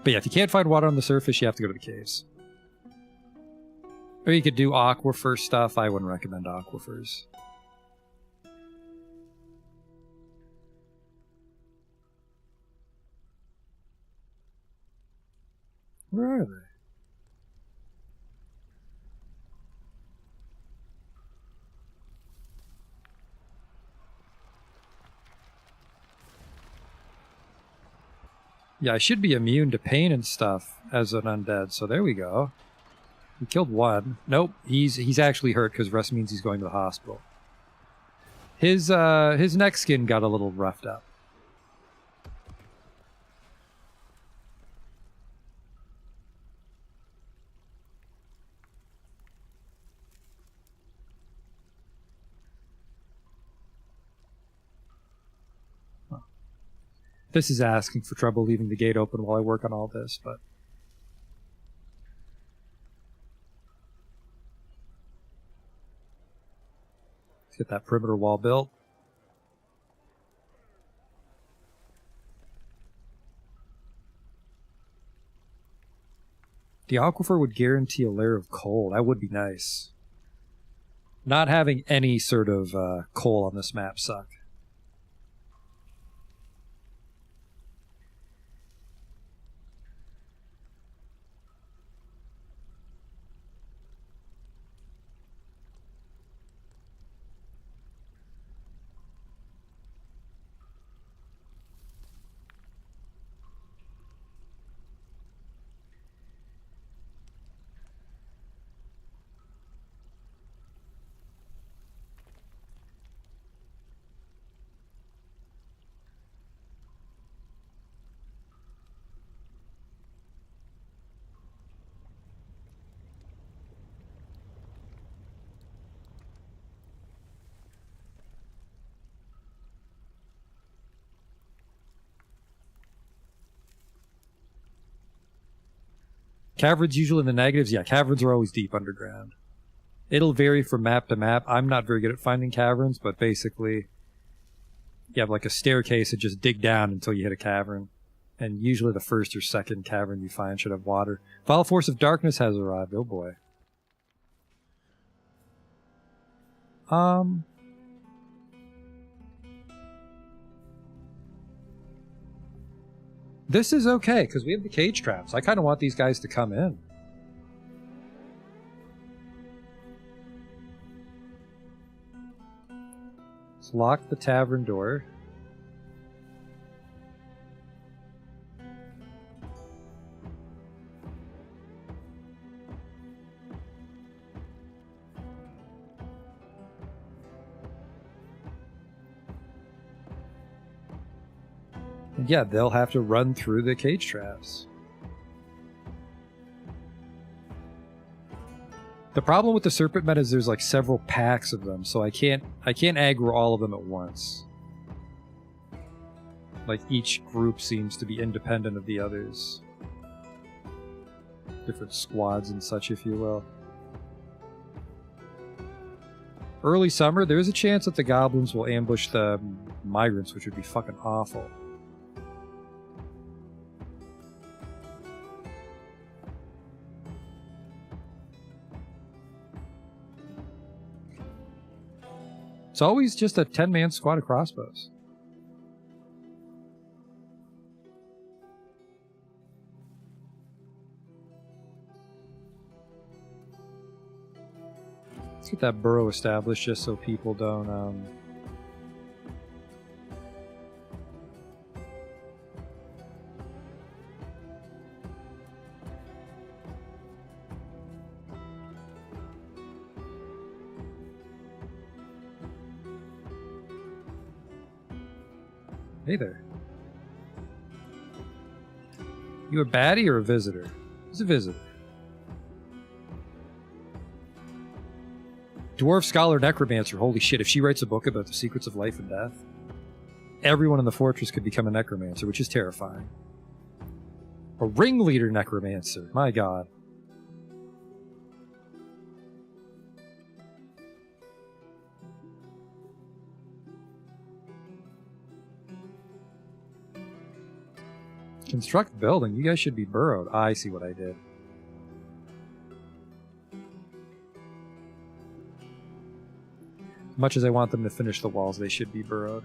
But yeah, if you can't find water on the surface, you have to go to the caves. Or you could do aquifer stuff. I wouldn't recommend aquifers. Where are they? Yeah, I should be immune to pain and stuff as an undead, so there we go. We killed one. Nope, he's actually hurt because rest means he's going to the hospital. His neck skin got a little roughed up. This is asking for trouble leaving the gate open while I work on all this, but... Let's get that perimeter wall built. The aquifer would guarantee a layer of coal. That would be nice. Not having any sort of coal on this map sucked. Caverns usually in the negatives. Yeah, caverns are always deep underground. It'll vary from map to map. I'm not very good at finding caverns, but basically you have like a staircase and just dig down until you hit a cavern. And usually the first or second cavern you find should have water. Vile Force of Darkness has arrived. Oh boy. This is okay, because we have the cage traps. I kind of want these guys to come in. Let's lock the tavern door. And yeah, they'll have to run through the cage traps. The problem with the serpent men is there's like several packs of them, so I can't aggro all of them at once. Like each group seems to be independent of the others. Different squads and such, if you will. Early summer, there is a chance that the goblins will ambush the migrants, which would be fucking awful. It's always just a 10-man squad of crossbows. Let's get that burrow established just so people don't... Hey there. You a baddie or a visitor? He's a visitor. Dwarf Scholar Necromancer. Holy shit, if she writes a book about the secrets of life and death, everyone in the fortress could become a necromancer, which is terrifying. A ringleader necromancer. My god. Construct building. You guys should be burrowed. I see what I did. As much as I want them to finish the walls, they should be burrowed.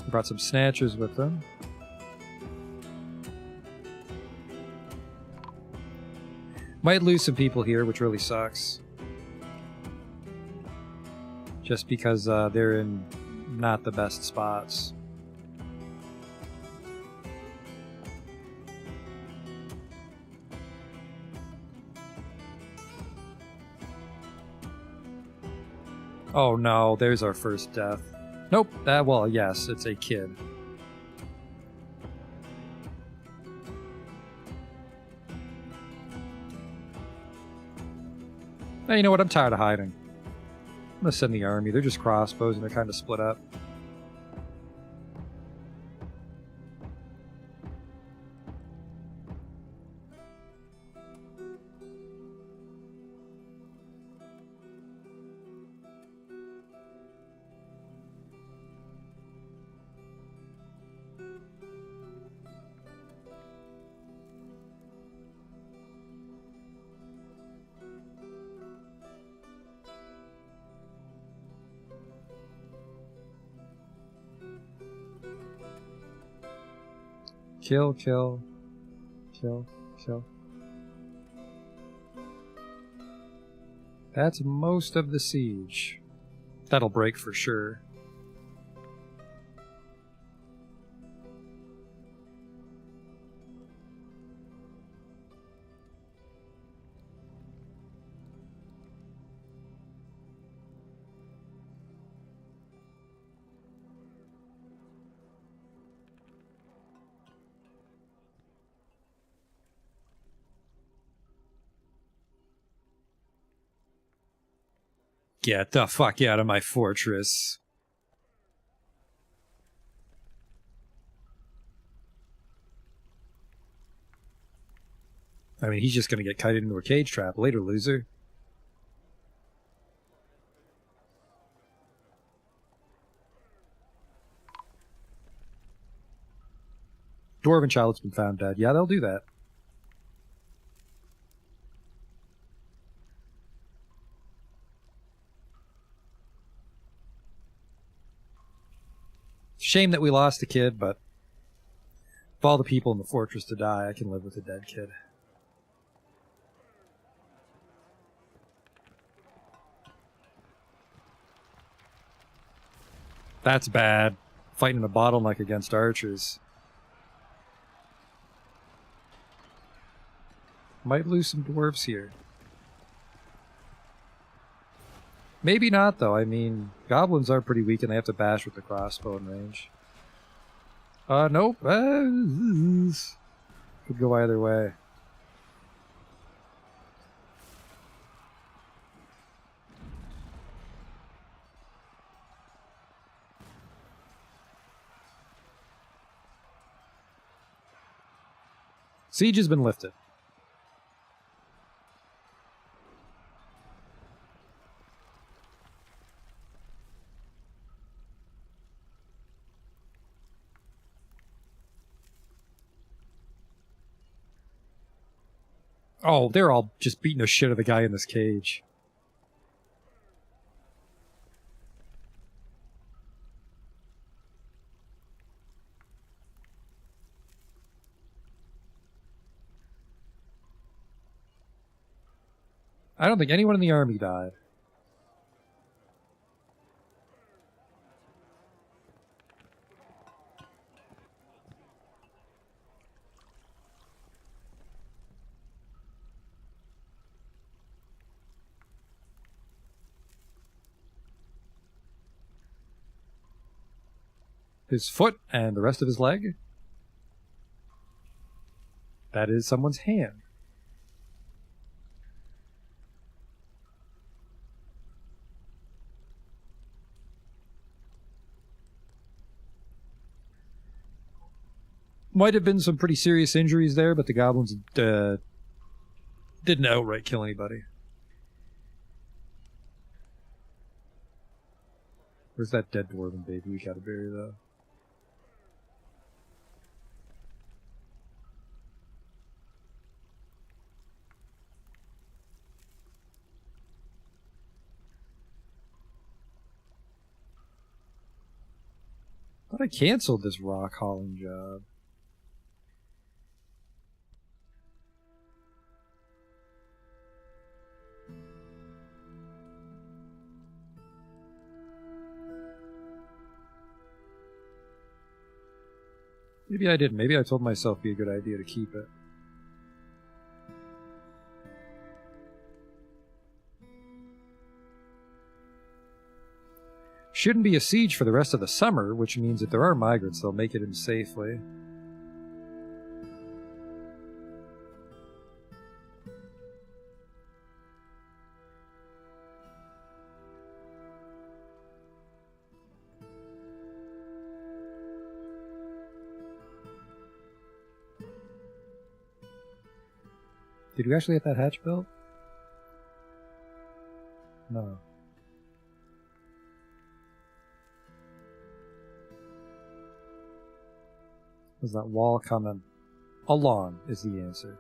Brought some snatchers with them. Might lose some people here, which really sucks. Just because they're in not the best spots. Oh no, there's our first death. Nope, well, yes, it's a kid. Hey, you know what? I'm tired of hiding. I'm gonna send the army. They're just crossbows and they're kind of split up. Kill, kill, kill, kill. That's most of the siege. That'll break for sure. Get the fuck out of my fortress. I mean, he's just going to get kited into a cage trap later, loser. Dwarven child's been found dead. Yeah, they'll do that. Shame that we lost the kid, but of all the people in the fortress to die, I can live with a dead kid. That's bad. Fighting a bottleneck against archers. Might lose some dwarves here. Maybe not, though. I mean, goblins are pretty weak and they have to bash with the crossbow in range. Nope. Could go either way. Siege has been lifted. Oh, they're all just beating the shit out of the guy in this cage. I don't think anyone in the army died. His foot and the rest of his leg. That is someone's hand. Might have been some pretty serious injuries there, but the goblins didn't outright kill anybody. Where's that dead dwarven baby we gotta bury, though? Thought I canceled this rock hauling job. Maybe I didn't. Maybe I told myself it'd be a good idea to keep it. Shouldn't be a siege for the rest of the summer, which means if there are migrants, they'll make it in safely. Did we actually get that hatch built? No. Is that wall coming along is the answer.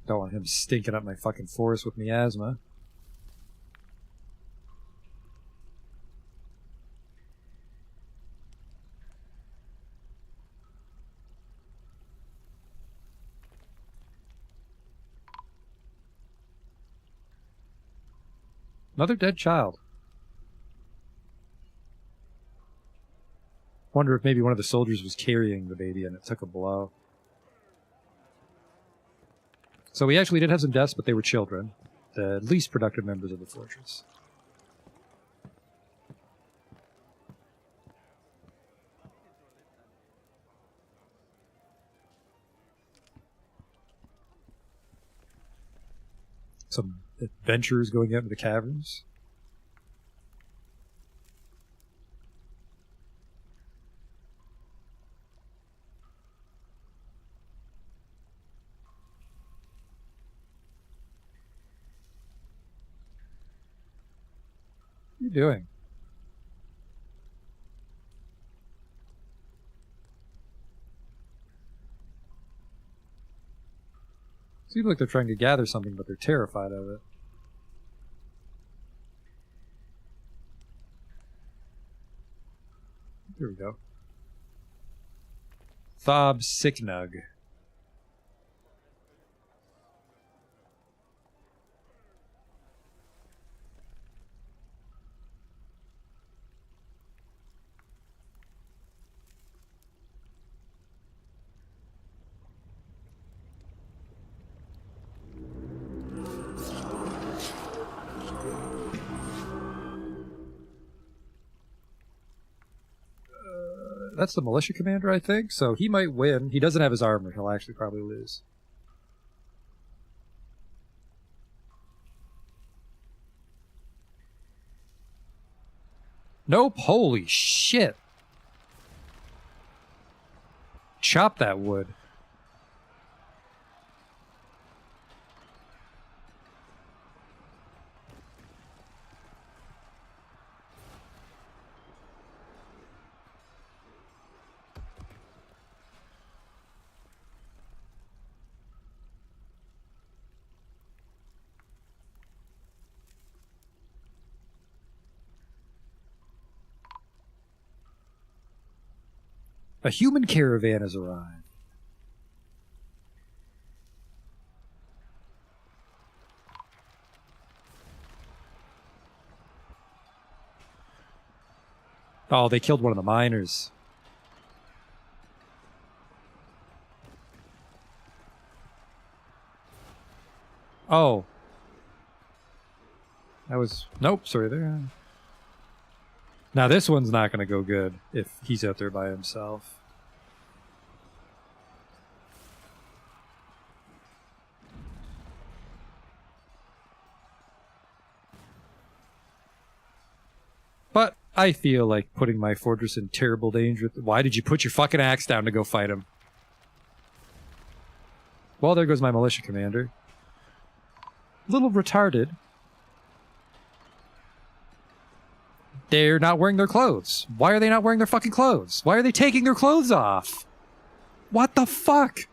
Don't want him stinking up my fucking forest with miasma. Another dead child. Wonder if maybe one of the soldiers was carrying the baby and it took a blow. So we actually did have some deaths, but they were children. The least productive members of the fortress. Some adventurers going out into the caverns. What are you doing? Seems like they're trying to gather something, but they're terrified of it. Here we go. Thob Sicknug. That's the militia commander, I think. So he might win. He doesn't have his armor. He'll actually probably lose. Nope. Holy shit. Chop that wood. A human caravan has arrived. Oh, they killed one of the miners. Oh. That was... Nope, sorry there. Now this one's not going to go good if he's out there by himself. But I feel like putting my fortress in terrible danger. Why did you put your fucking axe down to go fight him? Well, there goes my militia commander. Little retarded. They're not wearing their clothes. Why are they not wearing their fucking clothes? Why are they taking their clothes off? What the fuck?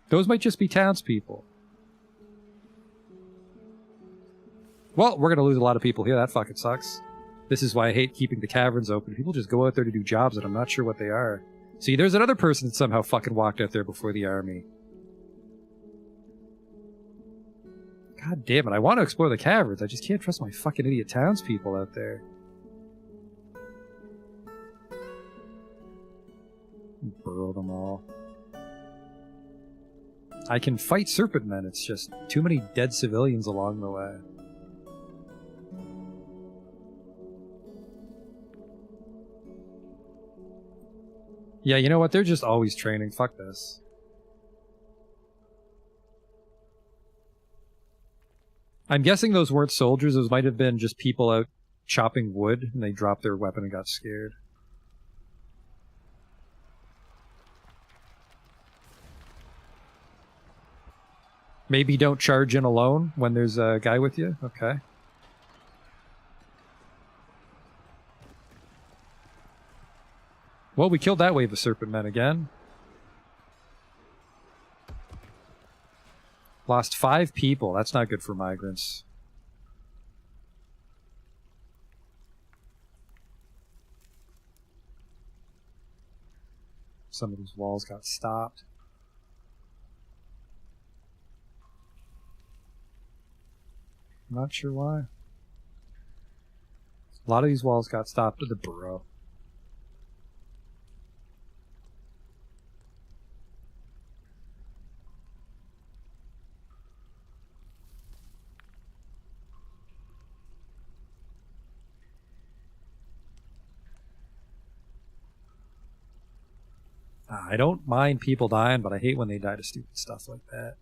Those might just be townspeople. Well, we're going to lose a lot of people here. That fucking sucks. This is why I hate keeping the caverns open. People just go out there to do jobs that I'm not sure what they are. See, there's another person that somehow fucking walked out there before the army. God damn it, I want to explore the caverns. I just can't trust my fucking idiot townspeople out there. Burrow them all. I can fight serpent men, it's just too many dead civilians along the way. Yeah, you know what? They're just always training. Fuck this. I'm guessing those weren't soldiers. Those might have been just people out chopping wood, and they dropped their weapon and got scared. Maybe don't charge in alone when there's a guy with you? Okay. Well, we killed that wave of serpent men again. Lost 5 people. That's not good for migrants. Some of these walls got stopped. I'm not sure why. A lot of these walls got stopped with the burrow. I don't mind people dying, but I hate when they die to stupid stuff like that.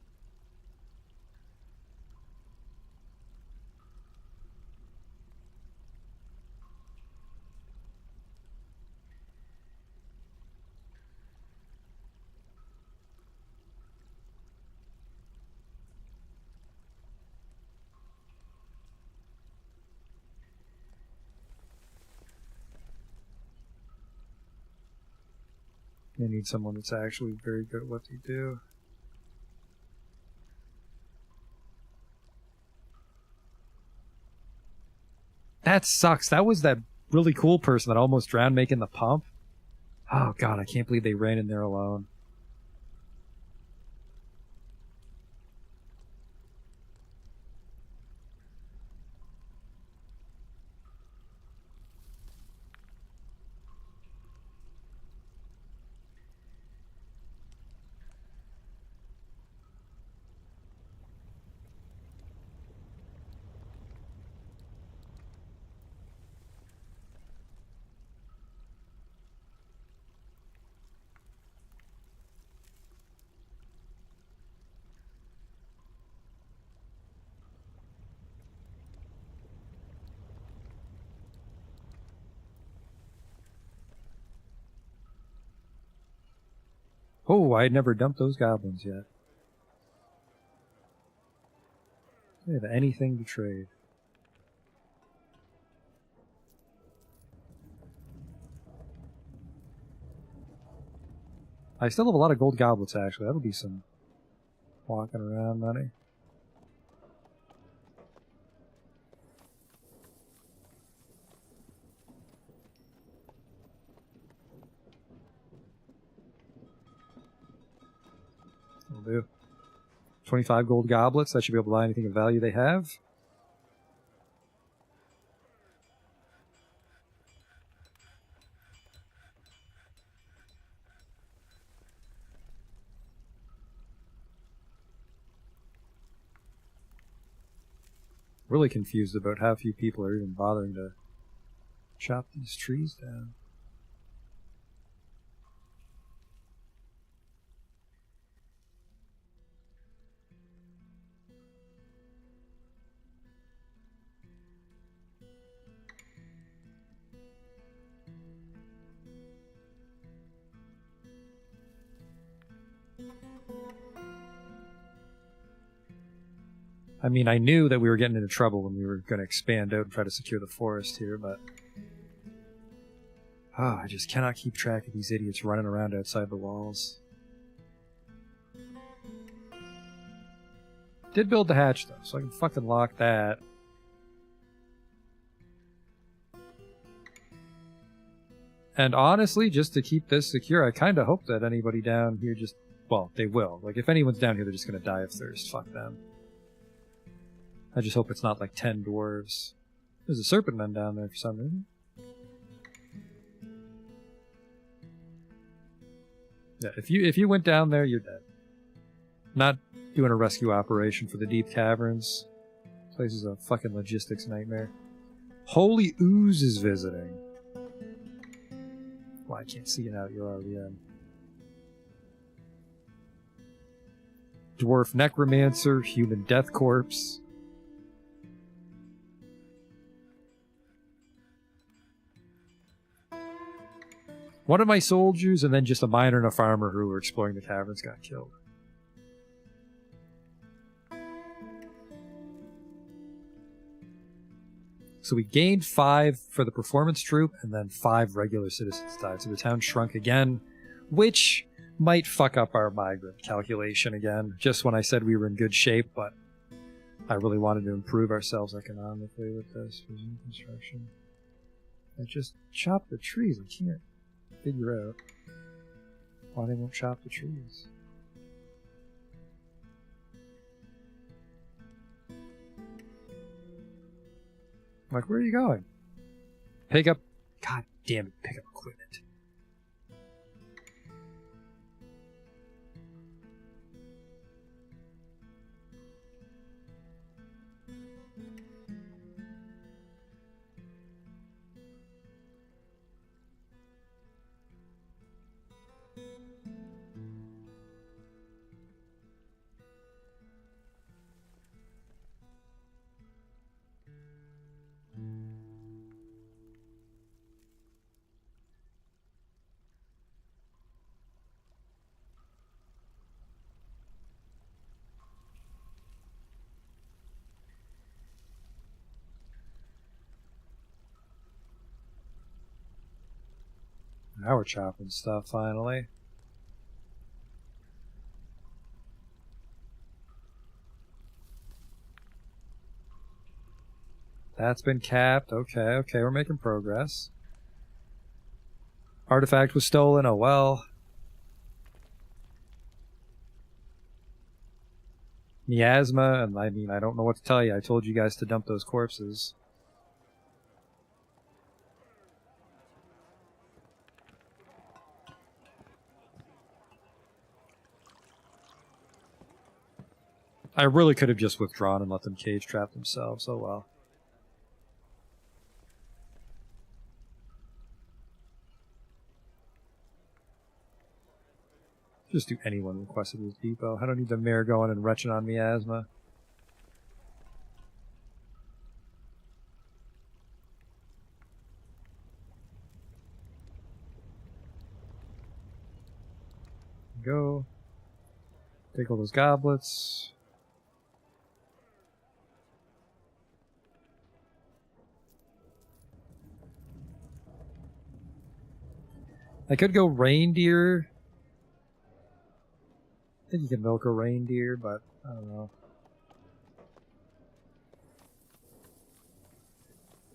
They need someone that's actually very good at what they do. That sucks. That was that really cool person that almost drowned making the pump. Oh god, I can't believe they ran in there alone. Oh, I had never dumped those goblins yet. They have anything to trade. I still have a lot of gold goblets, actually. That'll be some walking around money. Will do. 25 gold goblets. That should be able to buy anything of value they have. Really confused about how few people are even bothering to chop these trees down. I mean, I knew that we were getting into trouble when we were going to expand out and try to secure the forest here, but I just cannot keep track of these idiots running around outside the walls. Did build the hatch, though, so I can fucking lock that. And honestly, just to keep this secure, I kind of hope that anybody down here just... Well, they will. Like, if anyone's down here, they're just going to die of thirst. Fuck them. I just hope it's not like 10 dwarves. There's a serpent man down there for some reason. Yeah, if you went down there, you're dead. Not doing a rescue operation for the deep caverns. This place is a fucking logistics nightmare. Holy Ooze is visiting. Well, I can't see you now. You're already in. Dwarf necromancer, human death corpse. One of my soldiers and then just a miner and a farmer who were exploring the caverns got killed. So we gained 5 for the performance troop and then 5 regular citizens died. So the town shrunk again, which might fuck up our migrant calculation again, just when I said we were in good shape, but I really wanted to improve ourselves economically with this construction. I just chopped the trees. I can't figure out why they won't chop the trees. Like, where are you going? Pick up... God damn it, pick up equipment. Now we're chopping stuff, finally. That's been capped. Okay, okay, we're making progress. Artifact was stolen. Oh well. Miasma, and I mean, I don't know what to tell you. I told you guys to dump those corpses. I really could have just withdrawn and let them cage trap themselves. Oh well. Just do anyone requested with depot. I don't need the mayor going and retching on miasma. Go. Take all those goblets. I could go reindeer. I think you can milk a reindeer, but I don't know.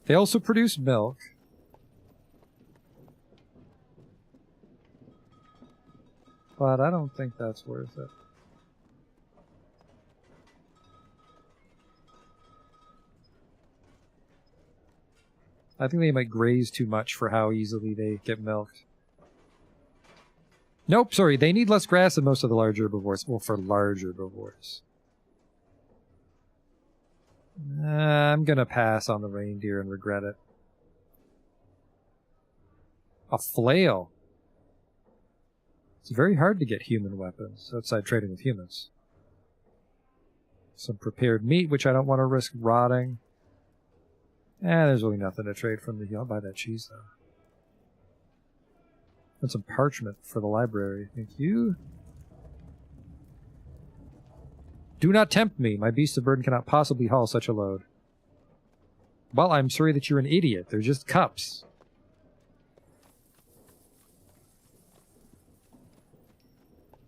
They also produce milk. But I don't think that's worth it. I think they might graze too much for how easily they get milked. Nope, sorry, they need less grass than most of the large herbivores. Well, for large herbivores. I'm gonna pass on the reindeer and regret it. A flail. It's very hard to get human weapons outside trading with humans. Some prepared meat, which I don't want to risk rotting. There's really nothing to trade from the... I'll buy that cheese, though. And some parchment for the library. Thank you. Do not tempt me. My beast of burden cannot possibly haul such a load. Well, I'm sorry that you're an idiot. They're just cups.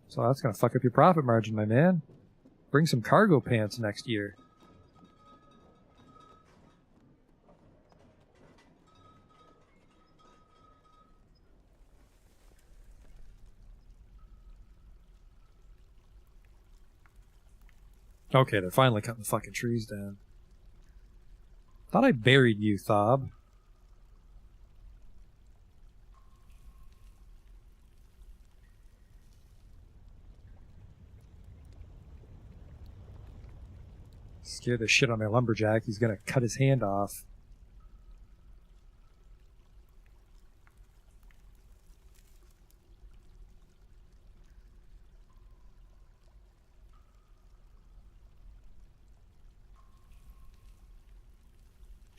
So that's going to fuck up your profit margin, my man. Bring some cargo pants next year. Okay, they're finally cutting the fucking trees down. Thought I buried you, Thob. Scare the shit on my lumberjack. He's gonna cut his hand off.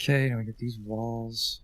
Okay, now we get these walls.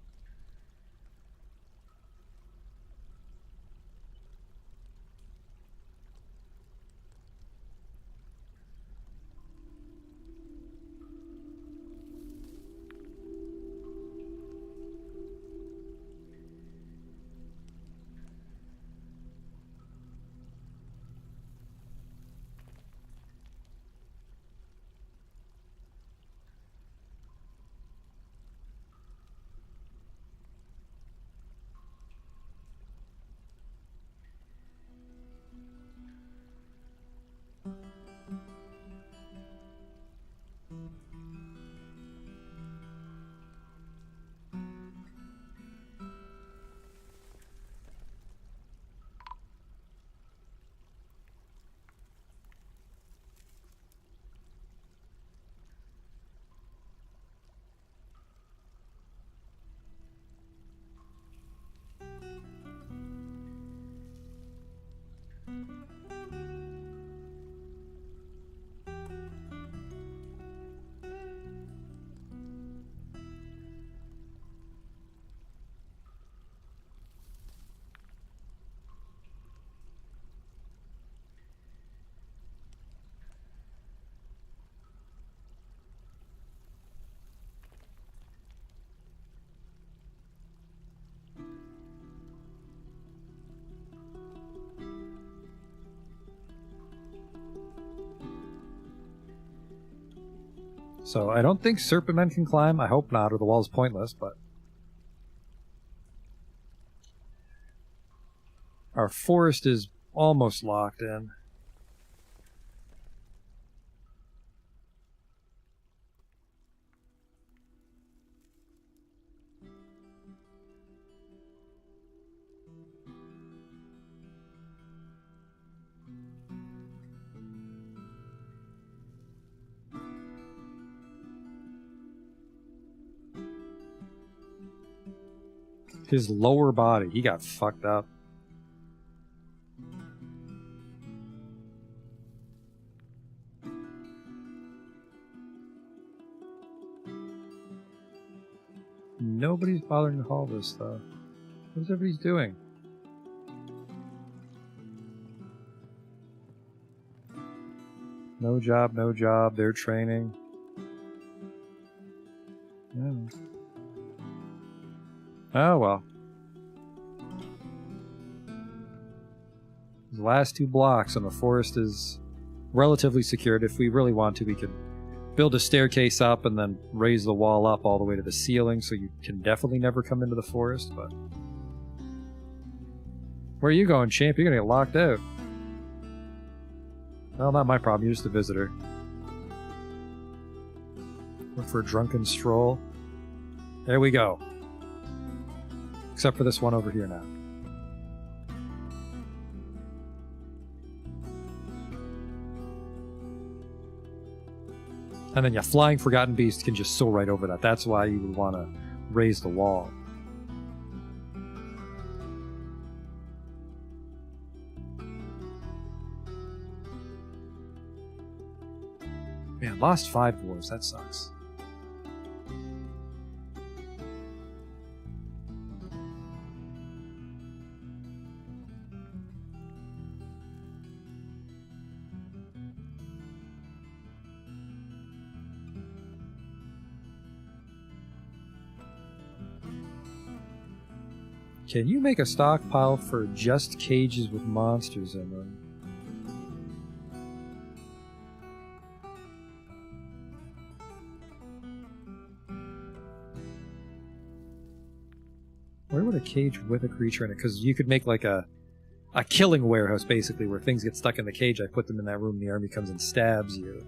So I don't think serpent men can climb. I hope not, or the wall's pointless, but... Our forest is almost locked in. His lower body, he got fucked up. Nobody's bothering to haul this stuff. What's everybody's doing? No job, no job. They're training. Yeah. Oh, well. The last 2 blocks and the forest is relatively secured. If we really want to, we could build a staircase up and then raise the wall up all the way to the ceiling, so you can definitely never come into the forest, but... Where are you going, champ? You're gonna get locked out. Well, not my problem. You're just a visitor. Look for a drunken stroll. There we go. Except for this one over here now. And then, yeah, Flying Forgotten Beast can just soar right over that. That's why you would want to raise the wall. Man, lost 5 dwarves. That sucks. Can you make a stockpile for just cages with monsters in them? Where would a cage with a creature in it? Because you could make like a killing warehouse, basically, where things get stuck in the cage. I put them in that room, the army comes and stabs you.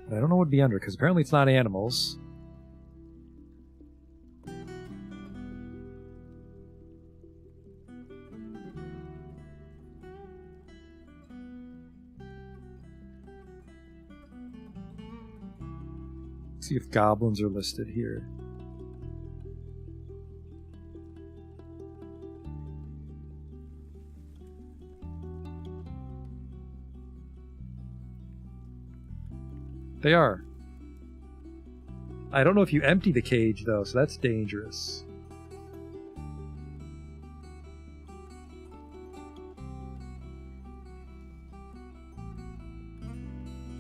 But I don't know what would be under, because apparently it's not animals. See if goblins are listed here. They are. I don't know if you empty the cage, though, so that's dangerous.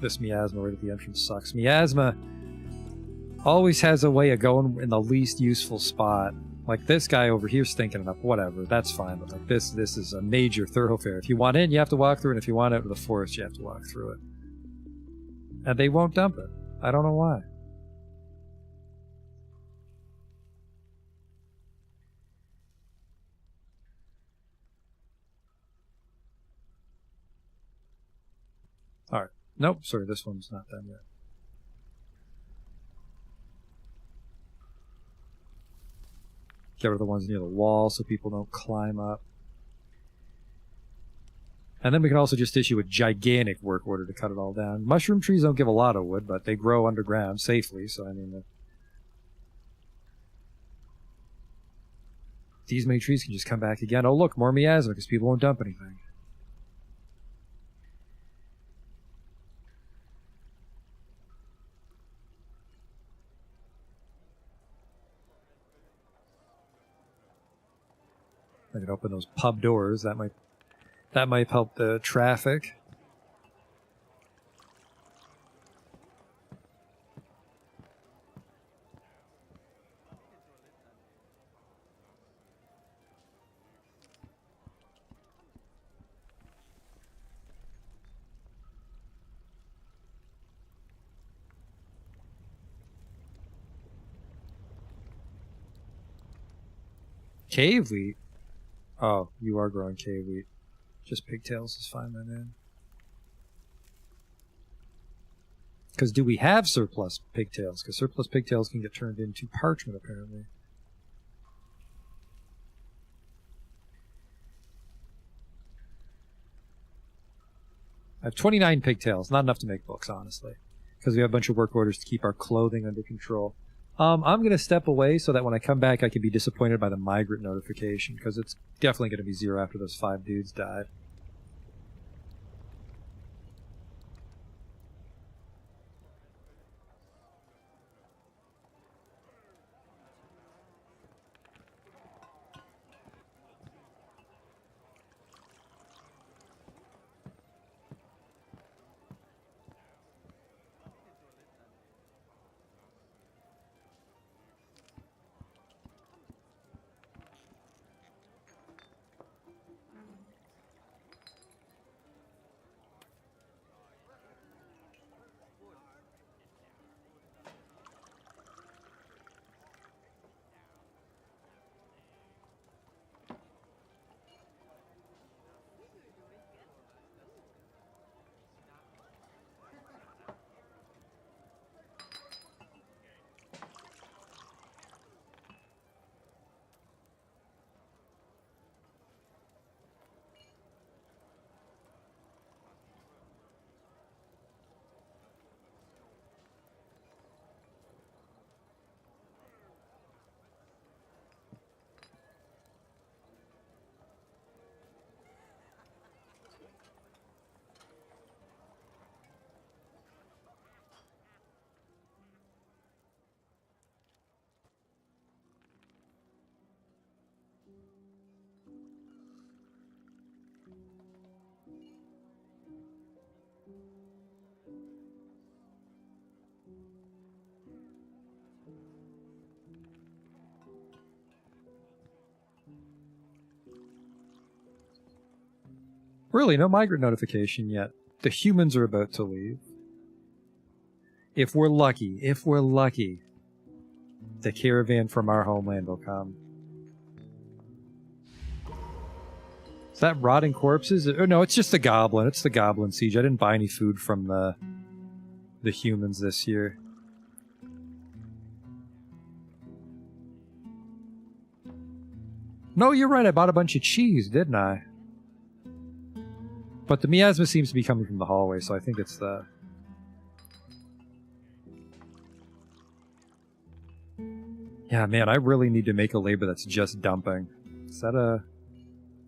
This miasma right at the entrance sucks. Miasma always has a way of going in the least useful spot. Like this guy over here stinking it up, whatever, that's fine. But like this is a major thoroughfare. If you want in, you have to walk through it, and if you want out of the forest, you have to walk through it. And they won't dump it. I don't know why. Alright. Nope, sorry, this one's not done yet. Get rid of the ones near the wall so people don't climb up. And then we can also just issue a gigantic work order to cut it all down. Mushroom trees don't give a lot of wood, but they grow underground safely, so I mean... these many trees can just come back again. Oh look, more miasma, because people won't dump anything. I can open those pub doors. That might help the traffic. cave wheat. Oh, you are growing cave wheat. Just pigtails is fine, my man. Because do we have surplus pigtails? Because surplus pigtails can get turned into parchment, apparently. I have 29 pigtails. Not enough to make books, honestly. Because we have a bunch of work orders to keep our clothing under control. I'm going to step away so that when I come back I can be disappointed by the migrant notification. Because it's definitely going to be 0 after those 5 dudes died. Really, no migrant notification yet. The humans are about to leave. If we're lucky, the caravan from our homeland will come. Is that rotting corpses? Oh, no, it's just the goblin. It's the goblin siege. I didn't buy any food from the humans this year. No, you're right. I bought a bunch of cheese, didn't I? But the miasma seems to be coming from the hallway, so I think it's the... Yeah, man, I really need to make a labor that's just dumping. Is that a...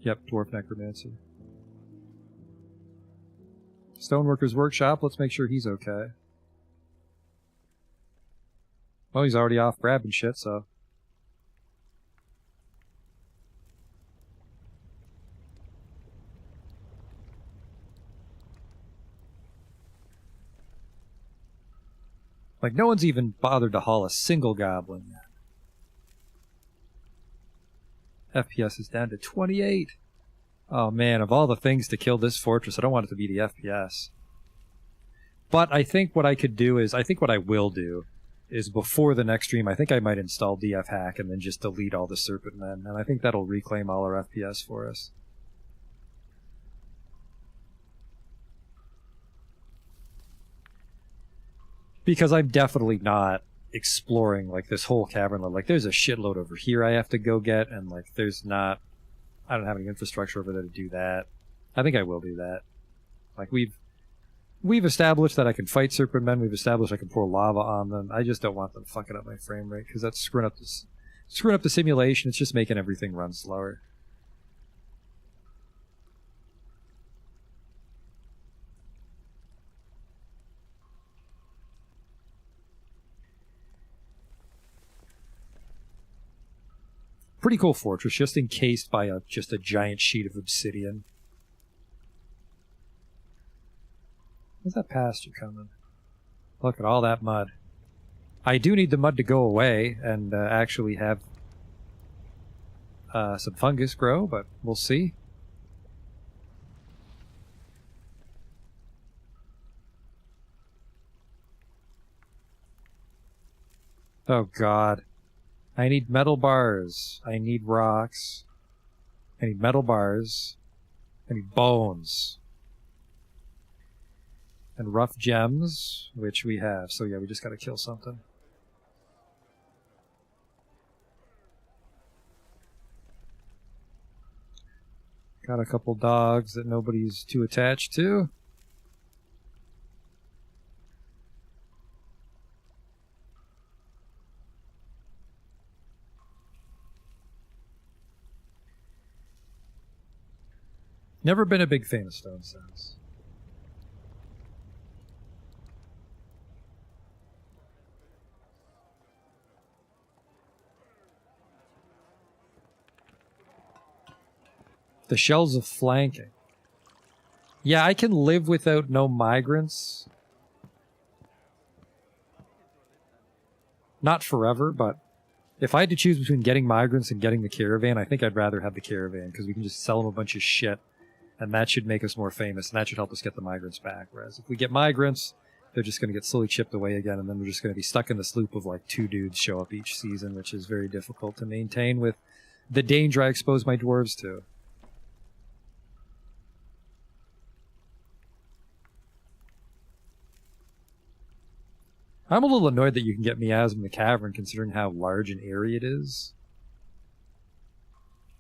Yep, Dwarf Necromancer. Stoneworker's Workshop, let's make sure he's okay. Well, he's already off grabbing shit, so... Like, no one's even bothered to haul a single goblin yet. FPS is down to 28. Oh man, of all the things to kill this fortress, I don't want it to be the FPS. But I think what I could do is, I think what I will do is before the next stream, I think I might install DF hack and then just delete all the Serpent Men. And I think that'll reclaim all our FPS for us. Because I'm definitely not exploring, like, this whole cavern. Like, there's a shitload over here I have to go get, and, like, there's not... I don't have any infrastructure over there to do that. I think I will do that. Like, we've established that I can fight Serpent Men. We've established I can pour lava on them. I just don't want them fucking up my frame rate, because that's screwing up the simulation. It's just making everything run slower. Pretty cool fortress, just encased by just a giant sheet of obsidian. Where's that pasture coming? Look at all that mud. I do need the mud to go away and actually have some fungus grow, but we'll see. Oh god. I need metal bars. I need rocks. I need metal bars. I need bones. And rough gems, which we have. So yeah, we just gotta kill something. Got a couple dogs that nobody's too attached to. Never been a big fan of stone stones. The shells of flanking. Yeah, I can live without no migrants. Not forever, but if I had to choose between getting migrants and getting the caravan, I think I'd rather have the caravan because we can just sell them a bunch of shit. And that should make us more famous, and that should help us get the migrants back. Whereas if we get migrants, they're just going to get slowly chipped away again, and then we're just going to be stuck in this loop of like 2 dudes show up each season, which is very difficult to maintain with the danger I expose my dwarves to. I'm a little annoyed that you can get miasm in the cavern, considering how large an area it is.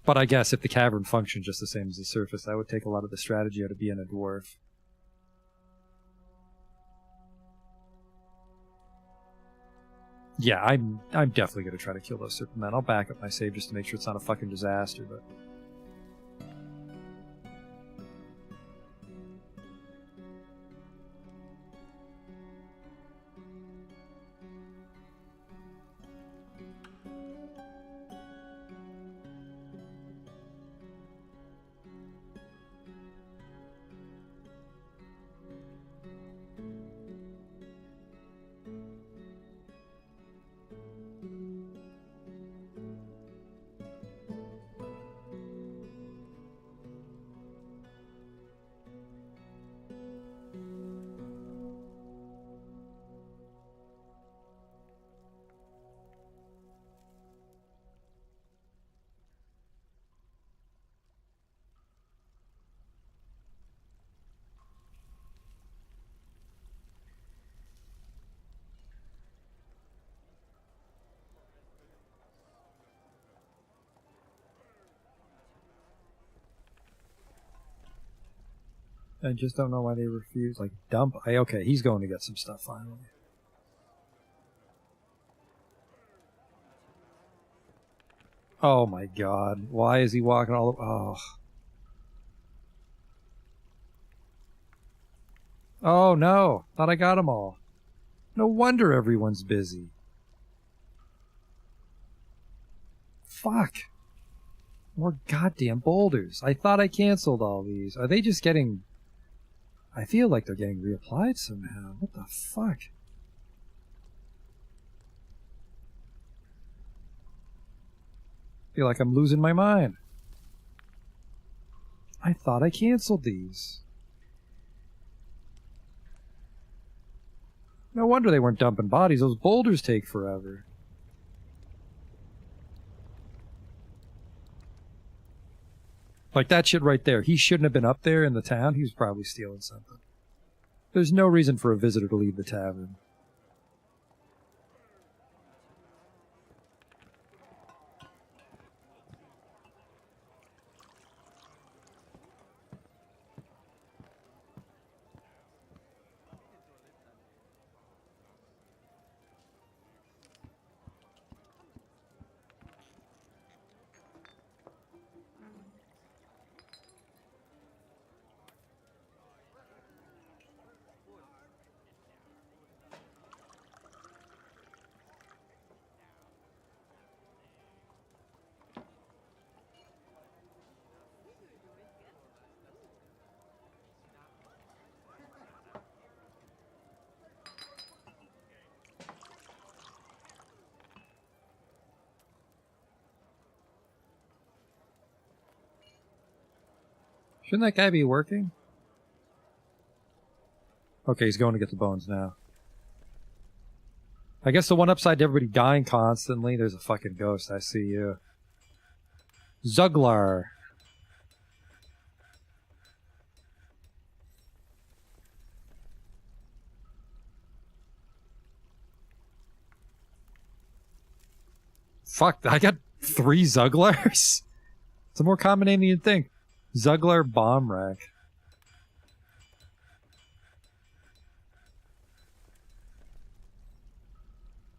But I guess if the cavern functioned just the same as the surface, that would take a lot of the strategy out of being a dwarf. Yeah, I'm definitely going to try to kill those Supermen. I'll back up my save just to make sure it's not a fucking disaster, but... I just don't know why they refuse. Like, dump? Okay, he's going to get some stuff finally. Oh my god. Why is he walking all over? Oh. Oh no. Thought I got them all. No wonder everyone's busy. Fuck. More goddamn boulders. I thought I canceled all these. Are they just getting... I feel like they're getting reapplied somehow. What the fuck? I feel like I'm losing my mind. I thought I canceled these. No wonder they weren't dumping bodies. Those boulders take forever. Like that shit right there. He shouldn't have been up there in the town. He was probably stealing something. There's no reason for a visitor to leave the tavern. Shouldn't that guy be working? Okay, he's going to get the bones now. I guess the one upside to everybody dying constantly, there's a fucking ghost. I see you. Zuglar. Fuck, I got 3 Zuglars? It's a more common name than you'd think. Zuglar Bomb Rack.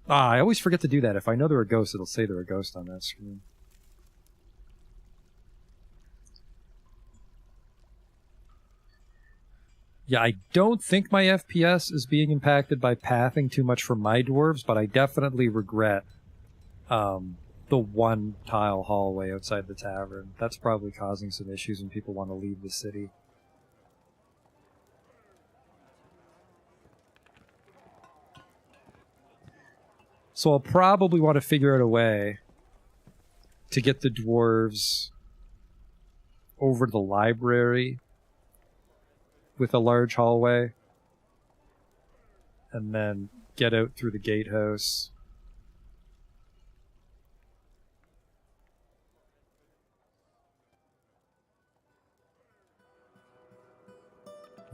I always forget to do that. If I know they're a ghost, it'll say they're a ghost on that screen. Yeah, I don't think my FPS is being impacted by pathing too much from my dwarves, but I definitely regret the one tile hallway outside the tavern. That's probably causing some issues when people want to leave the city. So I'll probably want to figure out a way to get the dwarves over to the library with a large hallway and then get out through the gatehouse.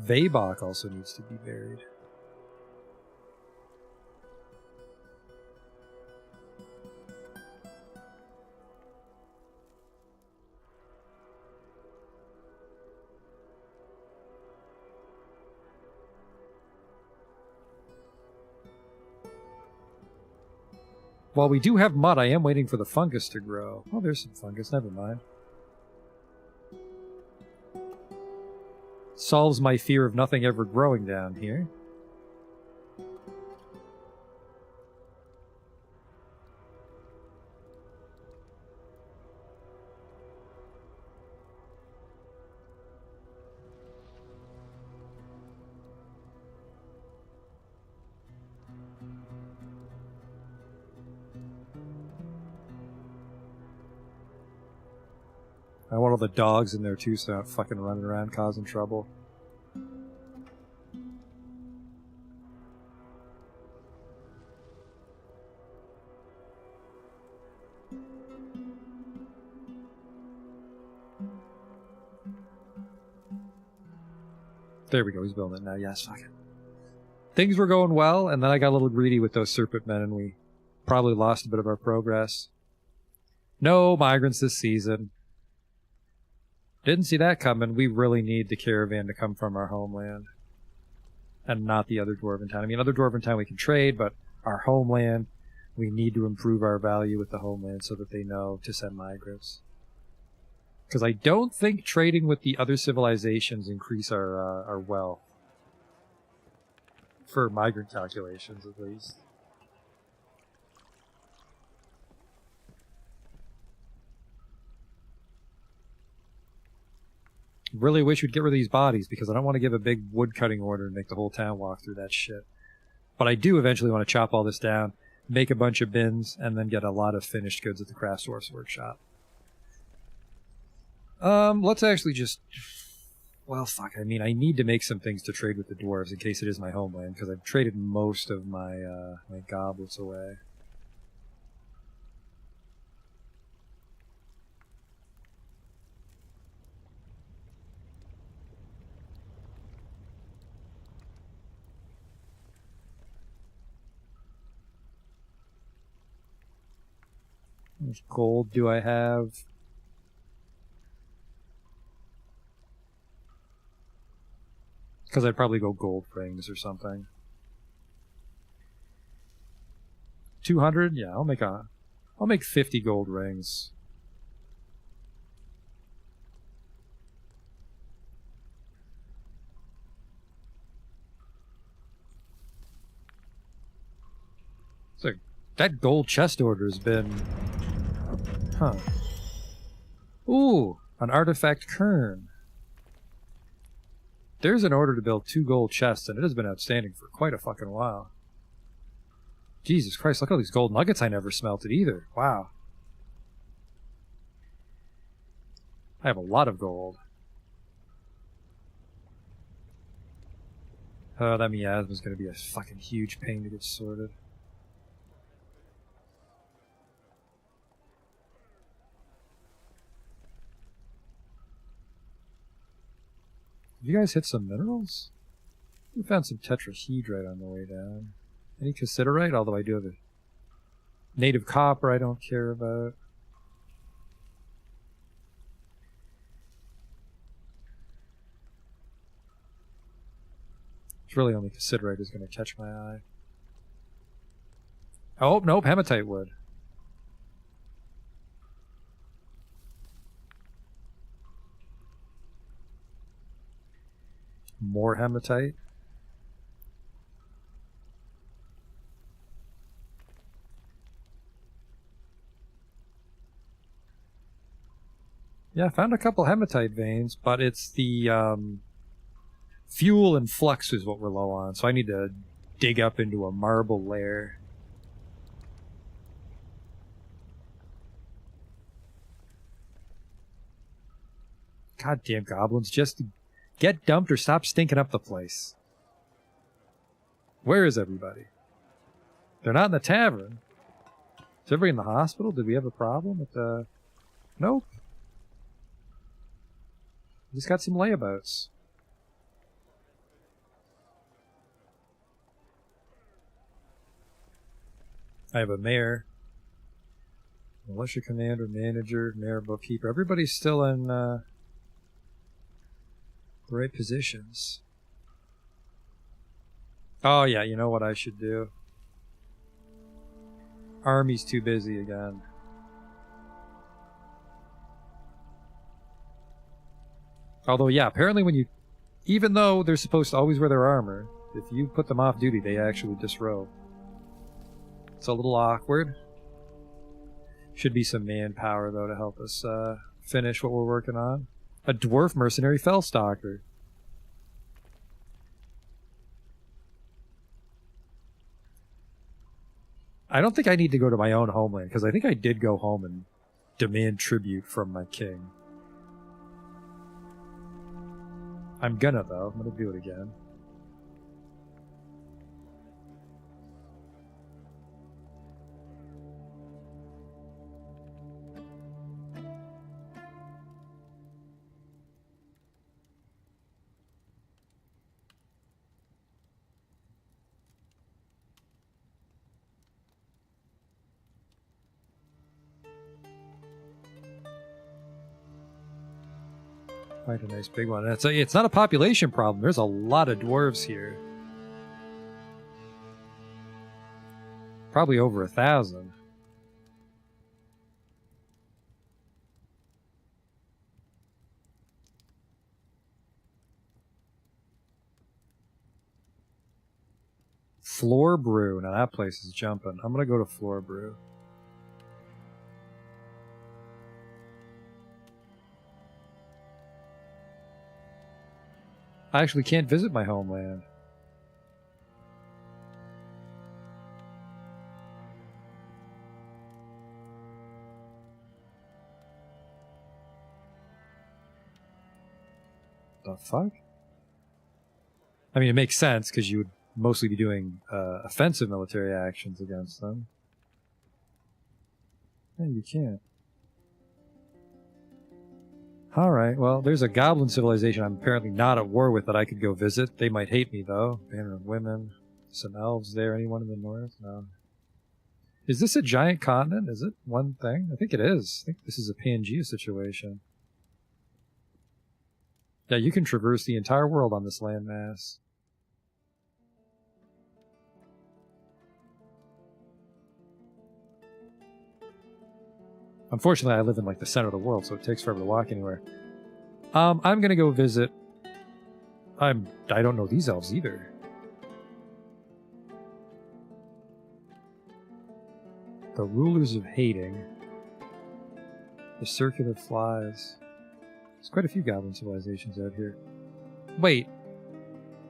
Veibach also needs to be buried. While we do have mud, I am waiting for the fungus to grow. Oh, there's some fungus. Never mind. Solves my fear of nothing ever growing down here. I want all the dogs in there too, so they're not fucking running around causing trouble. There we go, he's building it now. Yes, fuck it. Things were going well, and then I got a little greedy with those serpent men, and we probably lost a bit of our progress. No migrants this season. Didn't see that coming. We really need the caravan to come from our homeland and not the other dwarven town. I mean, other dwarven town we can trade, but our homeland, we need to improve our value with the homeland so that they know to send migrants. Because I don't think trading with the other civilizations increase our wealth. For migrant calculations, at least. Really wish we'd get rid of these bodies, because I don't want to give a big wood cutting order and make the whole town walk through that shit. But I do eventually want to chop all this down, make a bunch of bins, and then get a lot of finished goods at the Craftsdwarf's workshop. Let's actually just... Well, fuck, I mean, I need to make some things to trade with the dwarves in case it is my homeland, because I've traded most of my, my goblets away. How much gold do I have? Because I'd probably go gold rings or something. 200? Yeah, I'll make 50 gold rings. So that gold chest order has been... Huh. Ooh, an artifact kern. There's an order to build 2 gold chests, and it has been outstanding for quite a fucking while. Jesus Christ, look at all these gold nuggets I never smelted either. Wow. I have a lot of gold. Oh, that miasma is going to be a fucking huge pain to get sorted. You guys hit some minerals? We found some tetrahedrite on the way down. Any cassiterite, although I do have a native copper I don't care about. It's really only cassiterite is going to catch my eye. Oh, nope, hematite wood. More hematite. Yeah, I found a couple hematite veins, but it's the fuel and flux is what we're low on, so I need to dig up into a marble layer. Goddamn goblins, just get dumped or stop stinking up the place. Where is everybody? They're not in the tavern. Is everybody in the hospital? Did we have a problem with the... Nope. Just got some layabouts. I have a mayor, militia commander, manager, mayor, bookkeeper. Everybody's still in the right positions. Oh yeah, you know what I should do? Army's too busy again. Although, yeah, apparently when you... Even though they're supposed to always wear their armor, if you put them off duty, they actually disrobe. It's a little awkward. Should be some manpower, though, to help us finish what we're working on. A dwarf mercenary fellstalker. I don't think I need to go to my own homeland, because I think I did go home and demand tribute from my king. I'm gonna, though. I'm gonna do it again. Quite a nice big one. It's not a population problem. There's a lot of dwarves here. Probably over 1,000. Floor Brew. Now that place is jumping. I'm going to go to Floor Brew. I actually can't visit my homeland. The fuck? I mean, it makes sense because you would mostly be doing offensive military actions against them. Yeah, you can't. Alright, well, there's a goblin civilization I'm apparently not at war with that I could go visit. They might hate me, though. Banner of Women. Some elves there. Anyone in the north? No. Is this a giant continent? Is it one thing? I think it is. I think this is a Pangea situation. Yeah, you can traverse the entire world on this landmass. Unfortunately, I live in like the center of the world, so it takes forever to walk anywhere. I'm gonna go visit. I don't know these elves either. The rulers of hating. The circular flies. There's quite a few goblin civilizations out here. Wait.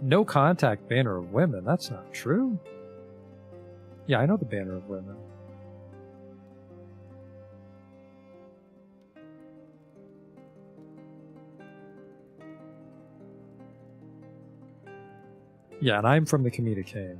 No contact banner of women. That's not true. Yeah, I know the banner of women. Yeah, and I'm from the Communicane.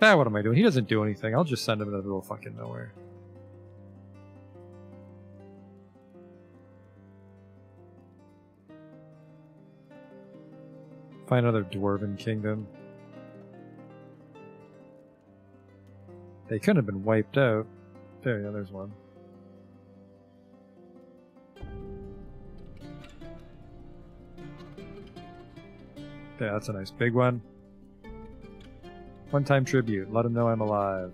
Ah, what am I doing? He doesn't do anything. I'll just send him to the middle of fucking nowhere. Find another dwarven kingdom. They couldn't have been wiped out. There, yeah, there's one. Yeah, that's a nice big one. One-time tribute. Let him know I'm alive.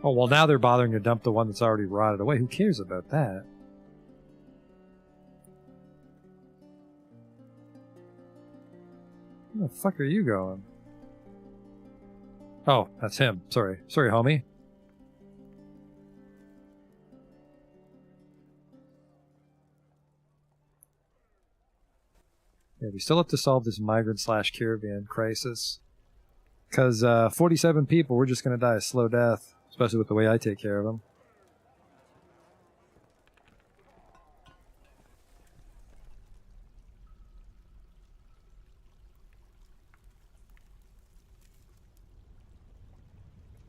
Oh, well, now they're bothering to dump the one that's already rotted away. Who cares about that? Where the fuck are you going? Oh, that's him. Sorry. Sorry, homie. Yeah, we still have to solve this migrant/caravan crisis. Because 47 people, we're just going to die a slow death. Especially with the way I take care of them.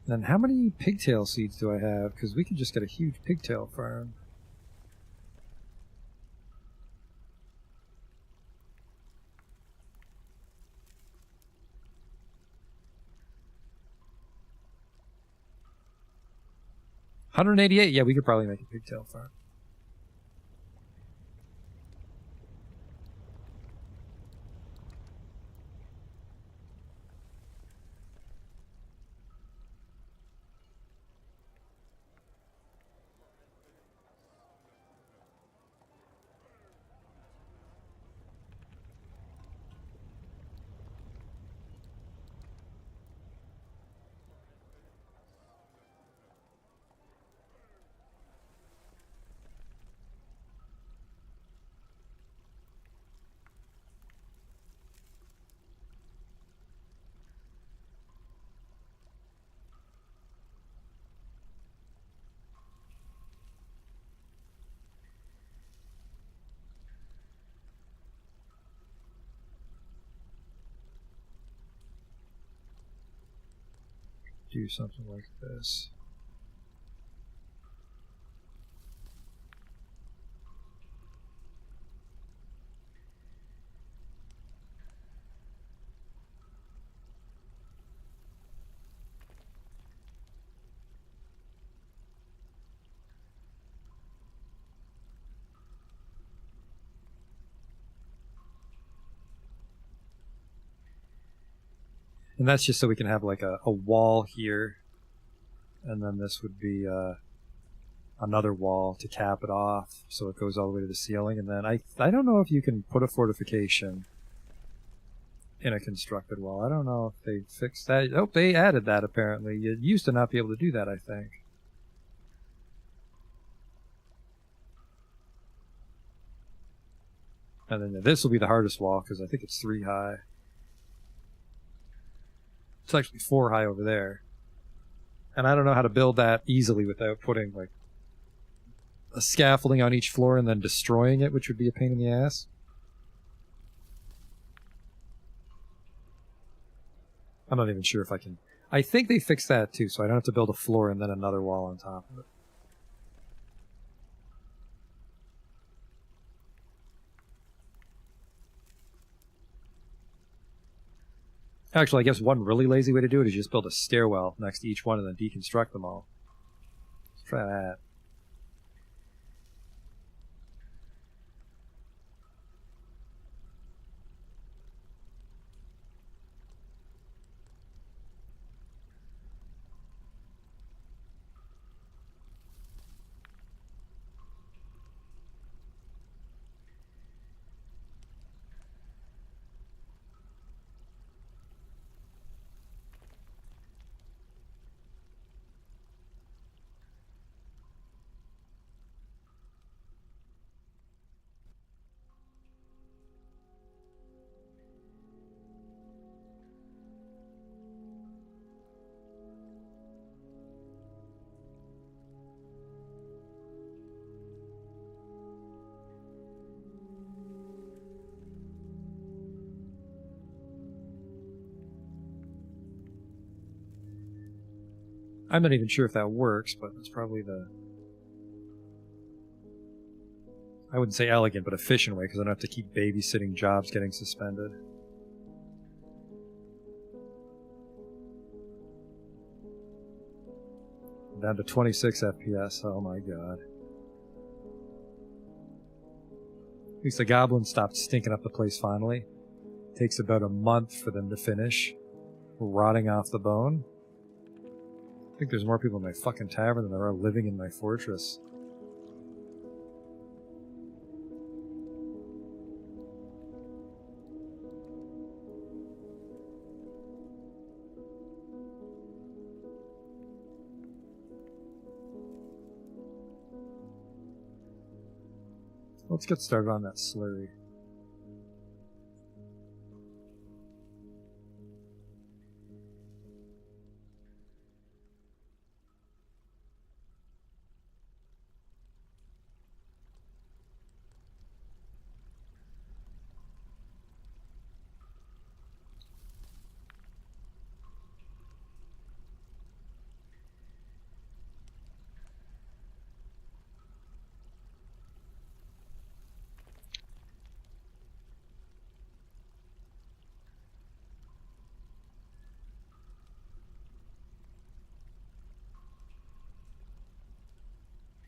Then how many pigtail seeds do I have? Because we could just get a huge pigtail farm. $188. Yeah, we could probably make a pigtail farm. Do something like this. And that's just so we can have like a wall here. And then this would be another wall to cap it off so it goes all the way to the ceiling. And then I don't know if you can put a fortification in a constructed wall. I don't know if they fixed that. Oh, they added that apparently. You used to not be able to do that, I think. And then this will be the hardest wall because I think it's 3 high. It's actually 4 high over there. And I don't know how to build that easily without putting like a scaffolding on each floor and then destroying it, which would be a pain in the ass. I'm not even sure if I can. I think they fixed that too, so I don't have to build a floor and then another wall on top of it. Actually, I guess one really lazy way to do it is just build a stairwell next to each one and then deconstruct them all. Let's try that. I'm not even sure if that works, but that's probably the... I wouldn't say elegant, but efficient way, because I don't have to keep babysitting jobs getting suspended. I'm down to 26 FPS, oh my god. At least the goblins stopped stinking up the place finally. Takes about a month for them to finish. Rotting off the bone. I think there's more people in my fucking tavern than there are living in my fortress. Let's get started on that slurry.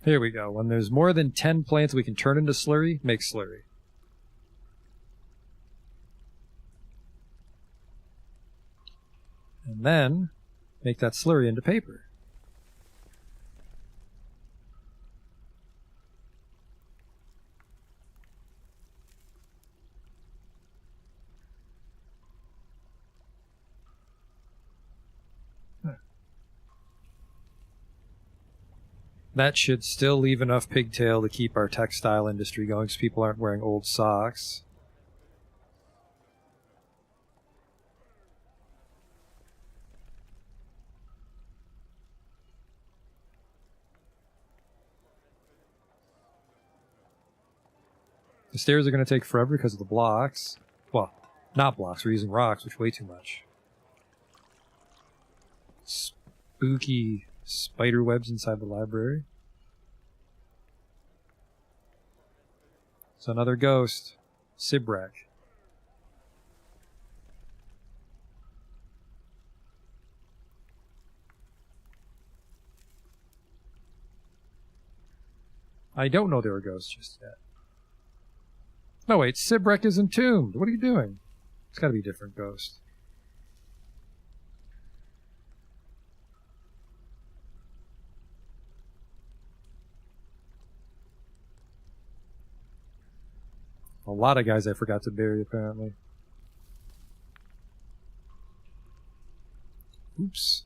Here we go. When there's more than 10 plants we can turn into slurry, make slurry. And then, make that slurry into paper. That should still leave enough pigtail to keep our textile industry going so people aren't wearing old socks. The stairs are going to take forever because of the blocks. Well, not blocks, we're using rocks, which way too much. Spooky spider webs inside the library. It's another ghost. Sibrek. I don't know there are ghosts just yet. No, wait, Sibrek is entombed. What are you doing? It's gotta be a different ghost. A lot of guys I forgot to bury, apparently. Oops.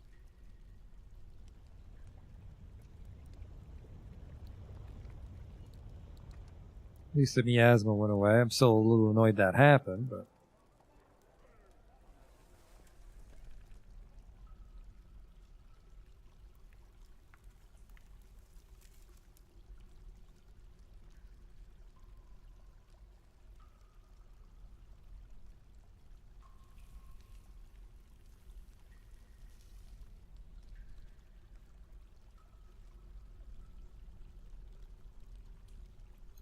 At least the miasma went away. I'm still a little annoyed that happened, but...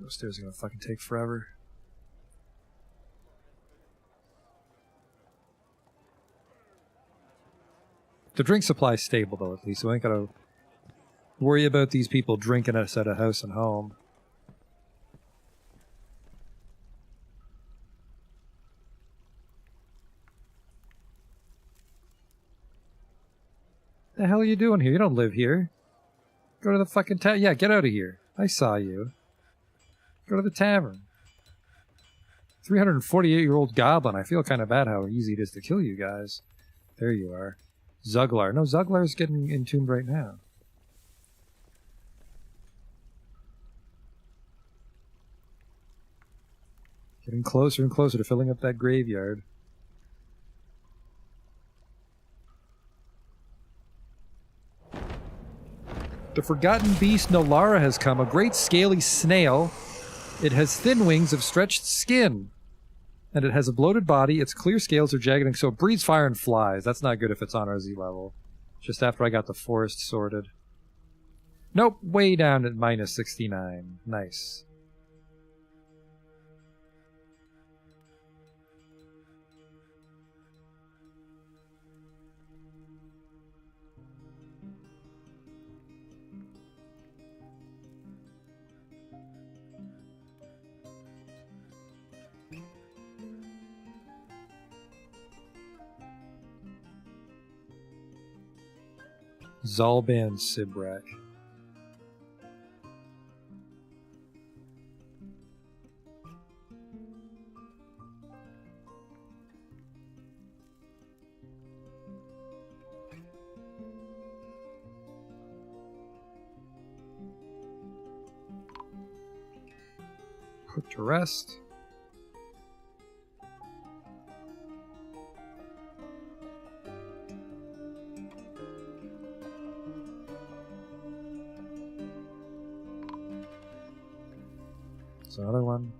Those stairs are gonna fucking take forever. The drink supply's stable, though, at least. So we ain't gotta worry about these people drinking us at a house and home. The hell are you doing here? You don't live here. Go to the fucking tavern. Yeah, get out of here. I saw you. Go to the tavern. 348-year-old goblin. I feel kind of bad how easy it is to kill you guys. There you are. Zuglar. No, Zuglar's getting entombed right now. Getting closer and closer to filling up that graveyard. The forgotten beast Nolara has come, a great scaly snail. It has thin wings of stretched skin. And it has a bloated body, its clear scales are jagged, and so it breathes fire and flies. That's not good if it's on our Z level. Just after I got the forest sorted. Nope, way down at minus 69. Nice. Zalban Sibrak. Put to rest. There's another one.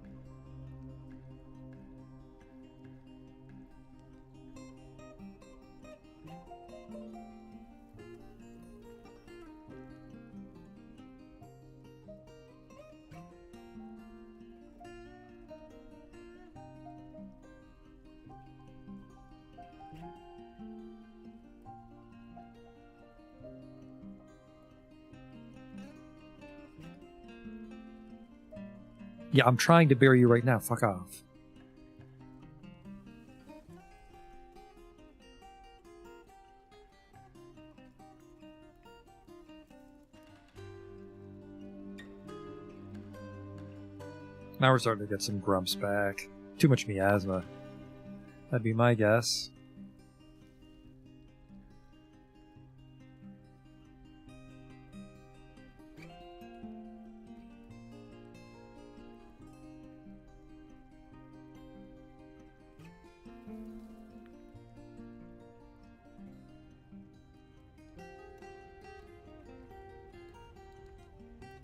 Yeah, I'm trying to bury you right now. Fuck off. Now we're starting to get some grumps back. Too much miasma. That'd be my guess.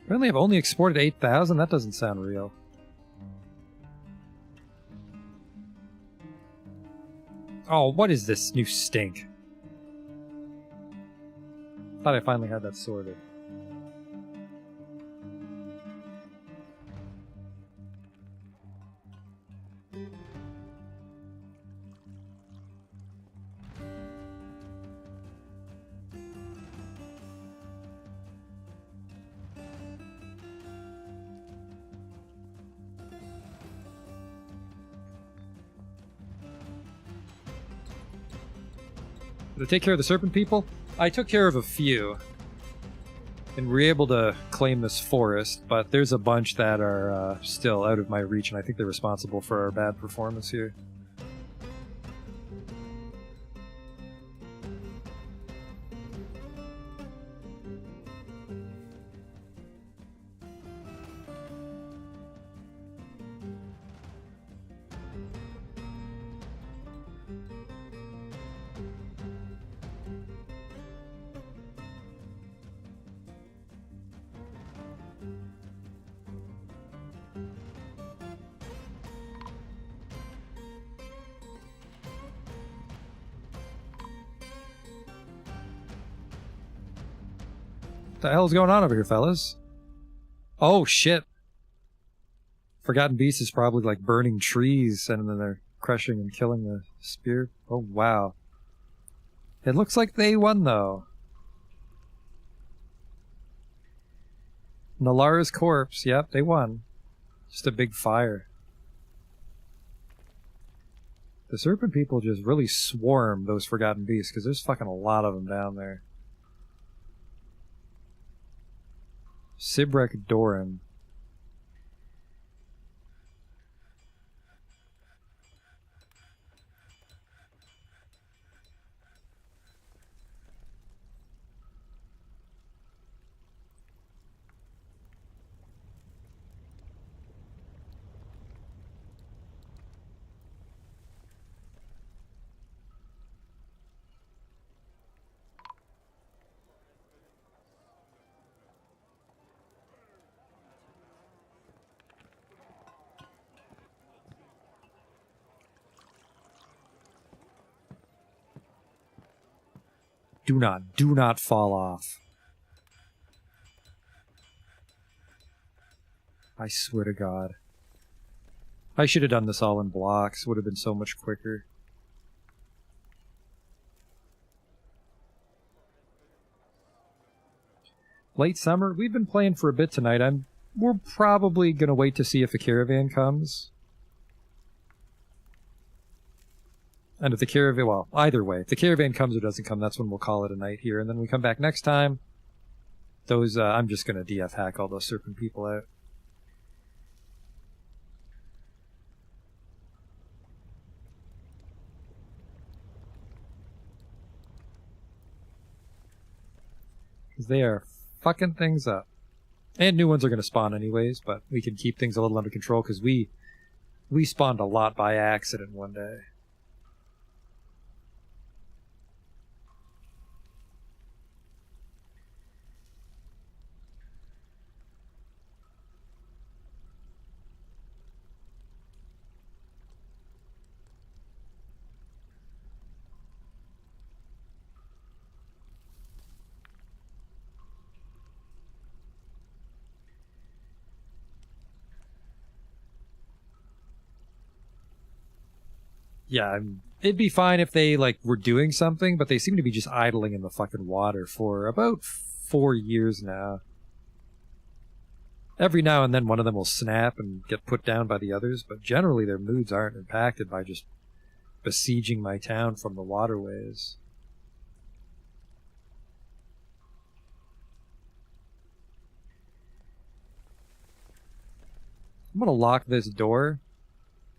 Apparently I've only exported 8,000? That doesn't sound real. Oh, what is this new stink? Thought I finally had that sorted. Did I take care of the serpent people? I took care of a few. And we were able to claim this forest, but there's a bunch that are still out of my reach, and I think they're responsible for our bad performance here. What the hell's going on over here, fellas? Oh, shit. Forgotten Beast is probably like burning trees and then they're crushing and killing the spear. Oh, wow. It looks like they won, though. Nalara's corpse. Yep, they won. Just a big fire. The serpent people just really swarm those forgotten beasts, because there's fucking a lot of them down there. Sibrek Doran. Do not fall off. I swear to God. I should have done this all in blocks. Would have been so much quicker. Late summer? We've been playing for a bit tonight. We're probably gonna wait to see if the caravan comes. And if the caravan, well, either way, if the caravan comes or doesn't come, that's when we'll call it a night here. And then we come back next time. Those, I'm just gonna DF hack all those serpent people out. Because they are fucking things up. And new ones are gonna spawn anyways, but we can keep things a little under control because we spawned a lot by accident one day. Yeah, it'd be fine if they, like, were doing something, but they seem to be just idling in the fucking water for about 4 years now. Every now and then one of them will snap and get put down by the others, but generally their moods aren't impacted by just besieging my town from the waterways. I'm gonna lock this door.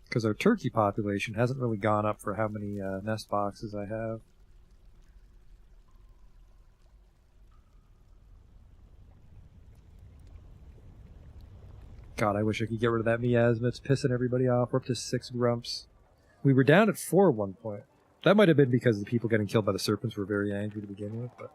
Because our turkey population hasn't really gone up for how many nest boxes I have. God, I wish I could get rid of that miasma. It's pissing everybody off. We're up to 6 grumps. We were down at 4 at one point. That might have been because the people getting killed by the serpents were very angry to begin with, but...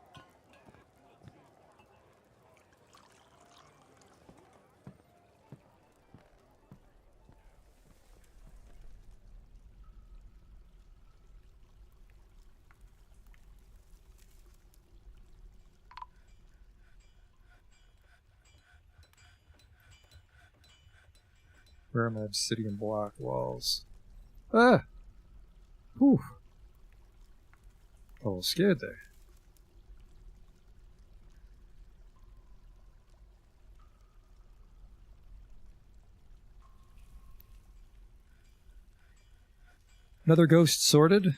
Where are my obsidian block walls? Ah! Whew. A little scared there. Another ghost sorted.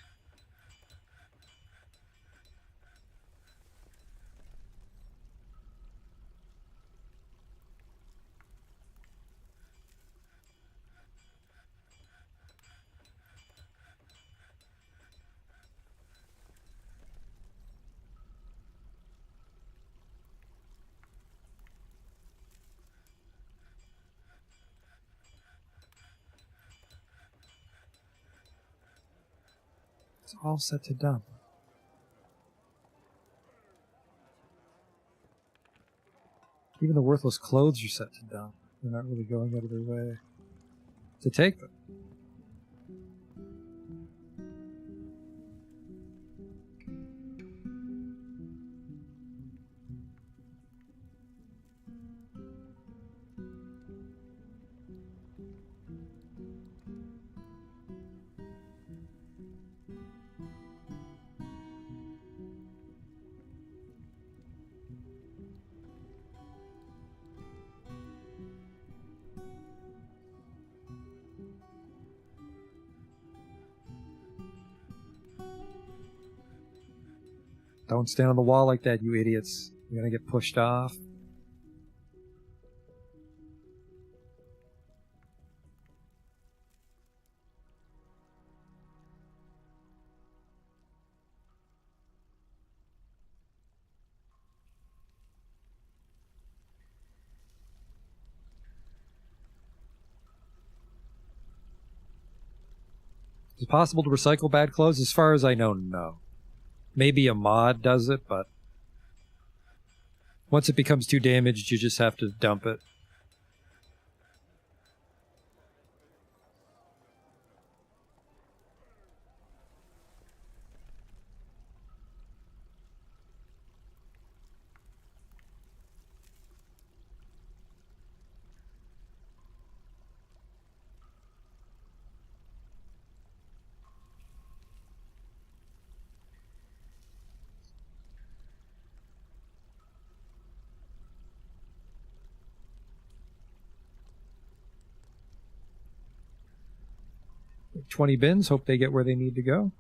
It's all set to dump. Even the worthless clothes are set to dump. They're not really going out of their way to take them. Don't stand on the wall like that, you idiots. You're gonna get pushed off. Is it possible to recycle bad clothes? As far as I know, no. Maybe a mod does it, but once it becomes too damaged, you just have to dump it. Like 20 bins, hope they get where they need to go.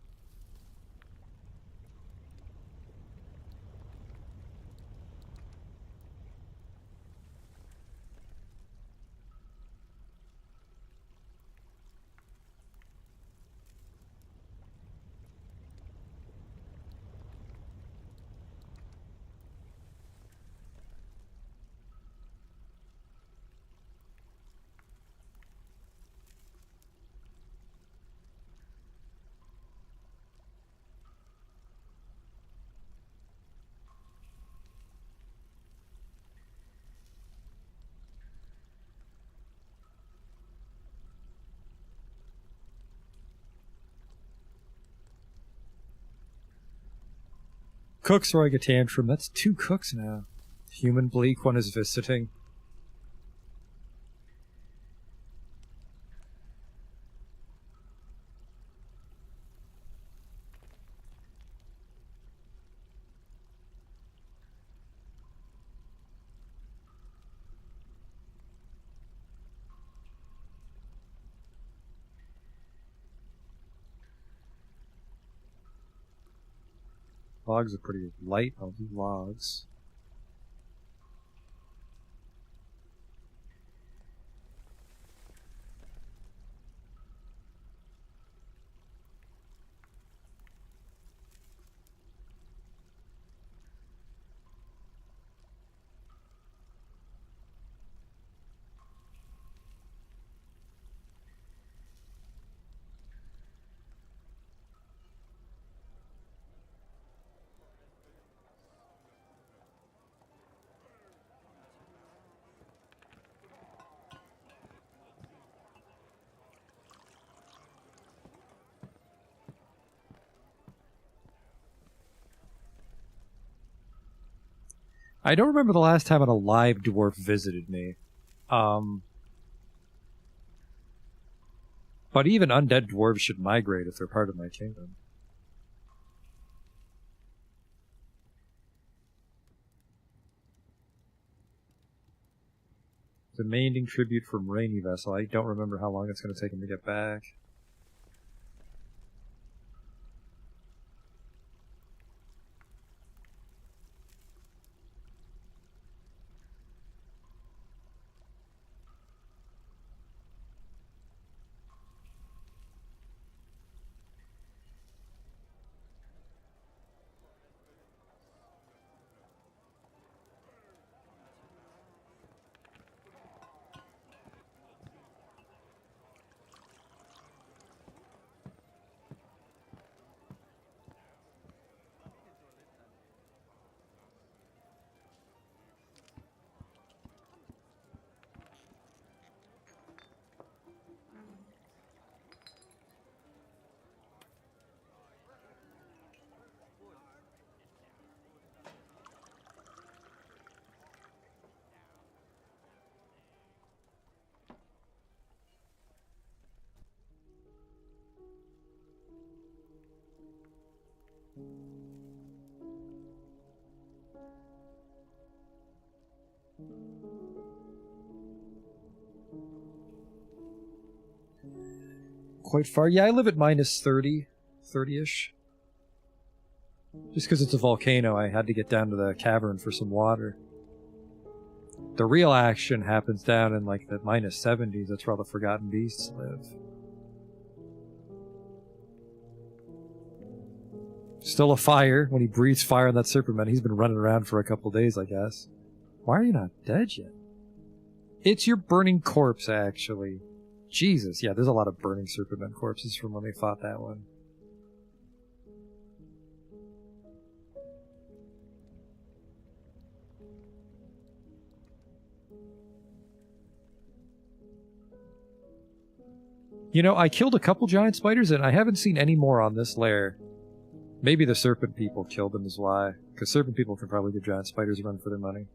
Cook's throwing a tantrum. That's 2 cooks now. Human Bleak, one is visiting. Logs are pretty light. I'll do logs. I don't remember the last time a live dwarf visited me. But even undead dwarves should migrate if they're part of my kingdom. Demanding tribute from Rainy Vessel. I don't remember how long it's going to take him to get back. Quite far. Yeah, I live at minus 30, 30-ish. Just because it's a volcano, I had to get down to the cavern for some water. The real action happens down in like the -70s. That's where all the forgotten beasts live. Still a fire. When he breathes fire on that serpentman, he's been running around for a couple days, I guess. Why are you not dead yet? It's your burning corpse, actually. Jesus, yeah, there's a lot of burning serpentman corpses from when they fought that one. You know, I killed a couple giant spiders, and I haven't seen any more on this lair. Maybe the serpent people killed them is why. Because serpent people can probably give giant spiders a run for their money.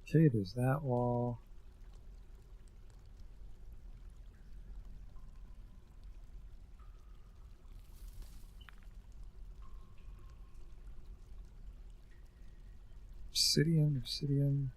Okay, there's that wall. Obsidian, obsidian.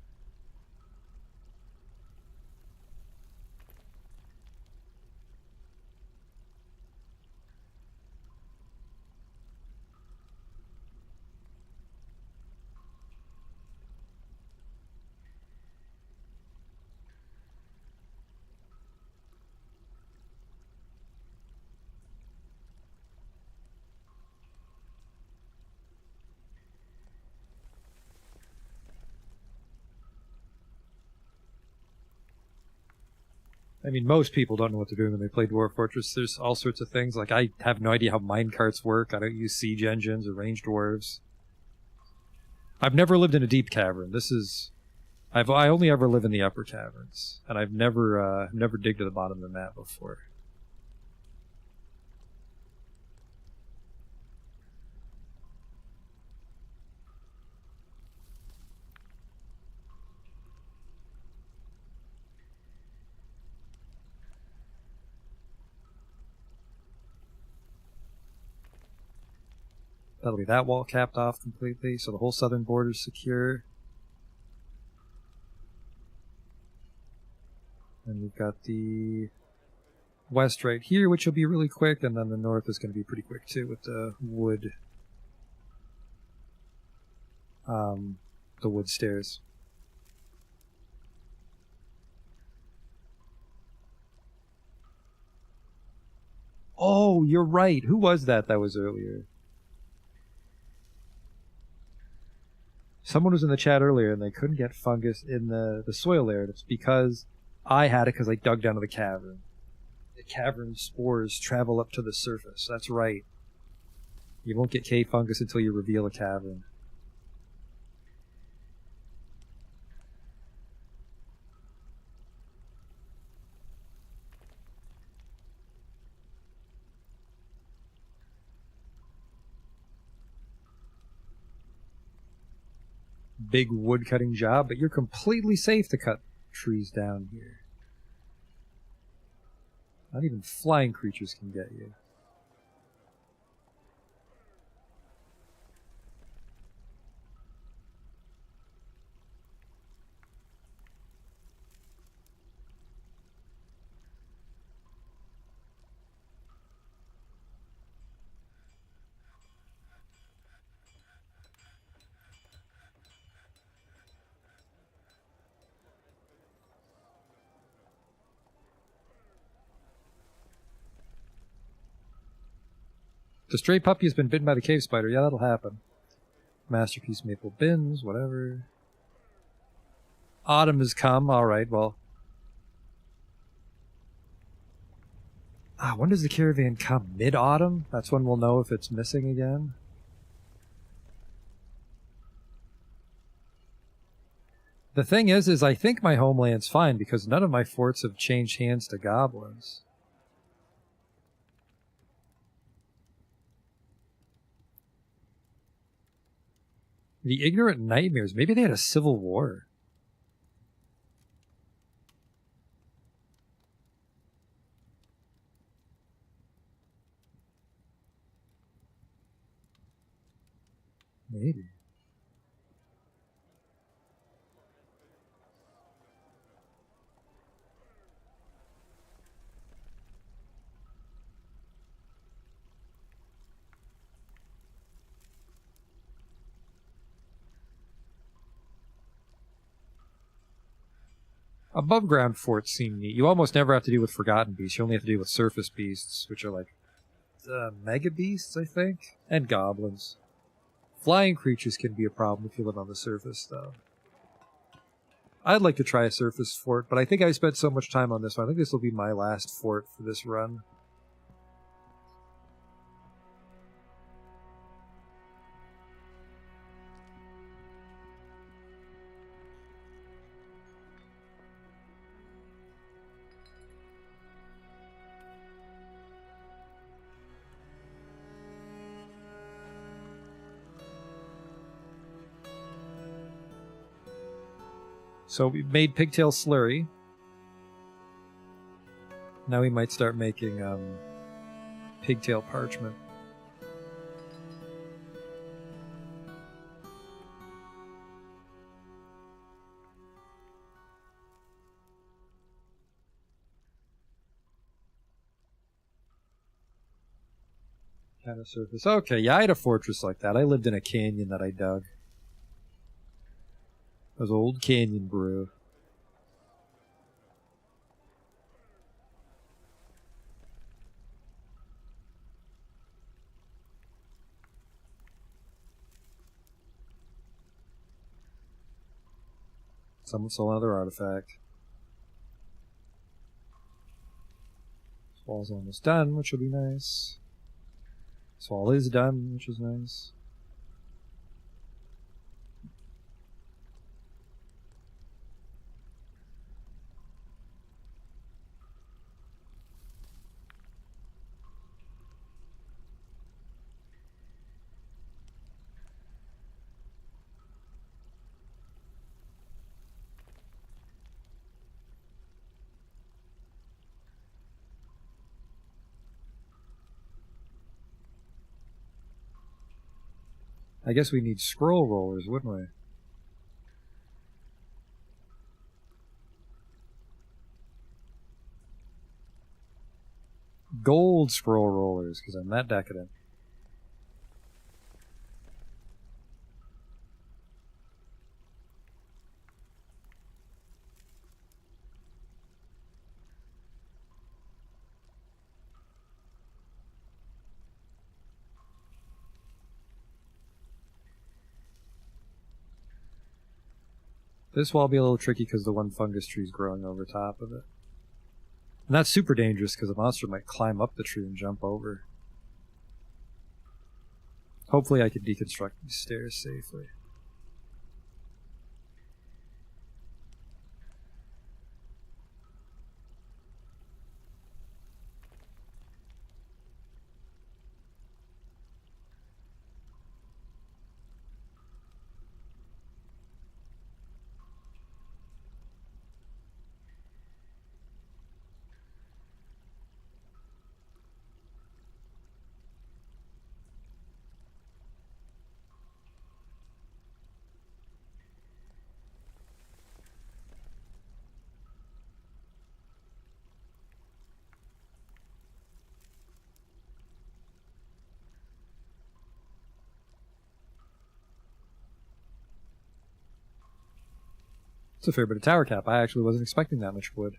I mean, most people don't know what they're doing when they play Dwarf Fortress. There's all sorts of things. Like, I have no idea how minecarts work. I don't use siege engines or ranged dwarves. I've never lived in a deep cavern. I only ever live in the upper caverns, and I've never digged to the bottom of the map before. That'll be that wall capped off completely, so the whole southern border is secure. And we've got the west right here, which will be really quick, and then the north is going to be pretty quick too with the wood stairs. Oh, you're right. Who was that was earlier? Someone was in the chat earlier and they couldn't get fungus in the soil layer. And it's because I had it because I dug down to the cavern. The cavern spores travel up to the surface. That's right. You won't get cave fungus until you reveal a cavern. Big wood cutting job, but you're completely safe to cut trees down here. Not even flying creatures can get you. The stray puppy has been bitten by the cave spider. Yeah, that'll happen. Masterpiece maple bins, whatever. Autumn has come. Alright, well. When does the caravan come? Mid-autumn? That's when we'll know if it's missing again. The thing is I think my homeland's fine because none of my forts have changed hands to goblins. The Ignorant Nightmares. Maybe they had a civil war. Maybe. Above ground forts seem neat. You almost never have to deal with forgotten beasts. You only have to deal with surface beasts, which are like mega beasts, I think, and goblins. Flying creatures can be a problem if you live on the surface, though. I'd like to try a surface fort, but I think I spent so much time on this one. I think this will be my last fort for this run. So we made pigtail slurry. Now we might start making pigtail parchment. Kind of surface. Okay, yeah, I had a fortress like that. I lived in a canyon that I dug. It was old canyon brew. Someone stole another artifact. This wall's almost done, which will be nice. This wall is done, which is nice. I guess we need scroll rollers, wouldn't we? Gold scroll rollers, because I'm that decadent. This wall will be a little tricky because the one fungus tree is growing over top of it. And that's super dangerous because a monster might climb up the tree and jump over. Hopefully I can deconstruct these stairs safely. It's a fair bit of tower cap. I actually wasn't expecting that much wood.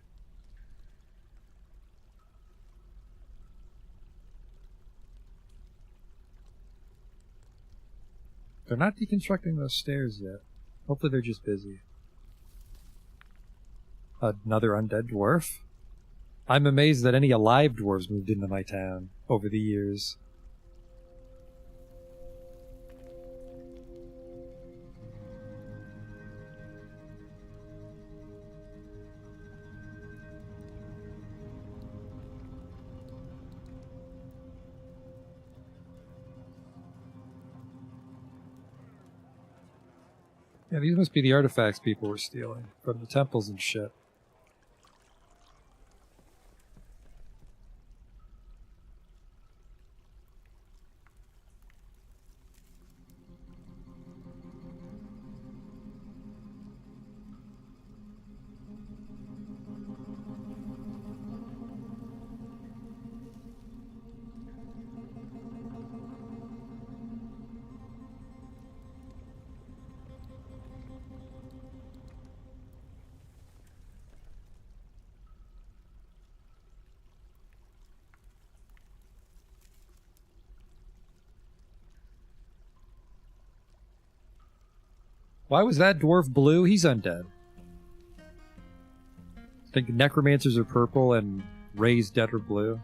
They're not deconstructing those stairs yet. Hopefully they're just busy. Another undead dwarf? I'm amazed that any alive dwarves moved into my town over the years. Yeah, these must be the artifacts people were stealing from the temples and shit. Why was that dwarf blue? He's undead. I think necromancers are purple and Ray's dead are blue.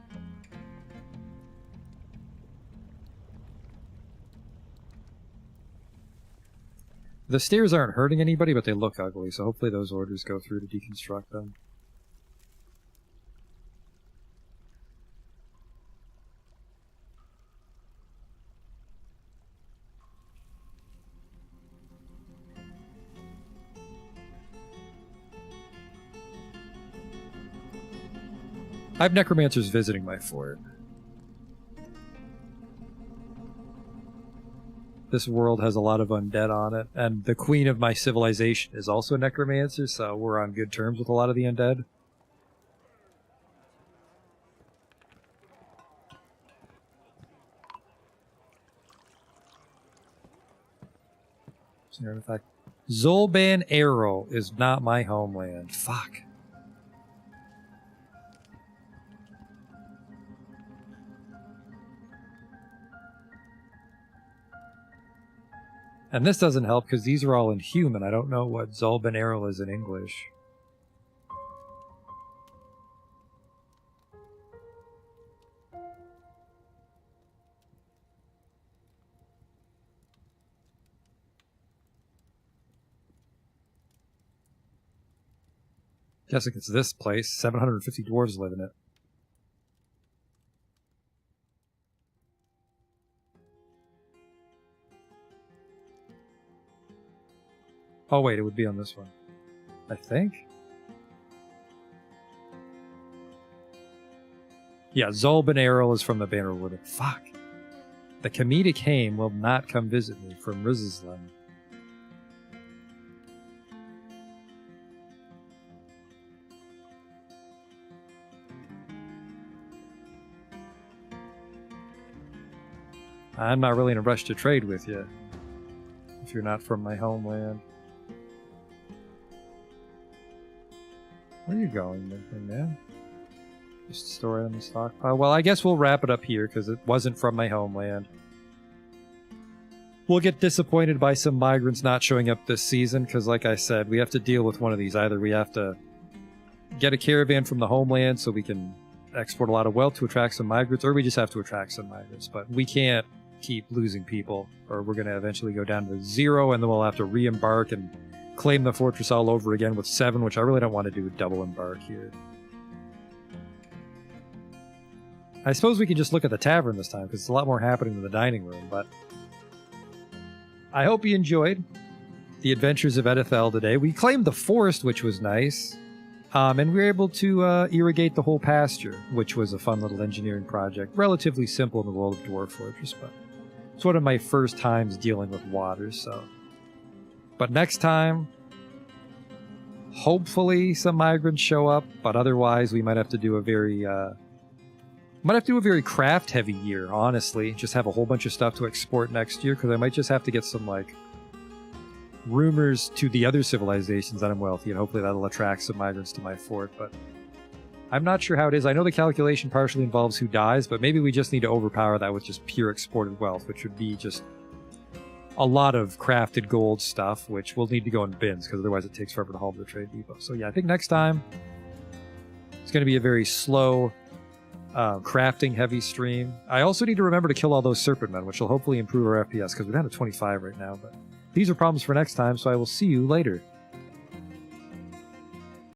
The stairs aren't hurting anybody, but they look ugly, so hopefully those orders go through to deconstruct them. I have necromancers visiting my fort. This world has a lot of undead on it, and the queen of my civilization is also a necromancer, so we're on good terms with a lot of the undead. Zolban Arrow is not my homeland. Fuck. And this doesn't help because these are all in human. I don't know what Zolban Arrow is in English. Guessing it's this place. 750 dwarves live in it. Oh wait, it would be on this one. I think? Yeah, Zolban Arrow is from the Banner Wood. Fuck. The comedic Haim will not come visit me from Rizislam. I'm not really in a rush to trade with you, if you're not from my homeland. Where are you going, man? Just store it in the stockpile. Well, I guess we'll wrap it up here, because it wasn't from my homeland. We'll get disappointed by some migrants not showing up this season, because like I said, we have to deal with one of these. Either we have to get a caravan from the homeland so we can export a lot of wealth to attract some migrants, or we just have to attract some migrants. But we can't keep losing people, or we're going to eventually go down to 0, and then we'll have to re-embark and claim the fortress all over again with 7, which I really don't want to do a double embark here. I suppose we can just look at the tavern this time, because it's a lot more happening than the dining room, but I hope you enjoyed the adventures of Edithel today. We claimed the forest, which was nice, and we were able to irrigate the whole pasture, which was a fun little engineering project. Relatively simple in the world of Dwarf Fortress, but it's one of my first times dealing with water, so... But next time, hopefully some migrants show up, but otherwise we might have to do a very craft-heavy year, honestly. Just have a whole bunch of stuff to export next year, because I might just have to get some, like, rumors to the other civilizations that I'm wealthy, and hopefully that'll attract some migrants to my fort, but I'm not sure how it is. I know the calculation partially involves who dies, but maybe we just need to overpower that with just pure exported wealth, which would be just a lot of crafted gold stuff, which will need to go in bins, because otherwise it takes forever to haul to the trade depot. So yeah, I think next time it's going to be a very slow, crafting-heavy stream. I also need to remember to kill all those serpent men, which will hopefully improve our FPS, because we're down to 25 right now. But these are problems for next time, so I will see you later.